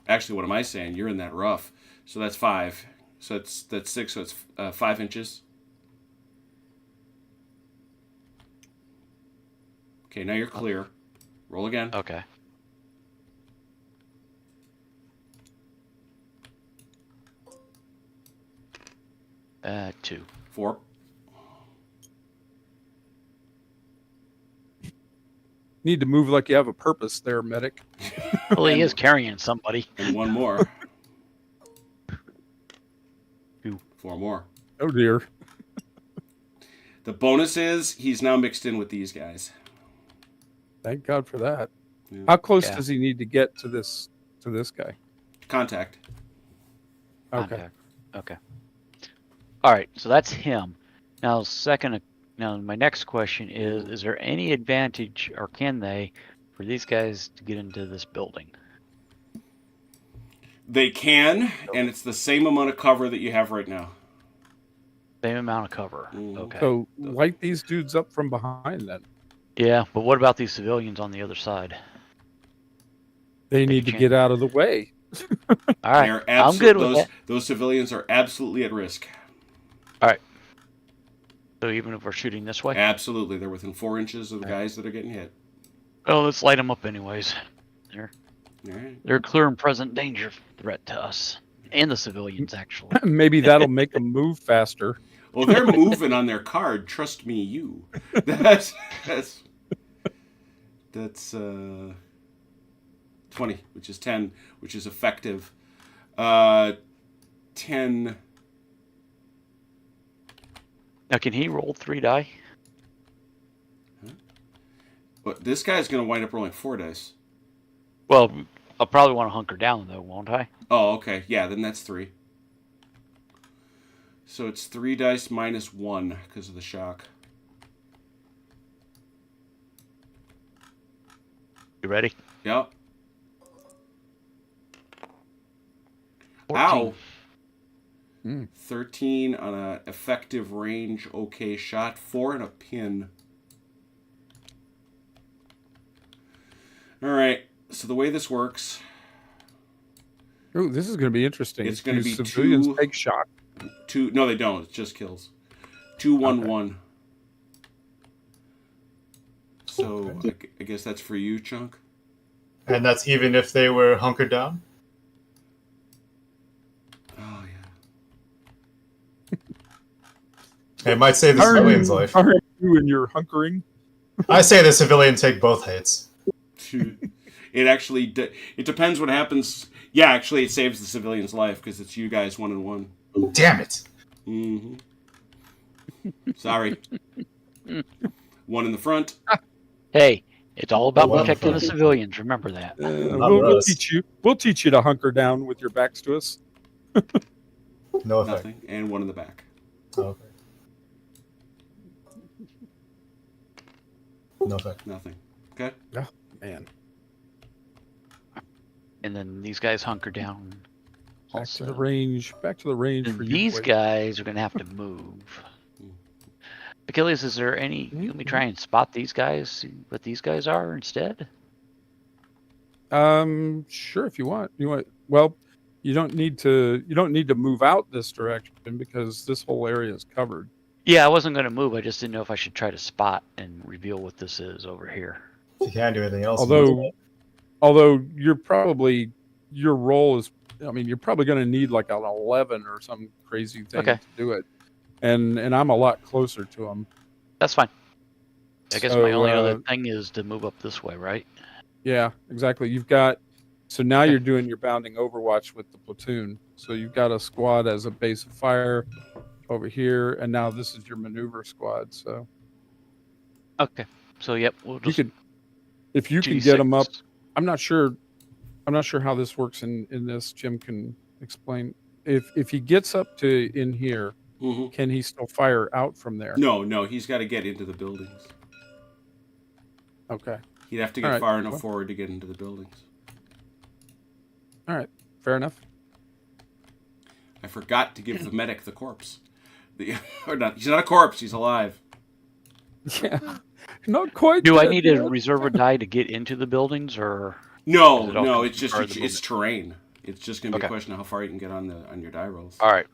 Actually, what am I saying? You're in that rough. So that's 5. So that's 6. So it's 5 inches. Okay, now you're clear. Roll again. Okay. Two. 4. Need to move like you have a purpose there, medic. Well, he is carrying somebody. And 1 more. 2. 4 more. Oh dear. The bonus is he's now mixed in with these guys. Thank God for that. Yeah. How close Yeah. does he need to get to this guy? Contact. Okay. Contact. Okay. All right. So that's him. Now, Now, my next question is there any advantage, or can they, for these guys to get into this building? They can, and it's the same amount of cover that you have right now. Same amount of cover. Mhm. Okay. So light these dudes up from behind. Then Yeah, but what about these civilians on the other side? they need a to chance. get out of the way. All right, They're I'm good with that. Those civilians are absolutely at risk. So even if we're shooting this way, Absolutely, they're within 4 inches of the Right. guys that are getting hit. oh, let's light them up anyways. All right. They're a clear and present danger threat to us and the civilians, actually. Maybe that'll make them move faster. Well, they're moving on their card. Trust me, you. That's 20, which is 10, which is effective. 10. Now, can he roll 3 die? But this guy's going to wind up rolling 4 dice. Well, I'll probably want to hunker down though, won't I? Oh, okay. Yeah, then that's 3. So it's 3 dice minus 1 because of the shock. You ready? Yep. 14. Ow. Mm. 13 on a effective range, okay shot. 4 and a pin. All right. So the way this works, Oh, this is going to be interesting. It's gonna Do be civilians 2 take shock. 2. No, they don't. It's just kills. 2, 1, Okay. 1. So I guess that's for you, Chunk. And that's even if they were hunkered down? Oh yeah. It might save the civilian's life. Aren't you and your hunkering? I say the civilian take both hits. It actually it depends what happens. Yeah, actually, it saves the civilian's life because it's you guys 1 and 1. Damn it. Mm-hmm. Sorry. 1 in the front. Hey, it's all about Well, protecting the fine. civilians. Remember that. We'll teach you. We'll teach you to hunker down with your backs to us. No effect. Nothing. And 1 in the back. Okay. No effect. Nothing. Okay. Man, And then these guys hunker down. back to the range. Back to the range And for you. these boys. guys are going to have to move. Achilles, is there any? Let me try and spot these guys. See what these guys are instead. Sure, if you want. Well, you don't need to move out this direction because this whole area is covered. Yeah, I wasn't going to move. I just didn't know if I should try to spot and reveal what this is over here. If you can't do anything else. Although your role is, I mean, you're probably going to need like an 11 or some crazy thing Okay. to do it, and I'm a lot closer to them. That's fine. I guess So, my only other thing is to move up this way, right? Yeah, exactly. So now you're doing your bounding overwatch with the platoon. So you've got a squad as a base of fire over here, and now this is your maneuver squad. So Okay. So yep, we'll you just could, if you can get them up. G6. I'm not sure how this works in this. Jim can explain. If he gets up to in here, Mm-hmm. can he still fire out from there? No, he's got to get into the buildings. Okay. He'd have to get All right. far enough Well- forward to get into the buildings. All right. Fair enough. I forgot to give the medic the corpse. Or not, he's not a corpse, he's alive. Yeah. Not quite. Do I dead need to yet. reserve a die to get into the buildings, or No, Is it all no, gonna it's be just part of the it's terrain. It's just going to be a Okay. question of how far you can get on your die rolls. all right?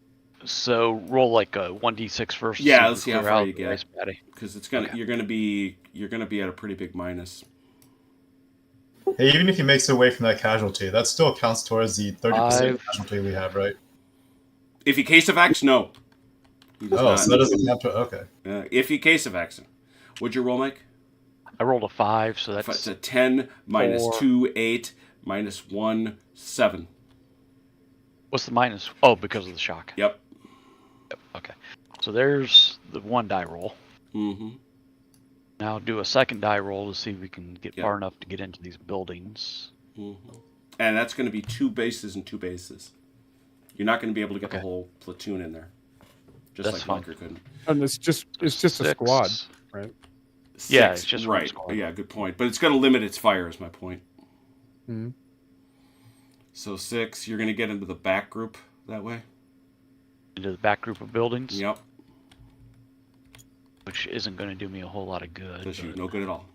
So roll like a 1d6 first. to Yeah, if let's we see how clear far out you the get. ice patty. Because it's gonna Okay. you're gonna be at a pretty big minus. Hey, even if he makes it away from that casualty, that still counts towards the 30% 5. casualty we have, right? If he case evacs, no. He does Oh, not. so that doesn't count to. Okay. If he case evacs, what'd you roll, Mike? I rolled a 5, so It's that's a 10 minus 4. 2, 8 minus 1, 7. what's the minus? Oh, because of the shock. Yep. Yep. Okay. So there's the 1 die roll. Mm-hmm. Now do a second die roll to see if we can get Yep. far enough to get into these buildings. Mm-hmm. And that's going to be 2 bases and 2 bases. You're not going to be able to get the Okay. whole platoon in there. Just That's like fine. Bunker couldn't. And it's just a 6. squad, right? 6, Yeah, it's just one right. squad. Yeah, good point. But it's going to limit its fire, is my point. Hmm. So 6, you're going to get into the back group that way. Into the back group of buildings. Yep. which isn't going to do me a whole lot of good. Does you but- no good at all.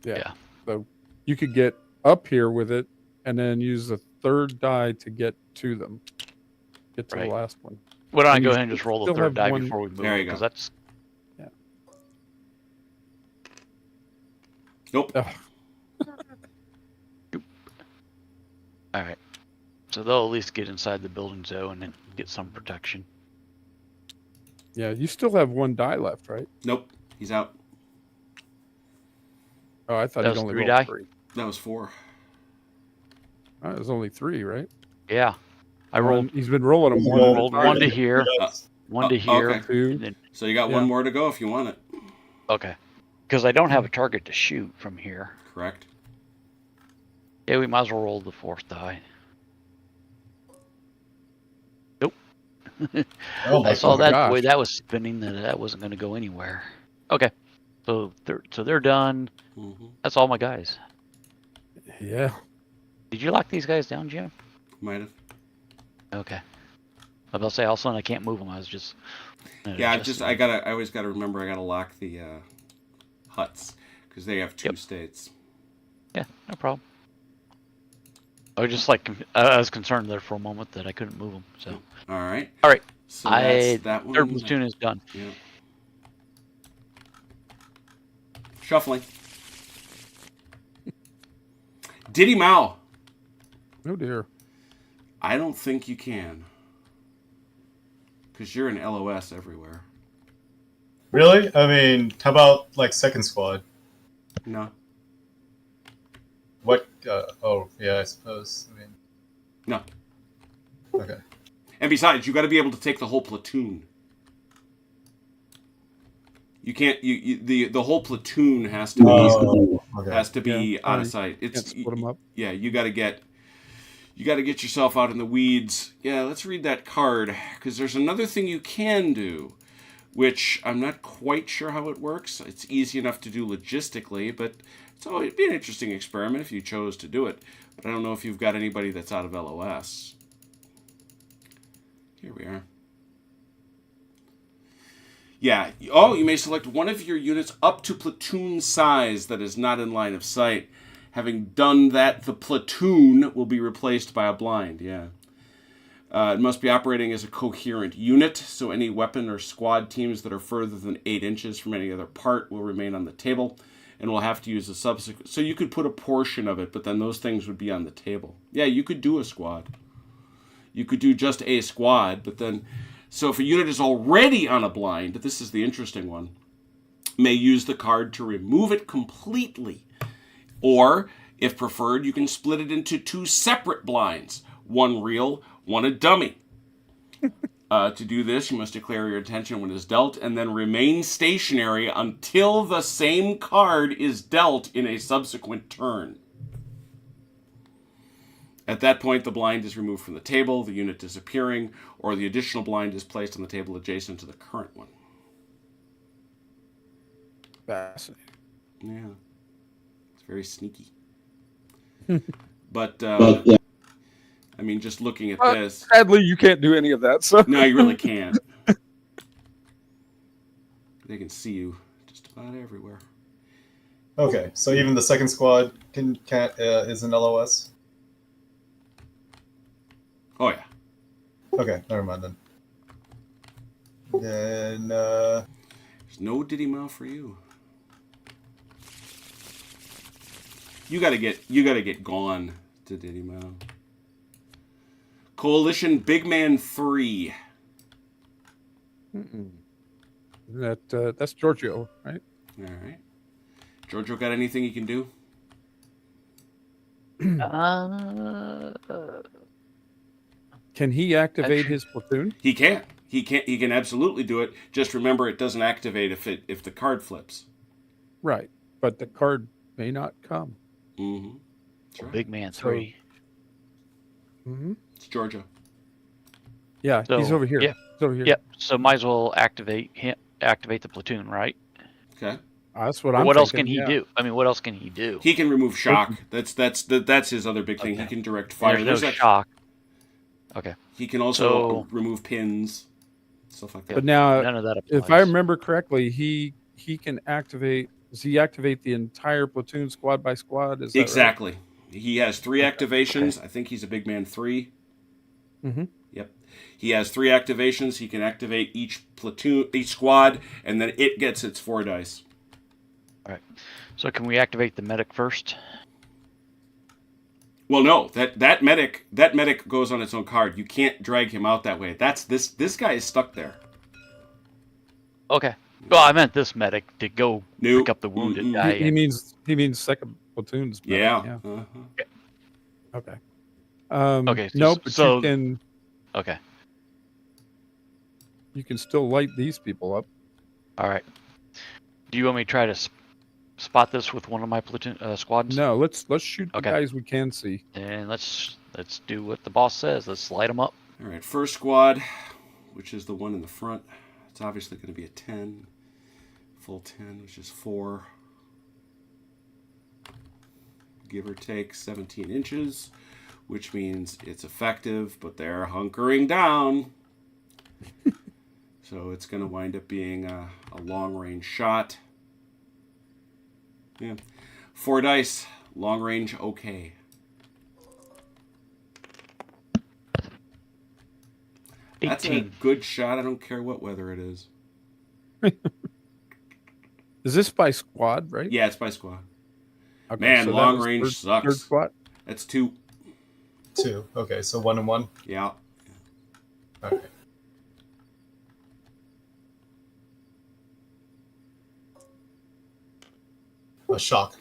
Yeah. So you could get up here with it, and then use the third die to get to them. Get to Right. the last one. Why don't I And go you ahead and just roll the still third have die one- before we move? There you Because go. that's Nope. Ugh. all right. So they'll at least get inside the building zone and get some protection. Yeah, you still have one die left, right? Nope. He's out. Oh, I thought That he'd was only 3 rolled die? 3. That was 4. Oh, it was only 3, right? Yeah. I rolled He's been rolling them He one at a rolled time. one to here, Yes. one to Oh, here, okay. 2. and then So you got Yeah. one more to go if you want it. okay. Because I don't have a target to shoot from here. Correct. Yeah, we might as well roll the 4th die. Nope. Oh my I saw my that gosh. the way that was spinning that wasn't going to go anywhere. Okay. So they're done. Mm-hmm. That's all my guys. Yeah. Did you lock these guys down, Jim? Might have. Okay. I was about to say, all of a sudden I can't move them. I was just. Yeah, I always gotta remember I gotta lock the huts because they have 2 Yep. states. Yeah, no problem. I was just like, I was concerned there for a moment that I couldn't move them. So All right. All right. So that's that one. third platoon is done. Yeah. Shuffling. Diddy Mao. Oh dear. I don't think you can. Because you're an LOS everywhere. Really? I mean, how about like second squad? No. What? Oh, yeah, I suppose. I mean, No. okay. And besides, you got to be able to take the whole platoon. You can't. The whole platoon has to be Okay. out of Yeah. sight. Can't It's split them up. yeah. You got to get yourself out in the weeds. Yeah. Let's read that card because there's another thing you can do, which I'm not quite sure how it works. It's easy enough to do logistically, but it'd be an interesting experiment if you chose to do it. But I don't know if you've got anybody that's out of LOS. Here we are. Yeah. Oh, you may select one of your units up to platoon size that is not in line of sight. Having done that, the platoon will be replaced by a blind. Yeah. It must be operating as a coherent unit, so any weapon or squad teams that are further than 8 inches from any other part will remain on the table, and we'll have to use a subsequent... So you could put a portion of it, but then those things would be on the table. Yeah, you could do a squad. You could do just a squad, but then... So if a unit is already on a blind, this is the interesting one, may use the card to remove it completely. Or, if preferred, you can split it into 2 separate blinds. One real, one a dummy. To do this, you must declare your intention when it's dealt, and then remain stationary until the same card is dealt in a subsequent turn. At that point, the blind is removed from the table, the unit disappearing, or the additional blind is placed on the table adjacent to the current one. Fascinating. Yeah. It's very sneaky. But, I mean, just looking at this... Sadly, you can't do any of that. So No, you really can't. They can see you just about everywhere. Okay, so even the second squad is an LOS? Oh, yeah. Okay, never mind then. Then, There's no Diddy Mile for you. You gotta get gone to Diddy Mile. Coalition Big Man 3. that's Giorgio, right? All right. Giorgio got anything he can do? Can he activate his platoon? He can. He can absolutely do it. Just remember, it doesn't activate if the card flips. Right, but the card may not come. Mm-hmm. That's right. Big Man 3. Mm-hmm. It's Giorgio. Yeah, So, he's over here. yeah. He's over here. Yep. So might as well activate the platoon, right? Okay. That's what Or I'm what else thinking, can he yeah. do? I mean, what else can he do? He can remove shock. That's his other big thing. Okay. He can direct fire. There's no There's shock. Okay. He can also So- remove pins. stuff like But that. now, None of that applies. if I remember correctly, he can activate. Does he activate the entire platoon, squad by squad? Is that Exactly. He has 3 activations. I think he's a big man 3. right? Mm-hmm. Yep. He has 3 activations. He can activate each platoon, each squad, and then it gets its 4 dice. All right. So can we activate the medic first? Well, no, that medic goes on its own card. You can't drag him out that way. This guy is stuck there. Okay. Well, I meant this medic to go Nope. pick up the wounded Mm-mm. guy. He means second platoon's medic, Yeah. yeah. Uh-huh. Okay. Okay, No, but so- you can still light these people up. All right. Do you want me to try to spot this with one of my platoon squads? No, let's shoot the Okay. guys we can see. And let's do what the boss says. Let's light them up. All right, first squad, which is the one in the front. It's obviously going to be a 10. Full 10, which is 4. Give or take 17 inches, which means it's effective, but they're hunkering down. So it's going to wind up being a long-range shot. Yeah. 4 dice, long range, okay. That's a 18. good shot. I don't care what weather it is. Is this by squad, right? Yeah, it's by squad. Okay, Man, that long was range sucks. Third squad. That's 2. 2. Okay, so 1 and 1. Yeah. Okay. A shock.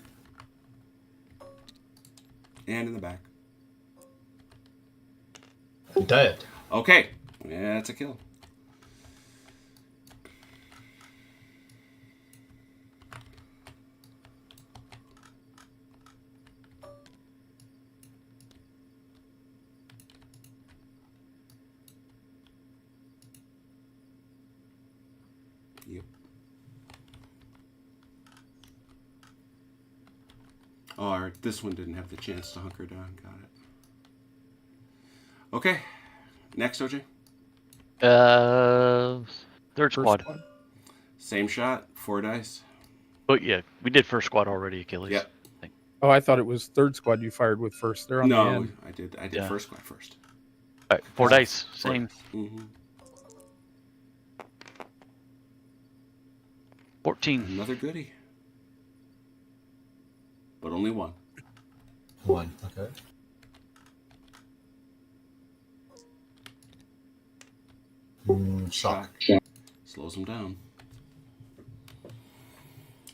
And in the back. Dead. Okay. Yeah, that's a kill. Yep. Oh, all right, this one didn't have the chance to hunker down. Got it. Okay. Next, OJ. Third First squad. Same shot. 4 dice. Oh yeah, we did first squad already, Achilles. Yep. Oh, I thought it was third squad you fired with first. They're on the No, end. I did Yeah. first squad first. All right, 4 dice. Same. Mm-hmm. 14. Another goodie. But only 1. 1. Okay. Shock. Slows them down.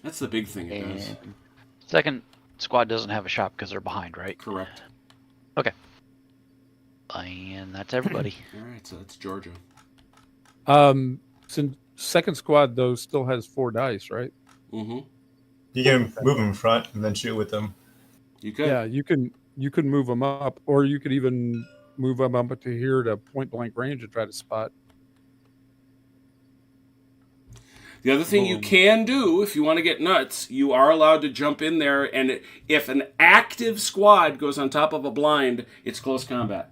That's the big thing it does. And second squad doesn't have a shot because they're behind, right? Correct. And that's everybody. All right, so that's Georgia. Since second squad though still has 4 dice, right? Mm-hmm. You can move them in front and then shoot with them. You could. Yeah, you can move them up, or you could even move them up to here to point blank range and try to spot. The other thing you can do, if you want to get nuts, you are allowed to jump in there, and if an active squad goes on top of a blind, it's close combat.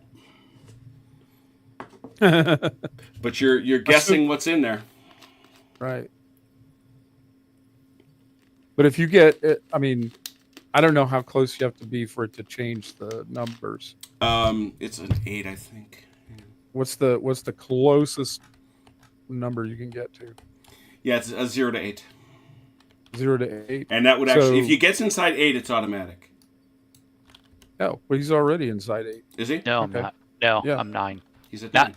But you're guessing what's in there. Right. But if you get, I mean, I don't know how close you have to be for it to change the numbers. It's an 8, I think. What's the closest number you can get to? Yeah, it's a 0 to 8. 0 to 8. And that would actually, So- if he gets inside 8, it's automatic. No, but he's already inside 8. Is he? No, Okay. I'm not. No, Yeah. I'm 9. He's at Not- 9.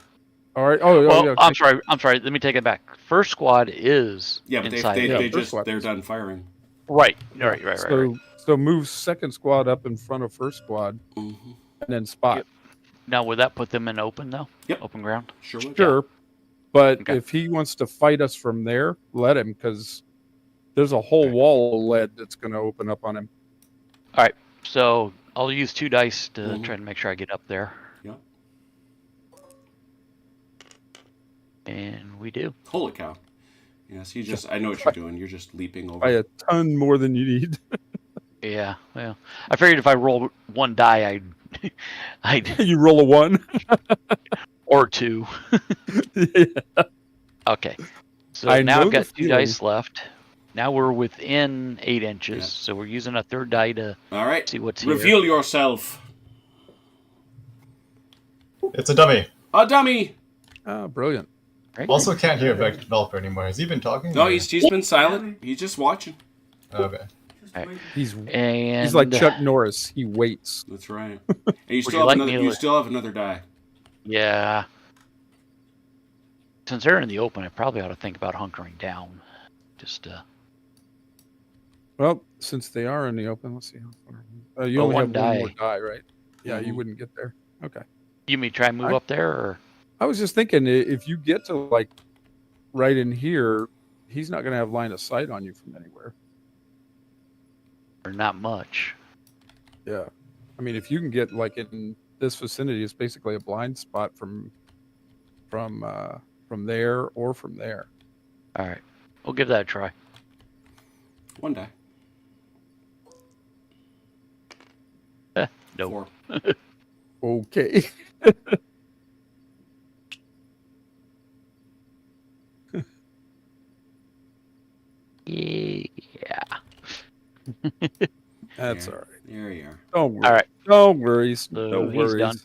All right. Oh, Well, yeah. I'm sorry. Let me take it back. First squad is Yeah, but inside. Yeah, they first squad. they're done firing. Right. Right. So move second squad up in front of first squad Mm-hmm. and then spot. Yep. Now, would that put them in open though? Yep. Open ground. Sure. would. Sure. But Okay. if he wants to fight us from there, let him, because there's a whole wall of lead that's going to open up on him. So I'll use 2 dice to Mhm. try to make sure I get up there. Yep. And we do. Holy cow. Yes, I know what you're doing. You're just leaping over. By a ton more than you need. Yeah. Well, I figured if I roll 1 die, I'd You roll a 1. or 2. Yeah. Okay. So I now know I've got the two dice left. Now we're within 8 inches, Yeah. so we're using a third die to All right. see what's here. Reveal yourself. It's a dummy. A dummy. Oh, brilliant. Right? Also, can't hear Velker anymore. Has he been talking? No, or- he's been silent. He's just watching. Okay. Just Alright. wait. He's And like Chuck Norris. He waits. That's right. And you Would still you have like another. me to- You still have another die. Yeah. Since they're in the open, I probably ought to think about hunkering down. Just Well, since they are in the open, let's see how far. You Well, only one have one more die. die, right? Yeah, you Mhm. wouldn't get there. Okay. you may try and move I- up there, or I was just thinking, if you get to like right in here, he's not going to have line of sight on you from anywhere. not much. Yeah. I mean, if you can get like in this vicinity, it's basically a blind spot from there or from there. All right, we'll give that a try. One die. Nope. 4. Okay. Yeah. That's Yeah. all right. There you are. Don't worry. All right. No worries. So No he's worries. done.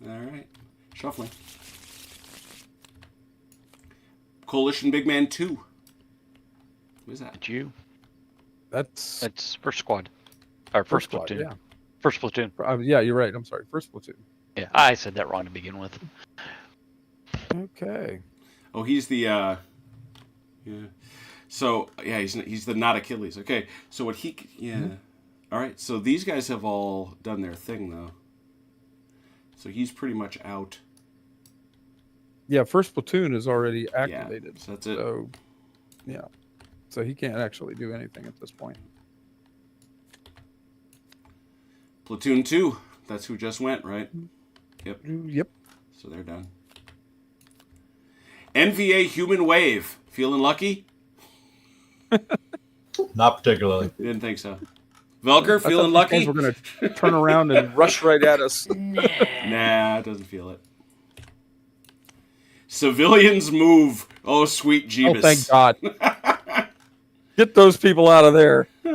All right. Shuffling. Coalition Big Man 2. What is that? It's you. That's That's first squad. Or first squad, platoon. Yeah. First platoon. Yeah, you're right. I'm sorry. First platoon. Yeah, I said that wrong to begin with. Okay. Oh, he's the. Yeah. So yeah, he's the not Achilles. Okay. So what he? Yeah. Mm-hmm. All right. So these guys have all done their thing though. So he's pretty much out. Yeah, first platoon is already activated. Yeah, so that's it. So, yeah. So he can't actually do anything at this point. Platoon 2. That's who just went, right? Yep. Yep. So they're done. NVA Human Wave. Feeling lucky? Not particularly. Didn't think so. Velker, I thought feeling these lucky? guys were going to turn around and rush right at us. Nah, doesn't feel it. Civilians move. Oh, sweet Jeebus. Oh, thank God. Get those people out of there. Oh,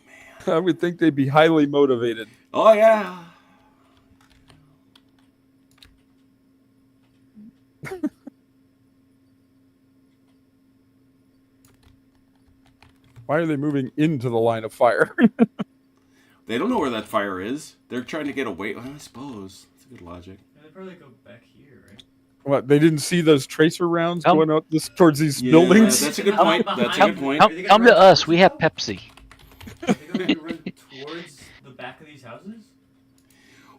man. I would think they'd be highly motivated. Oh, yeah. Why are they moving into the line of fire? They don't know where that fire is. They're trying to get away. Well, I suppose. That's a good logic. Yeah, they probably go back here, right? What, they didn't see those tracer rounds Um, going up towards these Yeah, buildings? that's a good point. That's a good point. Come to us. We have Pepsi. Are they going to run towards the back of these houses?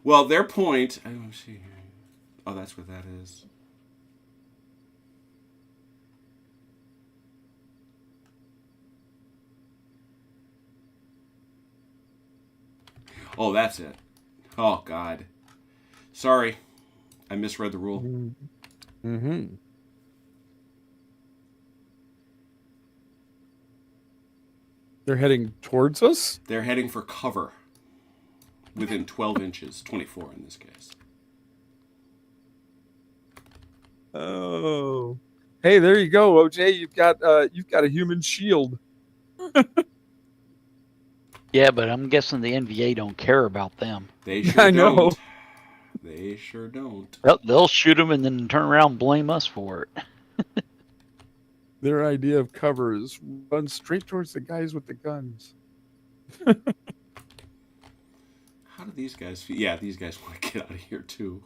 Well, their point. I don't see here. Oh, that's what that is. Oh, that's it. Oh, God. Sorry. I misread the rule. Mm-hmm. They're heading towards us? They're heading for cover. Within 12 inches. 24 in this case. Oh. Hey, there you go, OJ. You've got a human shield. Yeah, but I'm guessing the NVA don't care about them. They sure I know. don't. They sure don't. They'll shoot them and then turn around and blame us for it. Their idea of cover is run straight towards the guys with the guns. How do these guys feel? Yeah, these guys want to get out of here too.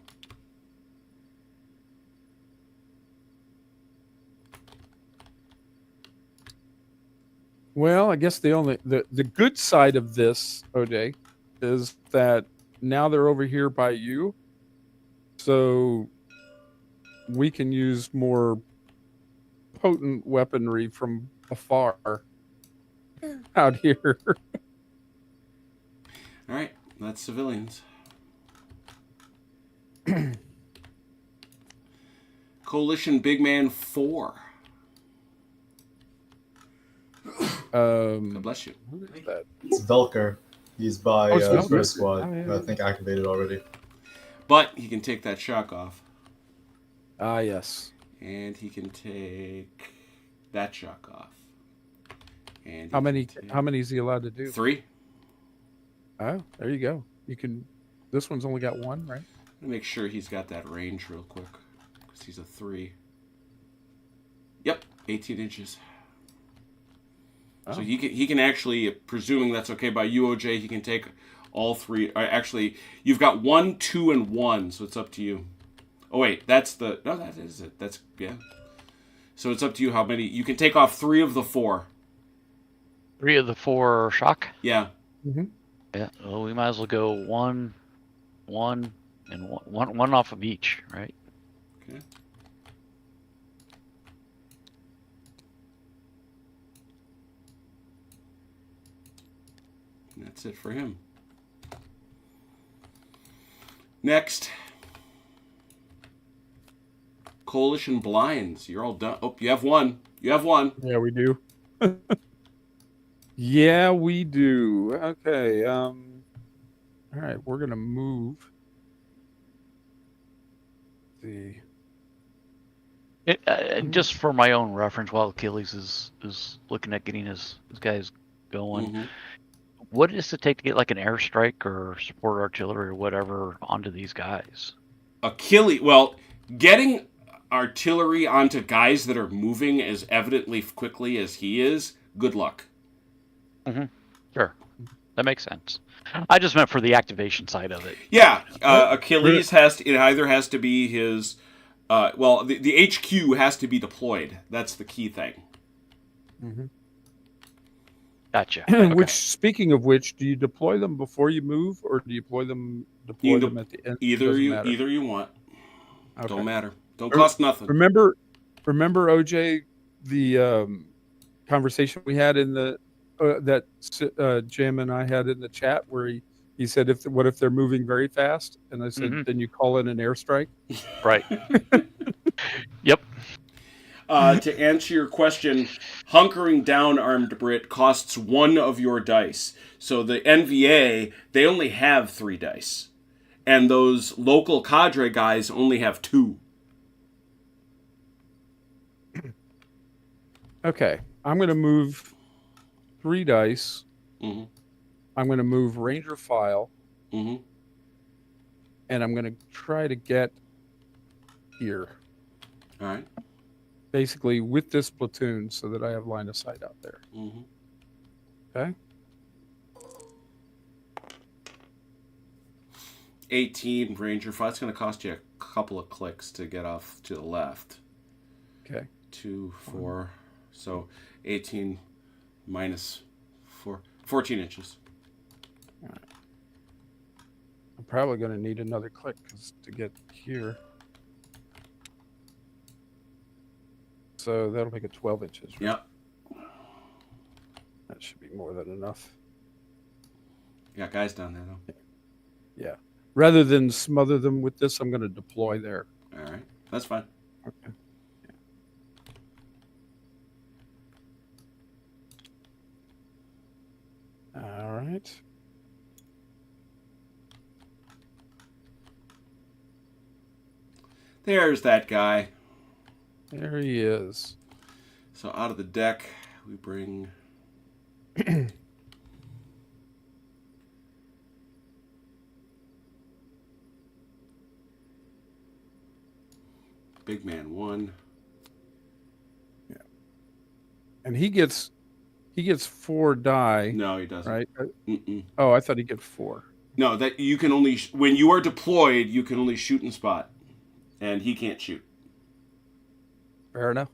Well, I guess the good side of this, OJ, is that now they're over here by you, so we can use more potent weaponry from afar out here. All right, that's civilians. Coalition Big Man 4. God bless you. Who is that? It's Velker. He's by Oh, it's Velker. first squad. Oh, yeah. I think activated already. But he can take that shock off. Ah, yes. And he can take that shock off. And How he many? can take How many is he allowed to do? 3. Oh, there you go. You can. This one's only got 1, right? Make sure he's got that range real quick, because he's a 3. Yep, 18 inches. Oh. So he can actually, presuming that's okay by you, OJ, he can take all 3. Actually, you've got 1, 2, and 1, so it's up to you. Oh wait, that is it. That's yeah. So it's up to you how many you can take off. 3 of the 4. 3 of the 4 shock. Yeah. Mm-hmm. Yeah. Well, we might as well go 1, 1, and 1 off of each, right? Okay. And that's it for him. Next. Coalition blinds. You're all done. Oh, you have 1. You have 1. Yeah, we do. Yeah, we do. Okay. All right, we're gonna move the. Just for my own reference, while Achilles is looking at getting his guys going, Mm-hmm. what does it take to get like an airstrike or support artillery or whatever onto these guys? Achilles. Well, getting artillery onto guys that are moving as evidently quickly as he is. Good luck. Sure, that makes sense. I just meant for the activation side of it. Yeah, Achilles it either has to be his. The HQ has to be deployed. That's the key thing. Mm-hmm. Gotcha. Okay. Which, speaking of which, do you deploy them before you move, or do you deploy them at the end? Either Doesn't you matter. either you want. Okay. Don't matter. Don't cost nothing. Remember, OJ, the conversation we had in the that Jim and I had in the chat where he said, what if they're moving very fast? And I said, then you call in an airstrike. Right. Yep. To answer your question, hunkering down, Armed Brit, costs 1 of your dice. So the NVA, they only have 3 dice. And those local cadre guys only have 2. Okay. I'm going to move 3 dice. Mm-hmm. I'm going to move Ranger File. Mm-hmm. And I'm going to try to get here. All right. Basically with this platoon so that I have line of sight out there. Mm-hmm. Okay. 18 Ranger File. It's going to cost you a couple of clicks to get off to the left. Okay. 2, 4. So 18 minus 4. 14 inches. All right. I'm probably going to need another click to get here. So that'll make it 12 inches. Right? Yep. That should be more than enough. You got guys down there, though. Yeah. Rather than smother them with this, I'm going to deploy there. All right. That's fine. Okay. Yeah. All right. There's that guy. There he is. So out of the deck, we bring... Big man 1. Yeah. And he gets 4 die. No, he doesn't. Right? Mm-mm. Oh, I thought he'd get 4. No, that you can only... when you are deployed, you can only shoot and spot. And he can't shoot. Fair enough.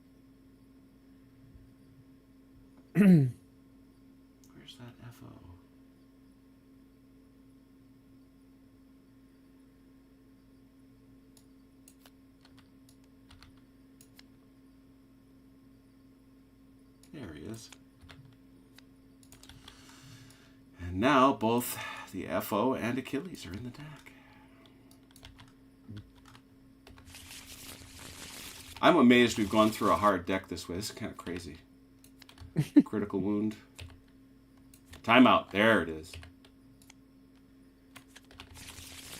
Where's that FO? There he is. And now both the FO and Achilles are in the deck. I'm amazed we've gone through a hard deck this way. This is kind of crazy. Critical wound. Timeout. There it is.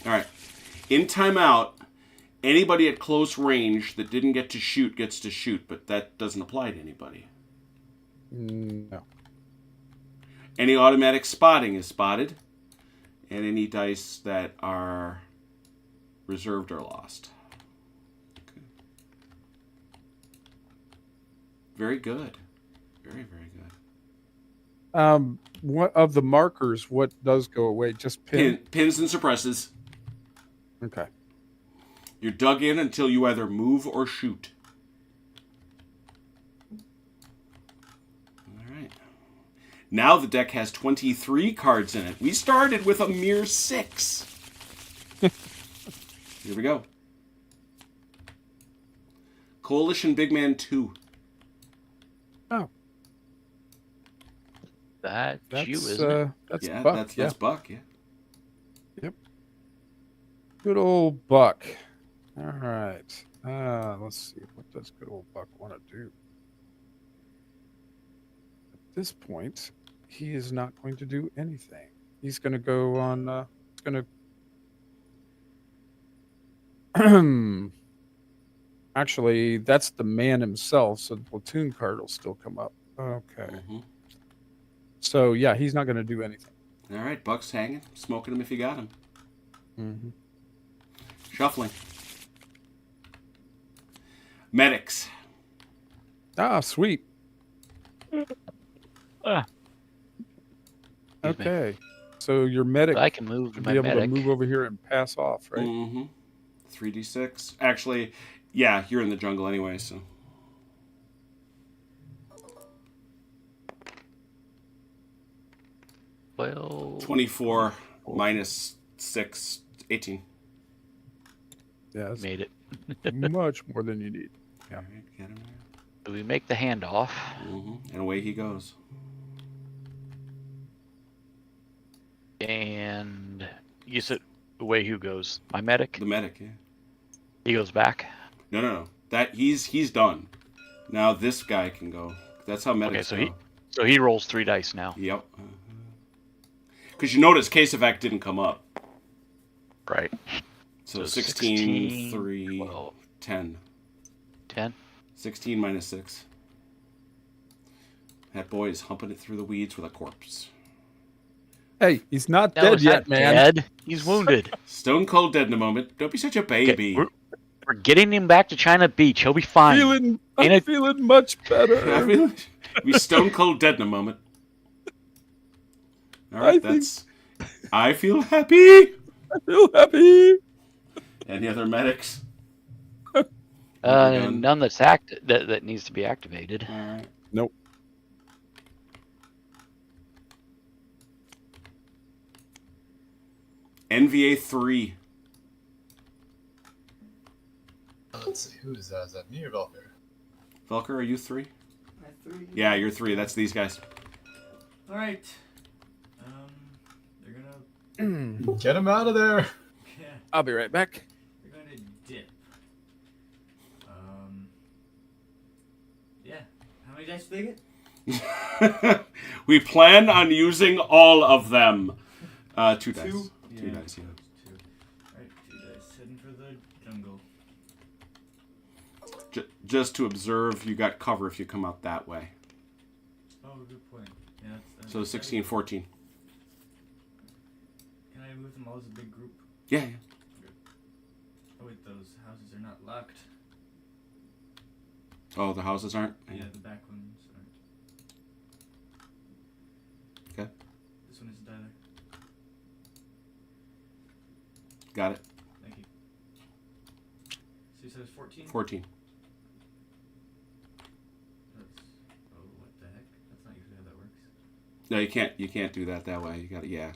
All right. In timeout, Anybody at close range that didn't get to shoot gets to shoot, but that doesn't apply to anybody. No. Any automatic spotting is spotted, and any dice that are reserved are lost. Okay. Very good. Very, very good. What of the markers? What does go away? Just pin. Pins and suppresses. Okay. You're dug in until you either move or shoot. All right. Now the deck has 23 cards in it. We started with a mere 6. Here we go. Coalition Big Man 2. Oh. That's you, That's isn't it? that's Yeah, Buck. that's Buck, yeah. Yep. Good old Buck. All right. Let's see. What does good old Buck want to do? At this point, he is not going to do anything. He's going to go on. He's going to. Actually, that's the man himself, so the platoon card will still come up. Okay. Mm-hmm. So, yeah, he's not going to do anything. All right, Buck's hanging. Smoking him if you got him. Mm-hmm. Shuffling. Medics. Ah, sweet. Ah. Excuse me. Okay. So your medic I can move should my be able medic. to move over here and pass off, right? Mm-hmm. 3d6. Actually, yeah, you're in the jungle anyway, so. Well, 24 minus 6, 18. Yeah, that's made it. much more than you need. All right, get him there. Do we make the handoff? Mm-hmm. And away he goes. And you said the way who goes? My medic? The medic, yeah. He goes back. No. That he's done. Now this guy can go. That's how medics Okay, go. so he rolls 3 dice now. Yep. Because you notice case effect didn't come up. Right. So, So 16, 3, 12. 10. 10. 16 minus 6. That boy is humping it through the weeds with a corpse. Hey, he's not No, dead he's yet, not man. dead. He's wounded. Stone cold dead in a moment. Don't be such a Okay, baby. we're getting him back to China Beach. He'll be fine. I'm Ain't it- feeling much I better. feel be stone cold dead in a moment. All right, I think- that's. I feel happy. I feel happy. Any other medics? Done. None that's that needs to be activated. All right. Nope. NVA 3. Let's see, who is that? Is that me or Velker? Velker, are you 3? I 3. Yeah, you're 3. That's these guys. All right. They're gonna. Get him out of there! Yeah. I'll be right back. They're going to dip. Yeah. How many dice do they get? We plan on using all of them. 2 dice. 2? 2 dice, yeah. 2. Alright, 2 dice. Heading for the jungle. Just to observe, you got cover if you come out that way. Oh, good point. Yeah, that's, So 16, 14. Can I move them all as a big group? Yeah. Oh wait, those houses are not locked. Oh, the houses aren't? Yeah, the back ones aren't. Okay. This one isn't either. Got it. Thank you. So you said it's 14? 14. That's, oh, what the heck? That's not usually how that works. No, you can't do that way. You got to, yeah.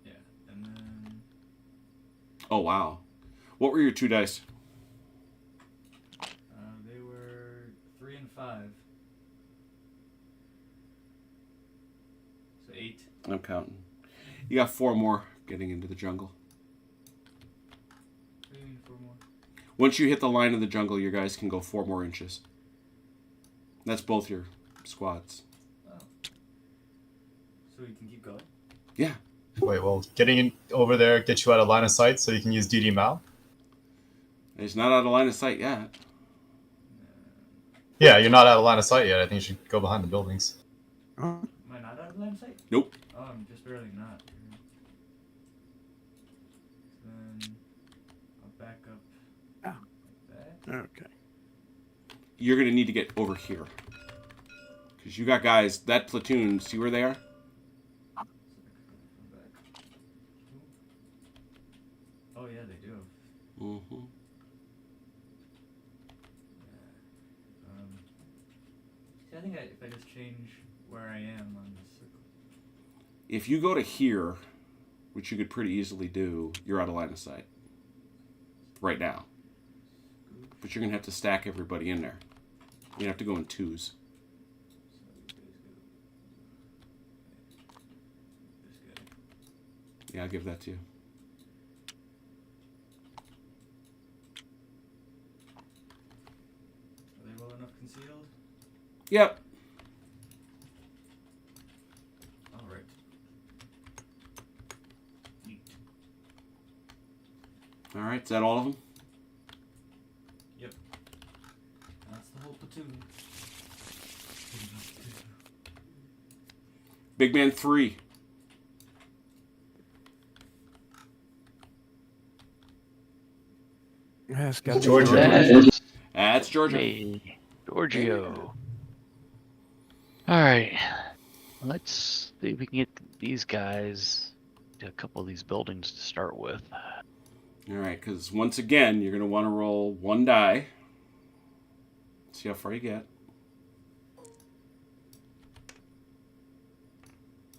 Yeah, and then... Oh, wow. What were your 2 dice? They were 3 and 5. So 8. I'm counting. You got 4 more getting into the jungle. What do you mean 4 more? Once you hit the line of the jungle, your guys can go 4 more inches. That's both your squads. Oh. So we can keep going? Yeah. Wait, well, getting in over there gets you out of line of sight so you can use DD Mal? He's not out of line of sight yet. Yeah, you're not out of line of sight yet. I think you should go behind the buildings. Am I not out of line of sight? Nope. Oh, I'm just barely not. Then I'll back up like that. Okay. You're going to need to get over here. Because you got guys, that platoon, see where they are? Oh yeah, they do. Mm-hmm. See, I think if I just change where I am on the circle. If you go to here, which you could pretty easily do, you're out of line of sight. Right now. But you're going to have to stack everybody in there. You have to go in twos. Yeah, I'll give that to you. Are they well enough concealed? Yep. All right. Neat. All right, is that all of them? Yep. That's the whole platoon. Big man 3. That's got Georgia. That's That's Georgia. me, Giorgio. All right, let's see if we can get these guys to a couple of these buildings to start with. All right, because once again, you're going to want to roll 1 die. See how far you get.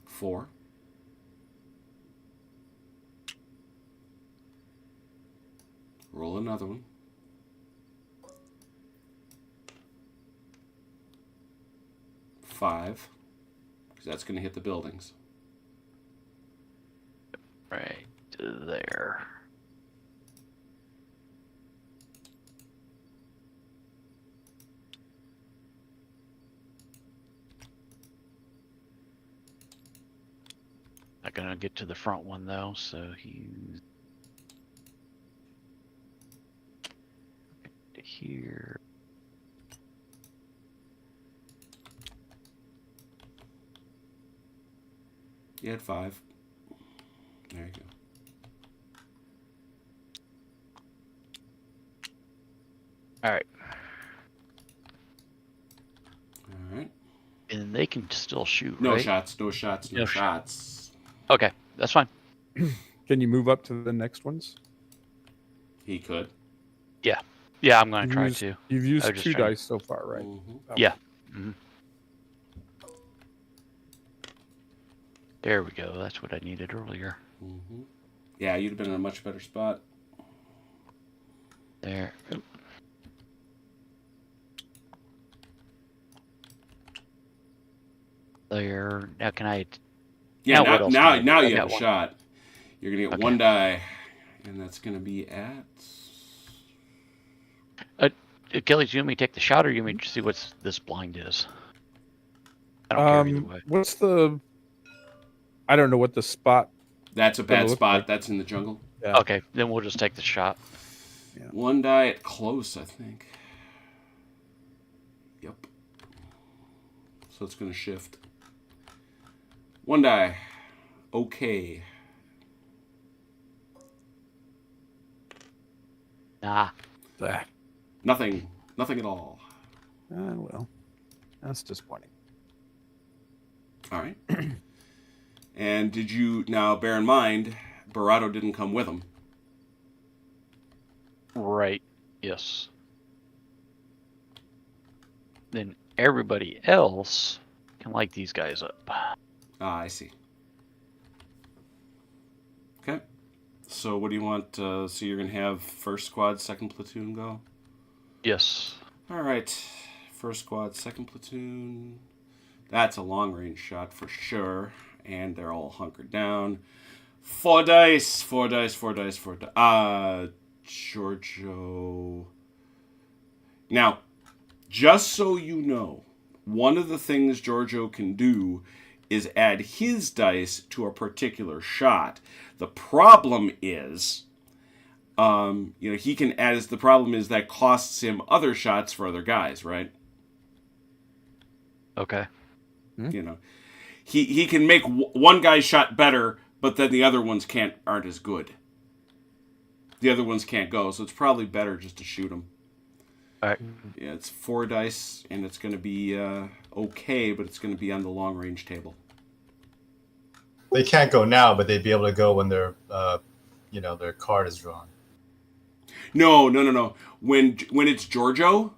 4. Roll another one. 5. Because that's going to hit the buildings. Right there. Not gonna get to the front one though, so he's to here. You had 5. There you go. All right, All right. and they can still shoot. No right? shots, no shots, no No shots. Okay, that's fine. Can you move up to the next ones? He could. Yeah, I'm gonna You've try used, to. You've I used was just 2 trying to- dice so far, right? Mhm. Okay. Yeah. There we go. That's what I needed earlier. Mm-hmm. Yeah, you'd have been in a much better spot. There. Oop. There. Now can I? Yeah, Now what else now can I do? I you got have a one. shot. You're gonna get Okay. 1 die, and that's gonna be at. Achilles, you want me to take the shot, or you want me to see what this blind is? I don't care either way. What's the? I don't know what the spot. That's a Doesn't bad look spot. like- That's in the jungle. Yeah. Okay, then we'll just take the shot. 1 die at close, I think. Yep. So it's gonna shift. 1 die. Okay. Nah. Ah, Nothing. Nothing at all. well, that's disappointing. All right. And did you now bear in mind, Barato didn't come with him? Right. Yes. Then everybody else can light these guys up. Ah, I see. Okay. So what do you want? So you're going to have first squad, second platoon go? Yes. All right. First squad, second platoon. That's a long range shot for sure. And they're all hunkered down. 4 dice. 4 dice, 4 dice, 4 dice. Giorgio. Now, just so you know, one of the things Giorgio can do is add his dice to a particular shot. The problem is, He can add. The problem is that costs him other shots for other guys, right? Okay. He can make one guy's shot better, but then the other ones aren't as good. The other ones can't go, so it's probably better just to shoot them. All right. Yeah, it's 4 dice, and it's going to be okay, but it's going to be on the long range table. They can't go now, but they'd be able to go when their card is drawn. No. When it's Giorgio,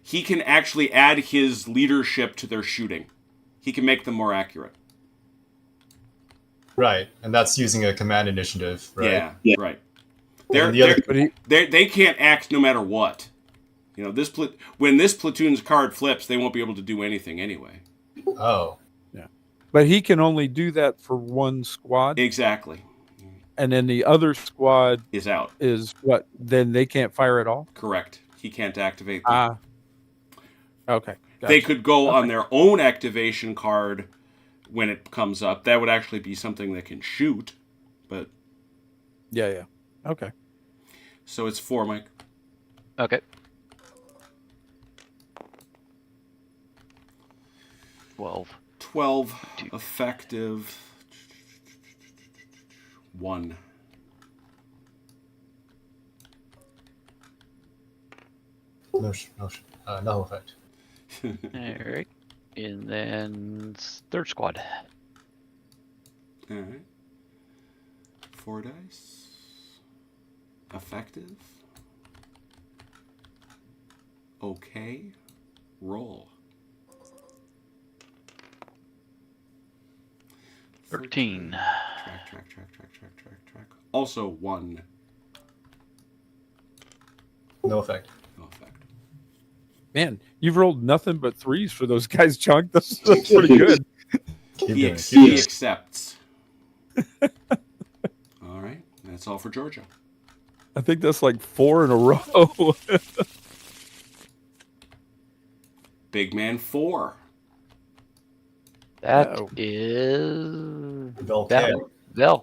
he can actually add his leadership to their shooting. He can make them more accurate. Right, and that's using a command initiative, right? Yeah. Right. They can't act no matter what. When this platoon's card flips, they won't be able to do anything anyway. Oh. Yeah. But he can only do that for one squad. Exactly. And then the other squad is out. Is what? Then they can't fire at all? Correct. He can't activate them. Okay. Gotcha. They could go on their own activation card when it comes up. That would actually be something that can shoot. But Yeah. Okay. So it's 4, Mike. Okay. 12. Effective. 1. No effect. All right. And then third squad. All right. 4 dice. Effective. Okay. Roll. 13. Track. Also 1. No effect. Man, you've rolled nothing but 3s for those guys, Chunk. That's pretty good. He accepts. All right. That's all for Georgia. I think that's like 4 in a row. Big man 4. That is Velcare. Yeah.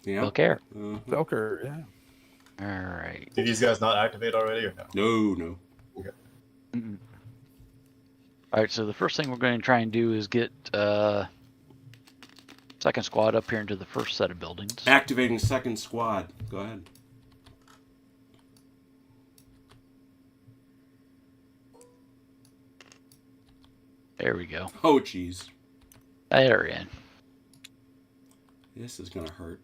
Velcare. Velcare, yeah. All right. Did these guys not activate already or no? No. Okay. Mm-mm. All right, so the first thing we're going to try and do is get second squad up here into the first set of buildings. Activating second squad. Go ahead. There we go. Oh, jeez. They're in. This is going to hurt.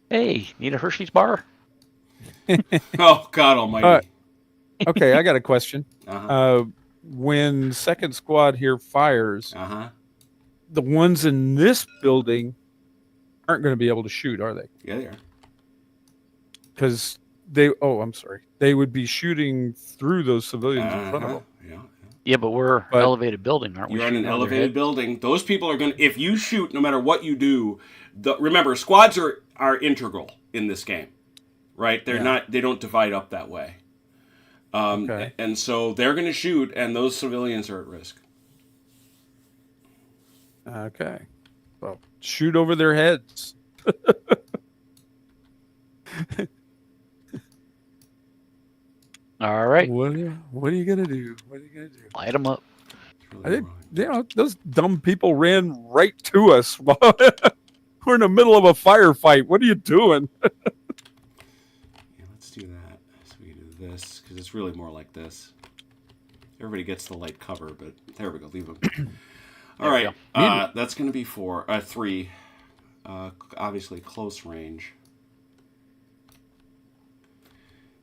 Hey, need a Hershey's bar? Oh, God almighty. Okay, I got a question. Uh-huh. When second squad here fires, Uh-huh. the ones in this building aren't going to be able to shoot, are they? Yeah, they are. Because I'm sorry. They would be shooting through those civilians in front of them. Yeah. Yeah, but we're elevated building, aren't we? You're in an Shooting over their elevated head? building. Those people are going to, if you shoot, no matter what you do, remember, squads are integral in this game, right? They don't divide up that way. Okay. And so they're going to shoot, and those civilians are at risk. Okay. Well, shoot over their heads. All right. What are you gonna do? What are you gonna do? Light them up. It's really I think wrong. those dumb people ran right to us. We're in the middle of a firefight. What are you doing? Yeah, let's do that. So we can do this, because it's really more like this. Everybody gets the light cover, but there we go. Leave them. All There we right. That's going to be 3. Obviously, close range.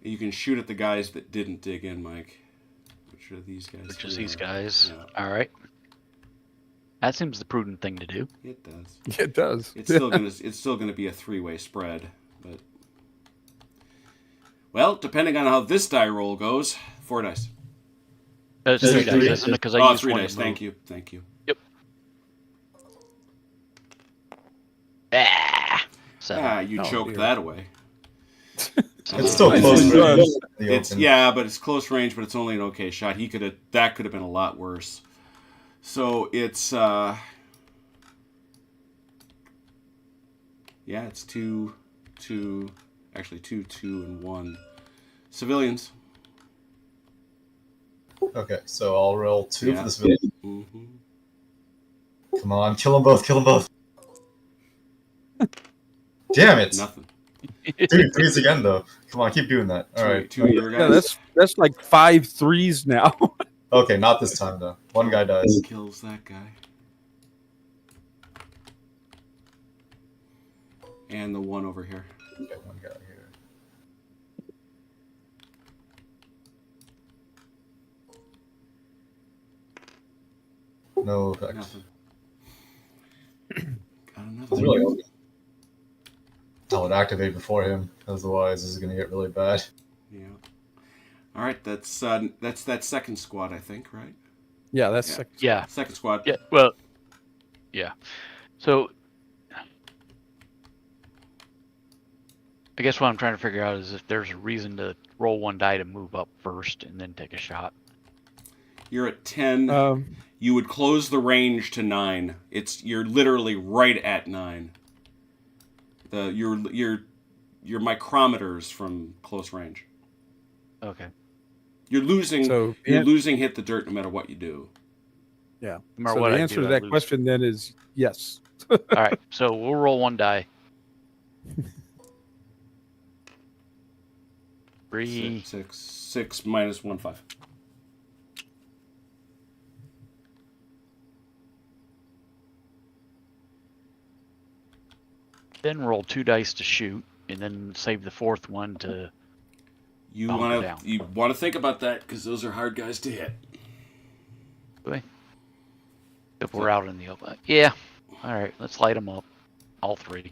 You can shoot at the guys that didn't dig in, Mike. Which are these guys? Which is here. these guys. Yeah. All right. That seems the prudent thing to do. It does. It does. It's still gonna be a 3-way spread, but well, depending on how this die roll goes, 4 dice. It's Is 3 it 3 dice, isn't it? Because I Oh, used 3 one to dice. move. Thank you. Ah, 7. You Oh, choked dear. that away. It's still Nice. close Nice. range. in the open. But it's close range, but it's only an okay shot. That could have been a lot worse. So it's it's two, actually two, and one. Civilians. Okay, so I'll roll 2 Yeah. for the civilian. Mm-hmm. Come on, kill them both, kill them both. Damn it! Nothing. Dude, 3s again, though. Come on, keep doing that. Alright. Two of your Yeah, guys. that's like 5 threes now. Okay, not this time, though. One guy dies. Kills that guy. And the one over here. Okay, one guy here. No effect. Nothing. Got another It's one. really open. I would activate before him, otherwise this is going to get really bad. Yeah. All right, that's that second squad, I think, right? Yeah, that's Yeah. second. Yeah. Second squad. Yeah. Well. Yeah. So. I guess what I'm trying to figure out is if there's a reason to roll one die to move up first and then take a shot. You're at 10. You would close the range to 9. You're literally right at 9. Your micrometers from close range. Okay. You're losing. So You're losing hit the dirt no matter what you do. yeah. No matter So what the I answer do, to I that lose. question then is yes. All right. So we'll roll one die. 3. 6 minus 1 5. Then roll 2 dice to shoot, and then save the 4th one to. You Bump it down. want to think about that because those are hard guys to hit. If we're out in the open. Yeah. All right. Let's light them up. All 3.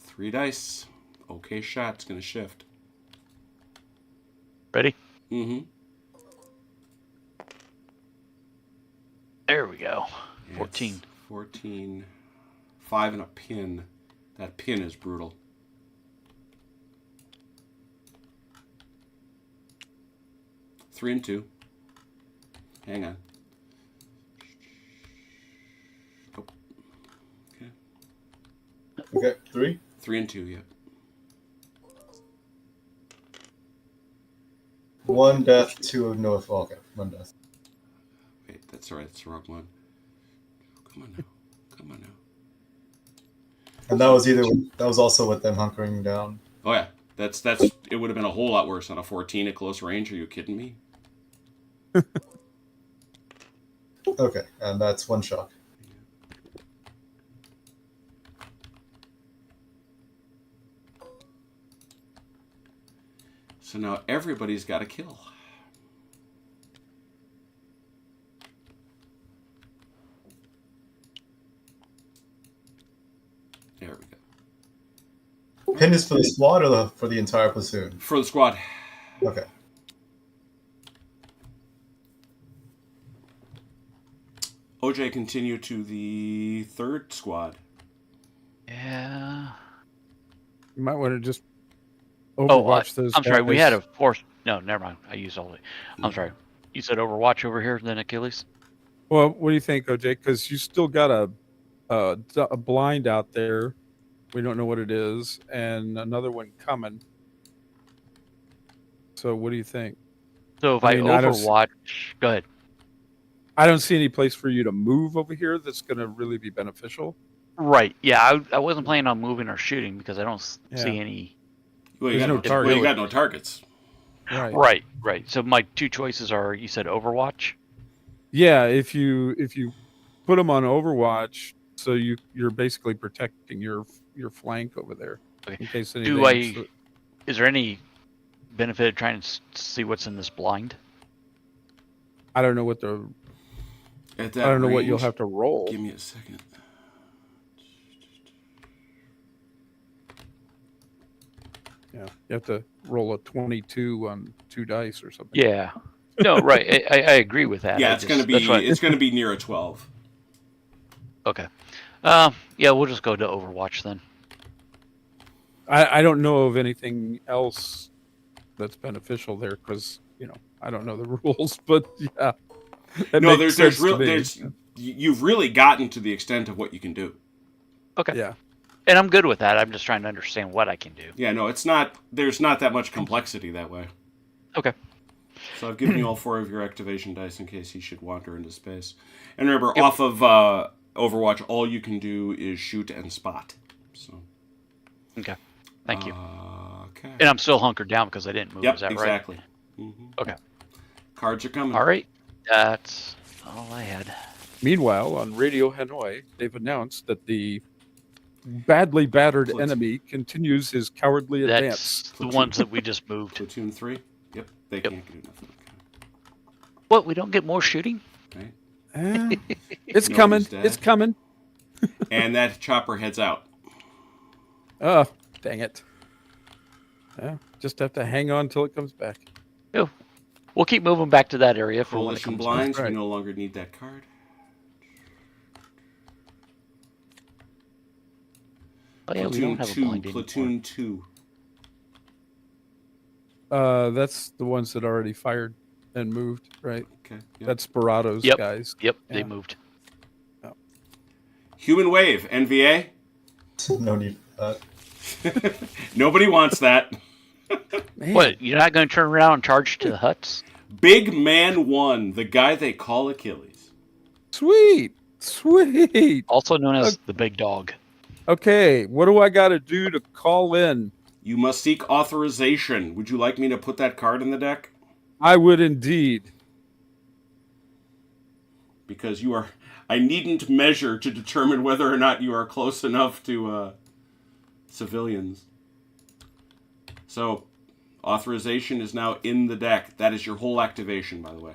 3 dice. Okay, shot's gonna shift. Ready? Mm-hmm. There we go. Yeah, 14. it's 14. 5 and a pin. That pin is brutal. Three and 2. Hang on. Oh. Okay. Okay, 3. 3 and 2. Yep. 1 death, 2 no. Okay, 1 death. Wait, that's all right. That's the wrong one. Come on now. Come on now. And that was also with them hunkering down. Oh yeah, that's it would have been a whole lot worse on a 14 at close range. Are you kidding me? Okay, and that's 1 shock. So now everybody's got a kill. There we go. Pin is for the squad or for the entire platoon? For the squad. Okay. OJ, continue to the third squad. Yeah. You might want to just Oh, overwatch those. I'm sorry. We guys. had a force. No, never mind. I used all the. I'm sorry. You said Overwatch over here, then Achilles. Well, what do you think, OJ? Because you still got a blind out there. We don't know what it is, and another one coming. So, what do you think? So if I I, mean, I don't s- Overwatch, go ahead. I don't see any place for you to move over here that's going to really be beneficial. Right. Yeah, I wasn't planning on moving or shooting because I don't Yeah. see any. Well, you There's got no target. Well, you got no targets. Right. Right. So my 2 choices are: you said Overwatch. Yeah. If you put them on Overwatch, so you're basically protecting your flank over there Okay. in case Do anything. Is there any benefit of trying to see what's in this blind? I don't know what the. At that I don't know what you'll range- have to roll. Give me a second. Yeah, you have to roll a 22 on 2 dice or something. Yeah. No, right. I agree with that. Yeah, I it's just- gonna be that's what- it's gonna be near a 12. Okay. Yeah, we'll just go to Overwatch then. I don't know of anything else that's beneficial there because I don't know the rules, but yeah. That No, makes there's sense to me. you've really gotten to the extent of what you can do. Okay. Yeah. And I'm good with that. I'm just trying to understand what I can do. Yeah, no, it's not. There's not that much complexity that way. Okay. So I've given you all 4 of your activation dice in case he should wander into space. And remember, Yep. off of Overwatch, all you can do is shoot and spot. So. Okay. Thank you. Okay. And I'm still hunkered down because I didn't move. Yep, Is that exactly. right? Mm-hmm. Okay. Cards are coming. All right. That's all I had. Meanwhile, on Radio Hanoi, they've announced that the badly battered Platoon. enemy continues his cowardly advance. That's the ones that we just moved. Platoon 3? Yep, they can't do nothing. What? We don't get more shooting? Right? It's Nobody's coming. dead. It's coming. And that chopper heads out. Oh, dang it. Yeah, just have to hang on till it comes back. Oh, we'll keep moving back to that area for when it Coalition comes blinds, That's right. we no longer need that card. back. Oh yeah, we don't have a blind Platoon anymore. 2. That's the ones that already fired and moved, right? Okay. Yep. That's Sperado's Yep. guys. Yep, Yeah. they moved. Human Wave, NVA. No need for that. Nobody wants that. Man. What? You're not going to turn around and charge to the huts? Big Man 1, the guy they call Achilles. Sweet. Sweet. Also known as the big dog. Okay, what do I got to do to call in? You must seek authorization. Would you like me to put that card in the deck? I would indeed. Because you are... I needn't measure to determine whether or not you are close enough to civilians. So, authorization is now in the deck. That is your whole activation, by the way.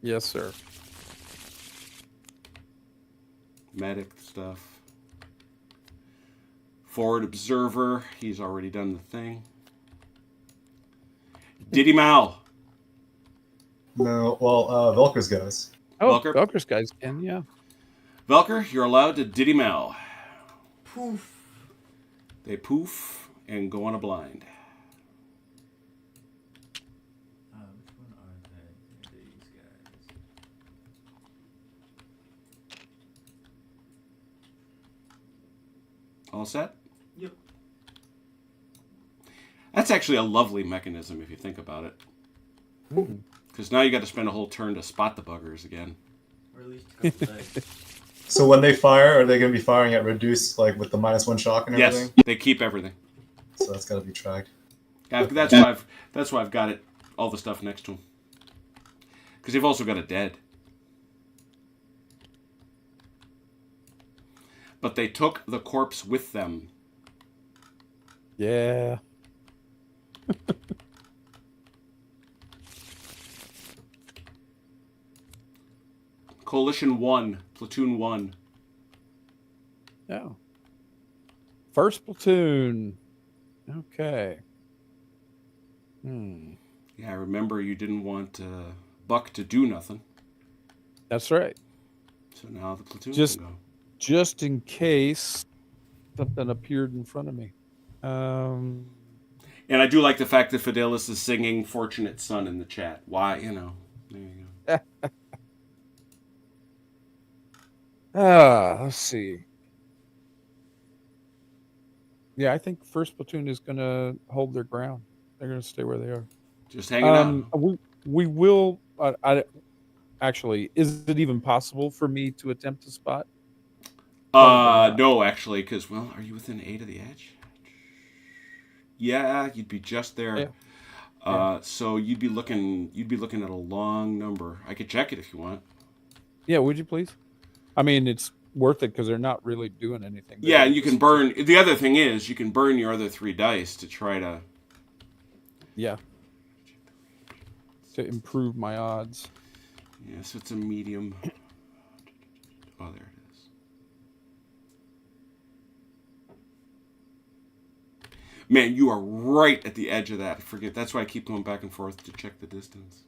Yes, sir. Medic stuff. Forward Observer. He's already done the thing. Diddy Mal. No, well, Velker's guys. Oh, Welker? Velker's guys can, yeah. Velker, you're allowed to Diddy Mal. Poof. They poof and go on a blind. Which one are they? They're these guys. All set? Yep. That's actually a lovely mechanism if you think about it. Because now you got to spend a whole turn to spot the buggers again. Or at least a couple days. So when they fire, are they going to be firing at reduced, like with the -1 shock and Yes, everything? they keep everything. So that's got to be tracked. That's why I've got it, all the stuff next to them. Because they've also got a dead. But they took the corpse with them. Yeah. Coalition 1, Platoon 1. Oh. First platoon. Okay. Yeah, remember you didn't want Buck to do nothing. That's right. So now the platoon Just- can go. Just in case something appeared in front of me. And I do like the fact that Fidelis is singing Fortunate Son in the chat. Why, there you go. Let's see. Yeah, I think first platoon is going to hold their ground. They're going to stay where they are. Just hanging out. We will. Actually, is it even possible for me to attempt to spot? No, actually, because, well, are you within 8 of the edge? Yeah, you'd be just there. Yeah. So you'd be looking at a long number. I could check it if you want. Yeah, would you please? I mean, it's worth it because they're not really doing anything. Yeah, and you can burn. The other thing is, you can burn your other 3 dice to try to. Yeah. To improve my odds. Yeah, so it's a medium. Oh, there it is. Man, you are right at the edge of that. Forget. That's why I keep going back and forth to check the distance.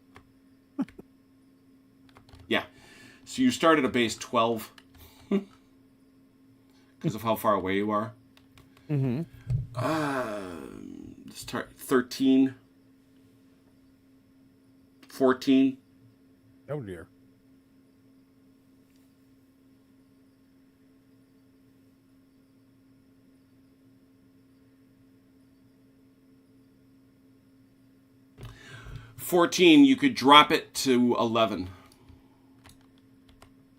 Yeah. So you start at a base 12 because of how far away you are. Mm-hmm. Start 13, 14. Oh dear. 14, you could drop it to 11.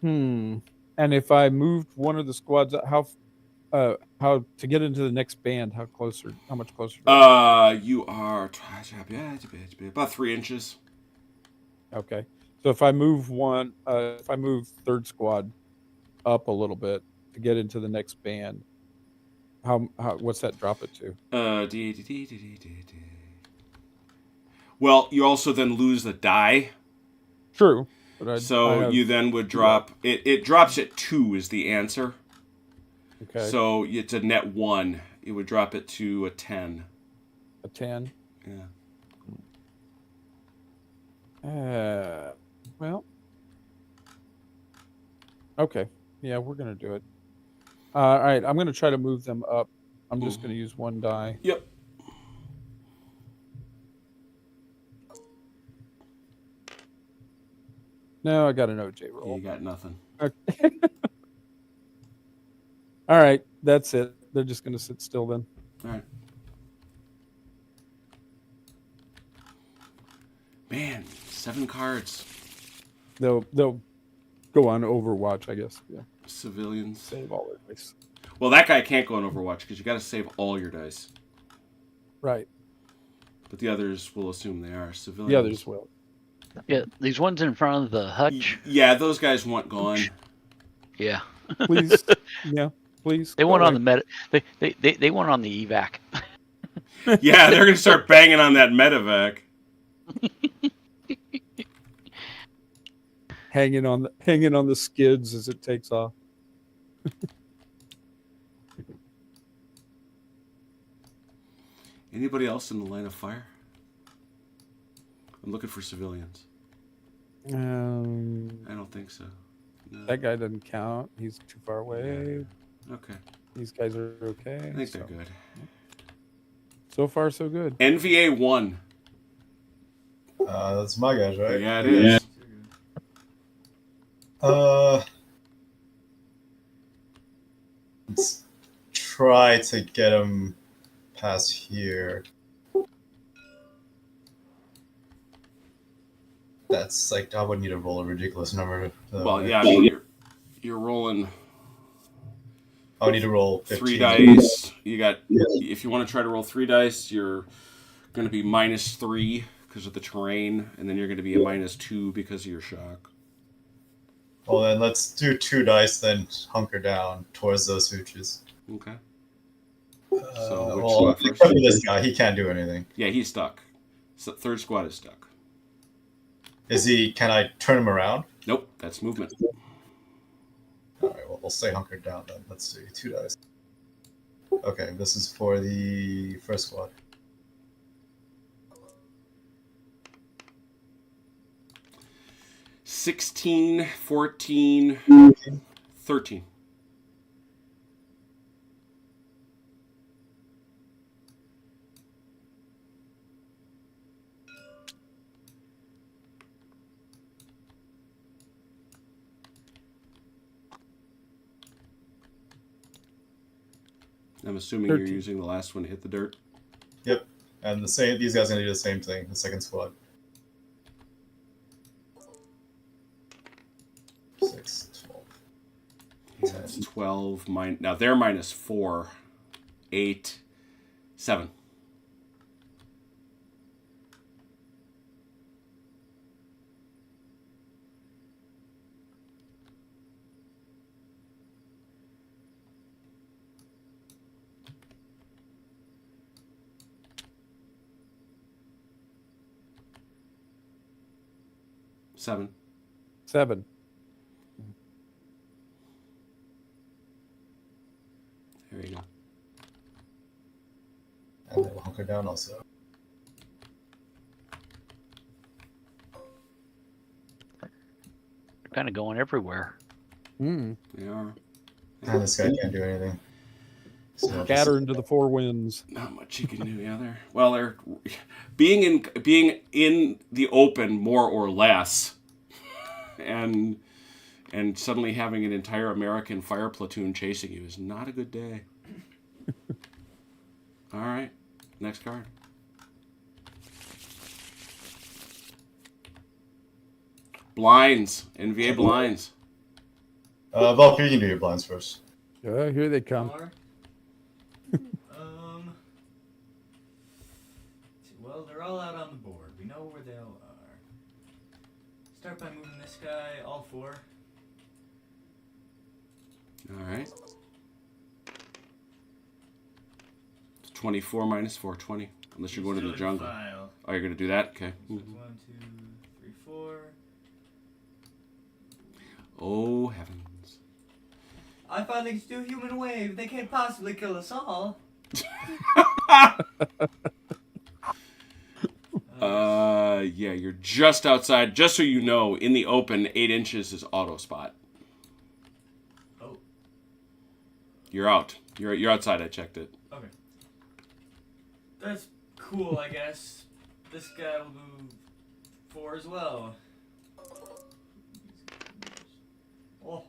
And if I moved one of the squads, how to get into the next band? How much closer? You are about 3 inches. Okay. So if I move third squad up a little bit to get into the next band, how what's that drop it to? Well, you also then lose the die. True. But So you then would drop it. It drops at 2 is the answer. Okay. So it's a net 1. It would drop it to a 10. A 10. Yeah. Well. Okay. Yeah, we're gonna do it. All right. I'm gonna try to move them up. I'm just gonna use 1 die. Yep. No, I got an OJ roll. You got nothing. Okay. All right, that's it. They're just going to sit still then. All right. Man, 7 cards. They'll go on Overwatch, I guess. Yeah. Civilians. Save all their dice. Well, that guy can't go on Overwatch because you got to save all your dice. Right. But the others will assume they are civilians. The others will. Yeah, these ones in front of the hutch. Yeah, those guys want gone. Yeah. Please. Yeah. Please. They want on the med. They want on the evac. Yeah, they're gonna start banging on that medevac. hanging on the skids as it takes off. Anybody else in the line of fire? I'm looking for civilians. I don't think so. No. That guy doesn't count. He's too far away. Yeah. Okay. These guys are okay. I think they're good. So far, so good. NVA 1. That's my guys, right? Yeah, it is. Let's try to get him past here. That's like I would need to roll a ridiculous number. Well, yeah, I mean, you're rolling. I would need to roll 15. 3 dice. You got. If you want to try to roll 3 dice, you're going to be -3 because of the terrain, and then you're going to be a -2 because of your shock. Well, then let's do 2 dice, then hunker down towards those hooches. Okay. Well, first? except for this guy, he can't do anything. Yeah, he's stuck. So third squad is stuck. Is he? Can I turn him around? Nope, that's movement. All right. Well, we'll stay hunkered down then. Let's see. 2 dice. Okay, this is for the first squad. $16, 14, 13. I'm assuming 13. you're using the last one to hit the dirt. Yep. And the same. These guys are gonna do the same thing. The second squad. 6, 12. Yeah, it's 12. Now they're -4. 8, 7. Seven. 7. There you go. And then we'll hunker down also. They're kind of going everywhere. Mm. They are. And this guy can't do anything. So Scatter into the 4 winds. Not much you can do, yeah. They're being in the open more or less, and suddenly having an entire American fire platoon chasing you is not a good day. All right, next card. Blinds. NVA blinds. Valkyrie, you can do your blinds first. Here they come. More. Well, they're all out on the board. We know where they all are. Start by moving this guy, all 4. All right. 24 minus 4, 20. Unless you're going to the jungle. File. Oh, you're going to do that? Okay. So it's 1, 2, 3, 4. Oh, heavens. I finally get to do a human wave. They can't possibly kill us all. Yeah, you're just outside. Just so you know, in the open, 8 inches is auto spot. Oh. You're out. You're outside. I checked it. Okay. That's cool, I guess. This guy will move 4 as well. Oh,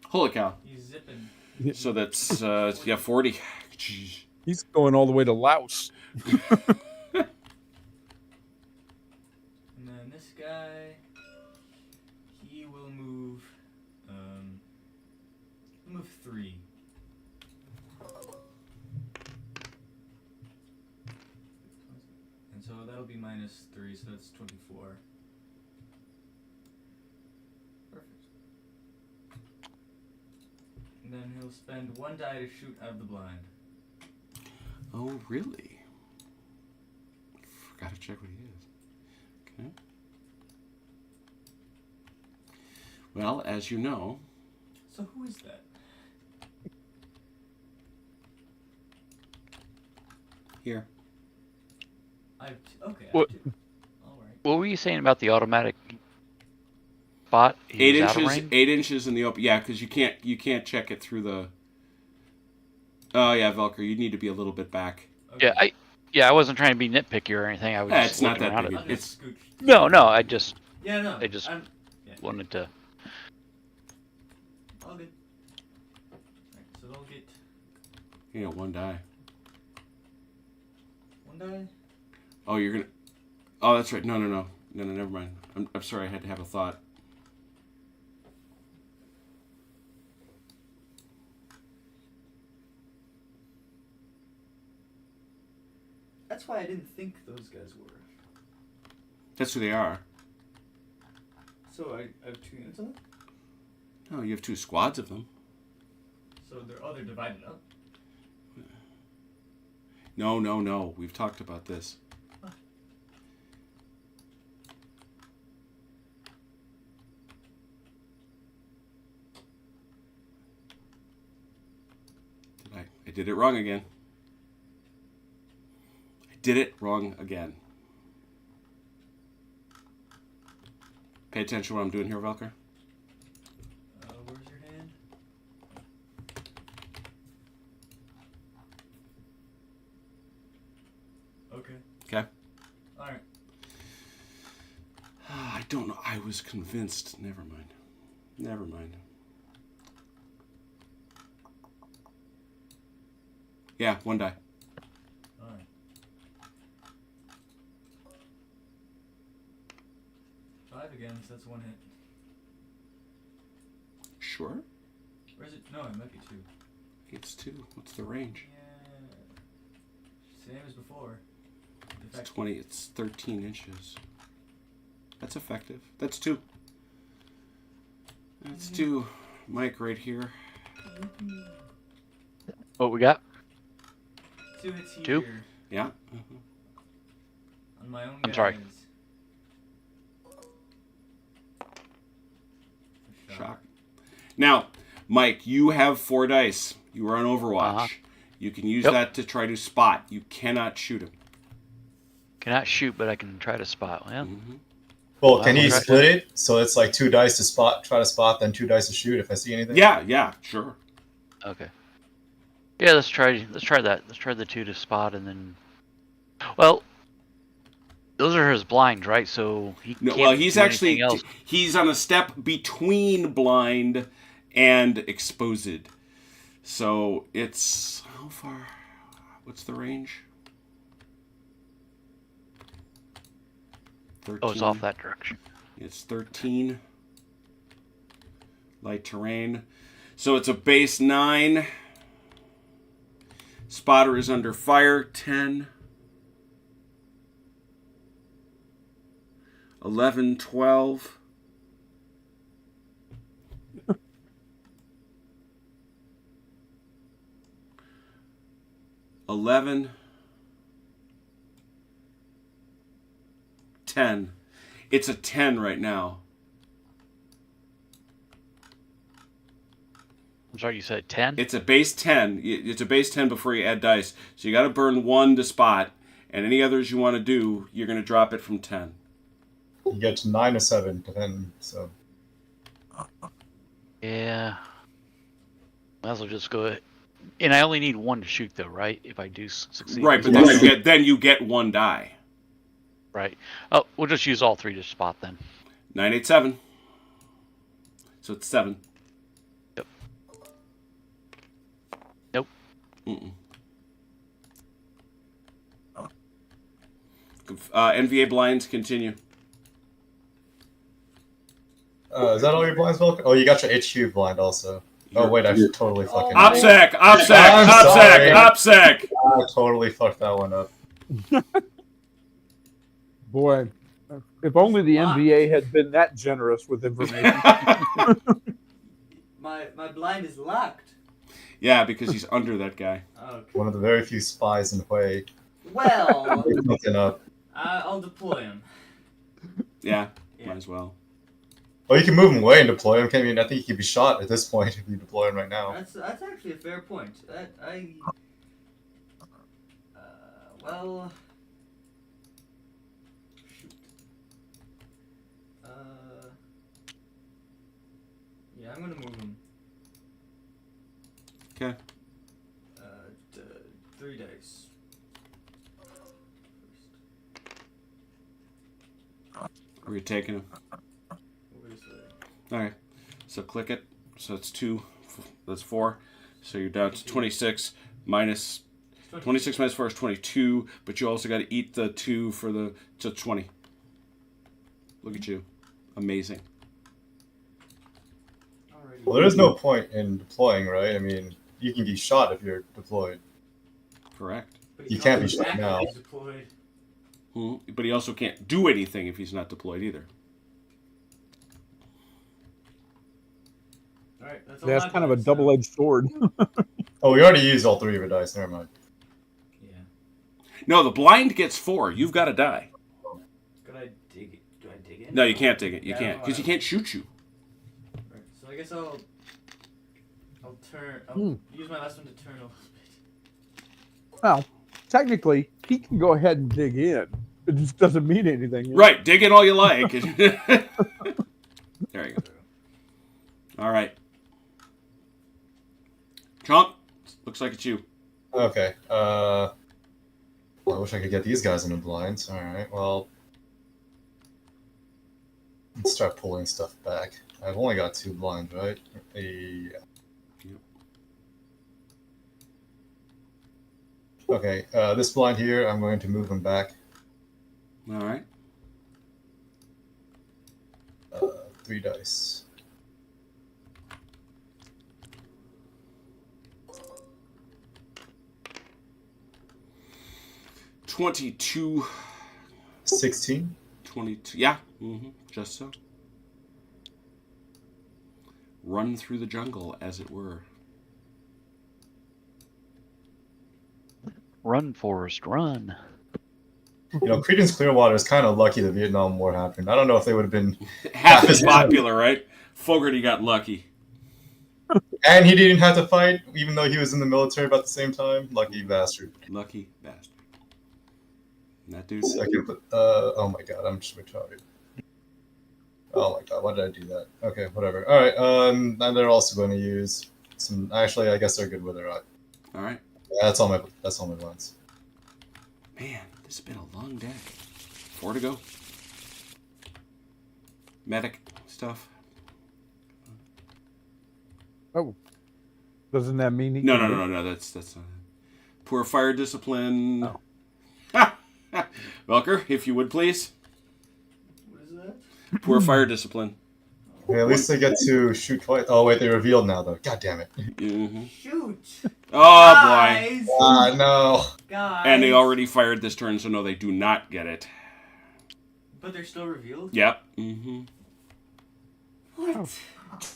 Holy cow. he's zipping. So that's, 40. Jeez. He's going all the way to Laos. And then this guy, he will move, move 3. And so that'll be minus 3, so that's 24. Perfect. And then he'll spend 1 die to shoot out of the blind. Oh, really? Forgot to check what he is. Okay. Well, as you know... So who is that? Here. I have okay, I What- have 2. Alright. What were you saying about the automatic spot? He 8 was out of inches. range? 8 inches in the open. Yeah, because you can't check it through the. Oh yeah, Velker, you need to be a little bit back. Okay. I wasn't trying to be nitpicky or anything. I was Yeah, just it's not looking that around big. it. I'll It's- just scooch. No, I just Yeah, no. I just- yeah, wanted to. all good. Alright, so they'll get You know, 1 die. 1 die. Oh, you're gonna. Oh, that's right. No, never mind. I'm sorry. I had to have a thought. That's why I didn't think those guys were. That's who they are. So I have 2 units of them? No, you have 2 squads of them. So they're divided up. No. We've talked about this. I did it wrong again. Pay attention to what I'm doing here, Velker. Where's your hand? Okay. Okay. Alright. I don't know. I was convinced. Never mind. Yeah, 1 die. Alright. Five again, so that's 1 hit. Sure. Where's it? No, it might be 2. It's 2. What's the range? Yeah. Same as before. In It's fact, 20. It's 13 inches. That's effective. That's 2. That's 2. Mike right here. What we got? 2 hits here. 2? Yeah. On my own I'm sorry. guys. Shock. Now, Mike, you have 4 dice. You are on Overwatch. Uh-huh. You can use Yep. that to try to spot. You cannot shoot him. Cannot shoot, but I can try to spot. Well, Well, can he Okay. split it so it's like 2 dice to try to spot, then 2 dice to shoot if I see anything? Yeah, sure. okay. Yeah, let's try that. Let's try the 2 to spot, and then. Well, those are his blinds, right? So he No, can't well, he's do actually anything else. he's on a step between blind and exposed. So it's how far? What's the range? 13. Oh, it's off that direction. It's 13. Light terrain. So it's a base 9. Spotter is under fire. 10. 11, 12. 11. 10. It's a 10 right now. I'm sorry, you said 10? It's a base 10. It's a base 10 before you add dice. So you got to burn 1 to spot, and any others you want to do, you're going to drop it from 10. You get to 9 or 7, depending. So Yeah. Might as well just go ahead. And I only need 1 to shoot, though, right? If I do succeed. Right, but then you get 1 die. Right. Oh, we'll just use all 3 to spot then. 9, 8, 7. So it's 7. Yep. Nope. Mm-mm. NVA blinds continue. is that all your blinds, Volk? Oh, you got your HQ blind also. Oh wait, I totally fucking. OPSEC. I totally fucked that one up. Boy, if only the NBA had been that generous with information. My blind is locked. Yeah, because he's under that guy. Okay. One of the very few spies in Hui. Well, Fucking up. I'll deploy him. Yeah, Yeah. might as well. Well, you can move him away and deploy him. I mean, I think he could be shot at this point if you deploy him right now. That's actually a fair point. Well. Shoot. Yeah, I'm gonna move him. Okay. 3 dice. Are you taking him? What is that? All right. So click it. So it's 2. That's 4. So you're down to 26 minus 26 minus 4 is 22. But you also got to eat the 2 for the 20. Look at you, amazing. Alrighty. Well, there is no point in deploying, right? I mean, you can be shot if you're deployed. Correct. But You he can't be comes shot back now. when he's deployed. But he also can't do anything if he's not deployed either. Alright, that's all That's my kind of a dice, double-edged sword. Oh, we already used all 3 of your dice. Never mind. Yeah. No, the blind gets 4. You've got to die. Could I dig it? Do I dig it? No, you can't dig it. You Yeah, can't, because he can't shoot you. Right, so I guess I'll use my last one to turn a little bit. Well, technically, he can go ahead and dig in. It just doesn't mean anything. Right, dig it all you like. There you go. All right. Chomp, looks like it's you. Okay. Well, I wish I could get these guys in the blinds. All right. Well, let's start pulling stuff back. I've only got 2 blinds, right? Yep. Okay. This blind here, I'm going to move them back. All right. 3 dice. $22. 16. 22. Yeah. Just so. Run through the jungle, as it were. Run, Forrest, run. You know, Creedence Clearwater is kind of lucky the Vietnam War happened. I don't know if they would have been. Half as popular, right? Fogarty got lucky. And he didn't have to fight, even though he was in the military about the same time. Lucky bastard. Lucky bastard. And that dude. Second, oh my god, I'm just retarded. Oh my god, why did I do that? Okay, whatever. All right, and they're also going to use some. Actually, I guess they're good with their. All right. Yeah, that's all my lines. Man, this has been a long day. 4 to go. Medic stuff. Oh, doesn't that mean he? No. That's not it. Poor fire discipline. Oh. Velker, if you would please. What is that? Poor fire discipline. Yeah, at least they get to shoot twice. Oh wait, they revealed now though. God damn it. Mm-hmm. Shoot. Oh boy. Guys. No. Guys. And they already fired this turn, so no, they do not get it. But they're still revealed? Yep. Mm-hmm. What?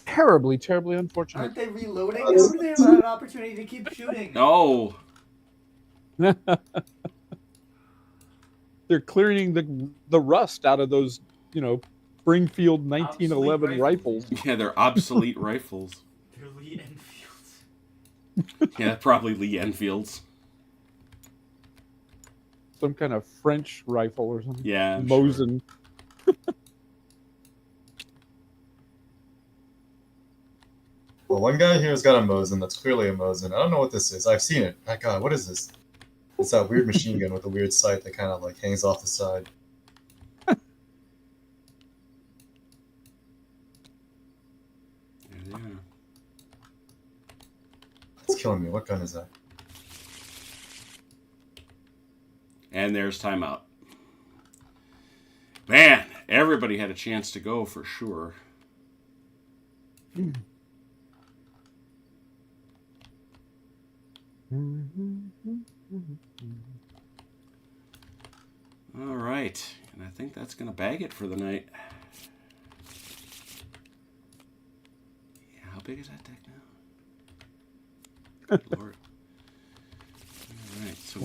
Terribly, terribly unfortunate. Aren't they reloading? How do they have an opportunity to keep shooting? No. They're clearing the rust out of those, Springfield 1911 Obsolete rifles. Yeah, they're obsolete rifles. They're Lee Enfields. Yeah, probably Lee Enfields. Some kind of French rifle or something. Yeah. I'm sure. Mosin. Well, one guy here has got a Mosin that's clearly a Mosin. I don't know what this is. I've seen it. My God, what is this? It's that weird machine gun with a weird sight that kind of like hangs off the side. Yeah. It's killing me. What gun is that? And there's timeout. Man, everybody had a chance to go for sure. All right, and I think that's going to bag it for the night. Yeah, how big is that deck now? Good Lord. All right, so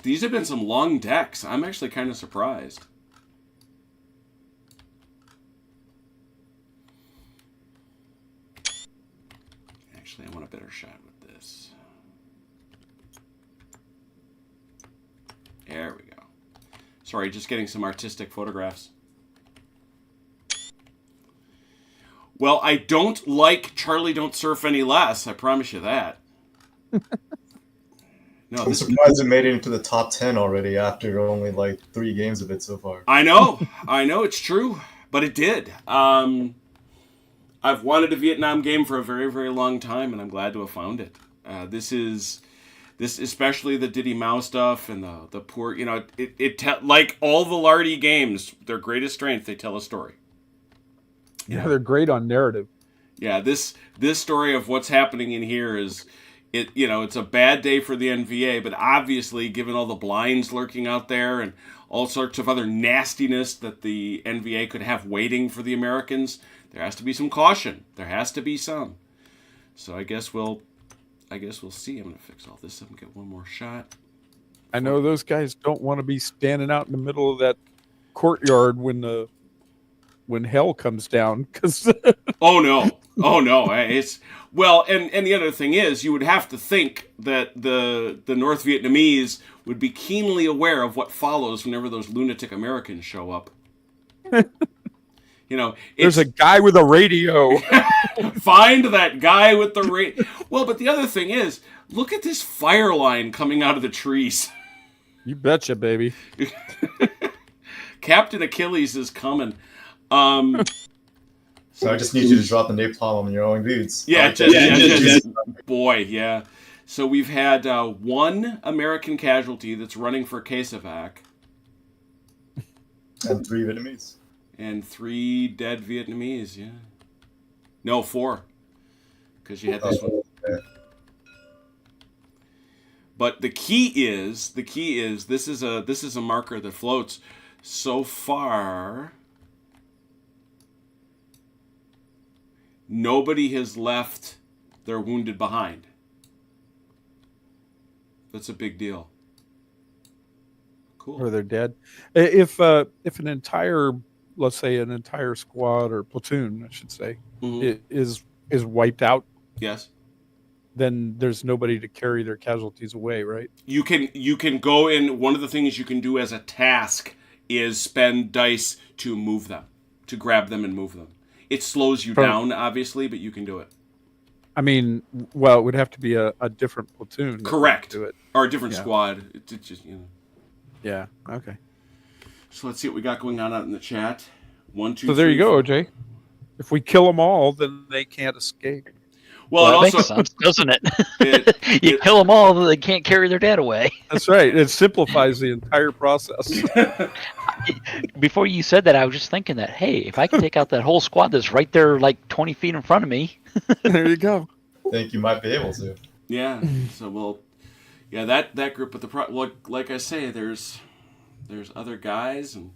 these have been some long decks. I'm actually kind of surprised. Actually, I want a better shot with this. There we go. Sorry, just getting some artistic photographs. Well, I don't like Charlie Don't Surf any less. I promise you that. No, I'm surprised it made it into the top 10 already after only like 3 games of it so far. I know, it's true, but it did. I've wanted a Vietnam game for a very, very long time, and I'm glad to have found it. This especially the Diddy Mao stuff and the poor, like all the Lardy games, their greatest strength, they tell a story. Yeah, they're great on narrative. Yeah, this story of what's happening in here is, it's a bad day for the NVA, but obviously, given all the blinds lurking out there and all sorts of other nastiness that the NVA could have waiting for the Americans, there has to be some caution. There has to be some. So I guess we'll see. I'm gonna fix all this up and get one more shot. I know those guys don't want to be standing out in the middle of that courtyard when hell comes down, because Oh no. It's and the other thing is, you would have to think that the North Vietnamese would be keenly aware of what follows whenever those lunatic Americans show up. there's a guy with a radio. Find that guy with the radio. Well, but the other thing is, look at this fire line coming out of the trees. You betcha, baby. Captain Achilles is coming. So I just need you to drop the napalm on your own dudes. Yeah. Boy, yeah. So we've had 1 American casualty that's running for Casevac. And 3 Vietnamese. And 3 dead Vietnamese, yeah. No, 4. Because you had this one. Okay. But the key is this is a marker that floats. So far, nobody has left their wounded behind. That's a big deal. Cool. Or they're dead. If an entire, let's say an entire squad or platoon, I should say, is wiped out, Yes. then there's nobody to carry their casualties away, right? You can go in. One of the things you can do as a task is spend dice to move them, to grab them and move them. It slows you down, obviously, but you can do it. I mean, well, it would have to be a different platoon. Correct. To do it. Or a different squad. It's just, Yeah. Okay. So let's see what we got going on out in the chat. 1, 2. So there 3, you go, 4. OJ. If we kill them all, then they can't escape. Well, that it also makes sense, doesn't it? You kill them all, they can't carry their dad away. That's right. It simplifies the entire process. Before you said that, I was just thinking that, hey, if I can take out that whole squad that's right there, like 20 feet in front of me. There you go. Think you might be able to. Yeah. So we'll. Yeah, that group. But like I say, there's other guys and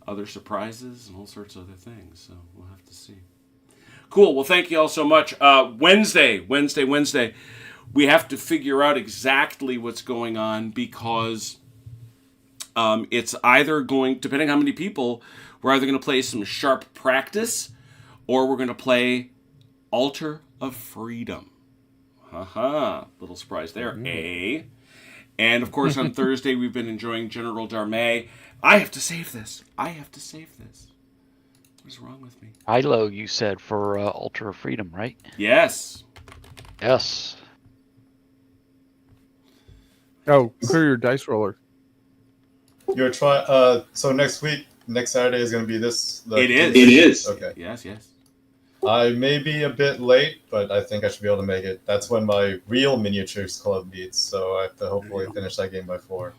other surprises and all sorts of other things. So we'll have to see. Cool. Well, thank you all so much. Wednesday. We have to figure out exactly what's going on because it's either going, depending on how many people, we're either going to play some sharp practice or we're going to play Altar of Freedom. Haha. Little surprise there, eh? And of course, on Thursday, we've been enjoying General Darmay. I have to save this. What is wrong with me? Hilo, you said, for Altar of Freedom, right? Yes. Yes. Oh, clear your dice roller. You're trying. So next Saturday is going to be this. It is. Okay. Yes. I may be a bit late, but I think I should be able to make it. That's when my real miniatures club meets, so I have to hopefully finish that game by 4.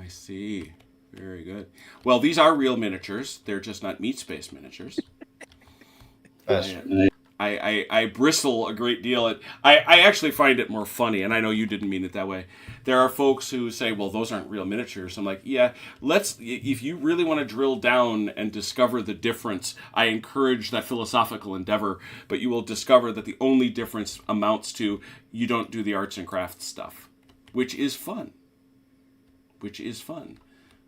I see. Very good. Well, these are real miniatures. They're just not meat space miniatures. I bristle a great deal at. I actually find it more funny, and I know you didn't mean it that way. There are folks who say, "Well, those aren't real miniatures." I'm like, "Yeah, if you really want to drill down and discover the difference, I encourage that philosophical endeavor. But you will discover that the only difference amounts to you don't do the arts and crafts stuff, which is fun,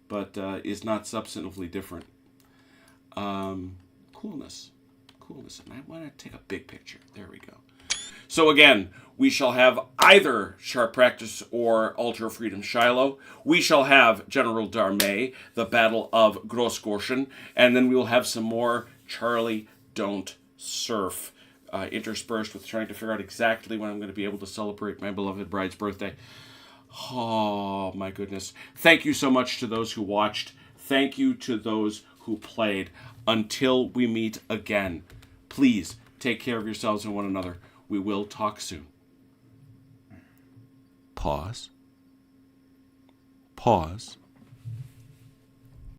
but is not substantively different. Coolness. And I want to take a big picture. There we go. So again, we shall have either Sharp Practice or Altar of Freedom Shiloh. We shall have General Darmay, the Battle of Grossgorschen, and then we will have some more Charlie Don't Surf, interspersed with trying to figure out exactly when I'm going to be able to celebrate my beloved bride's birthday. Oh, my goodness. Thank you so much to those who watched. Thank you to those who played. Until we meet again, please take care of yourselves and one another. We will talk soon. Pause.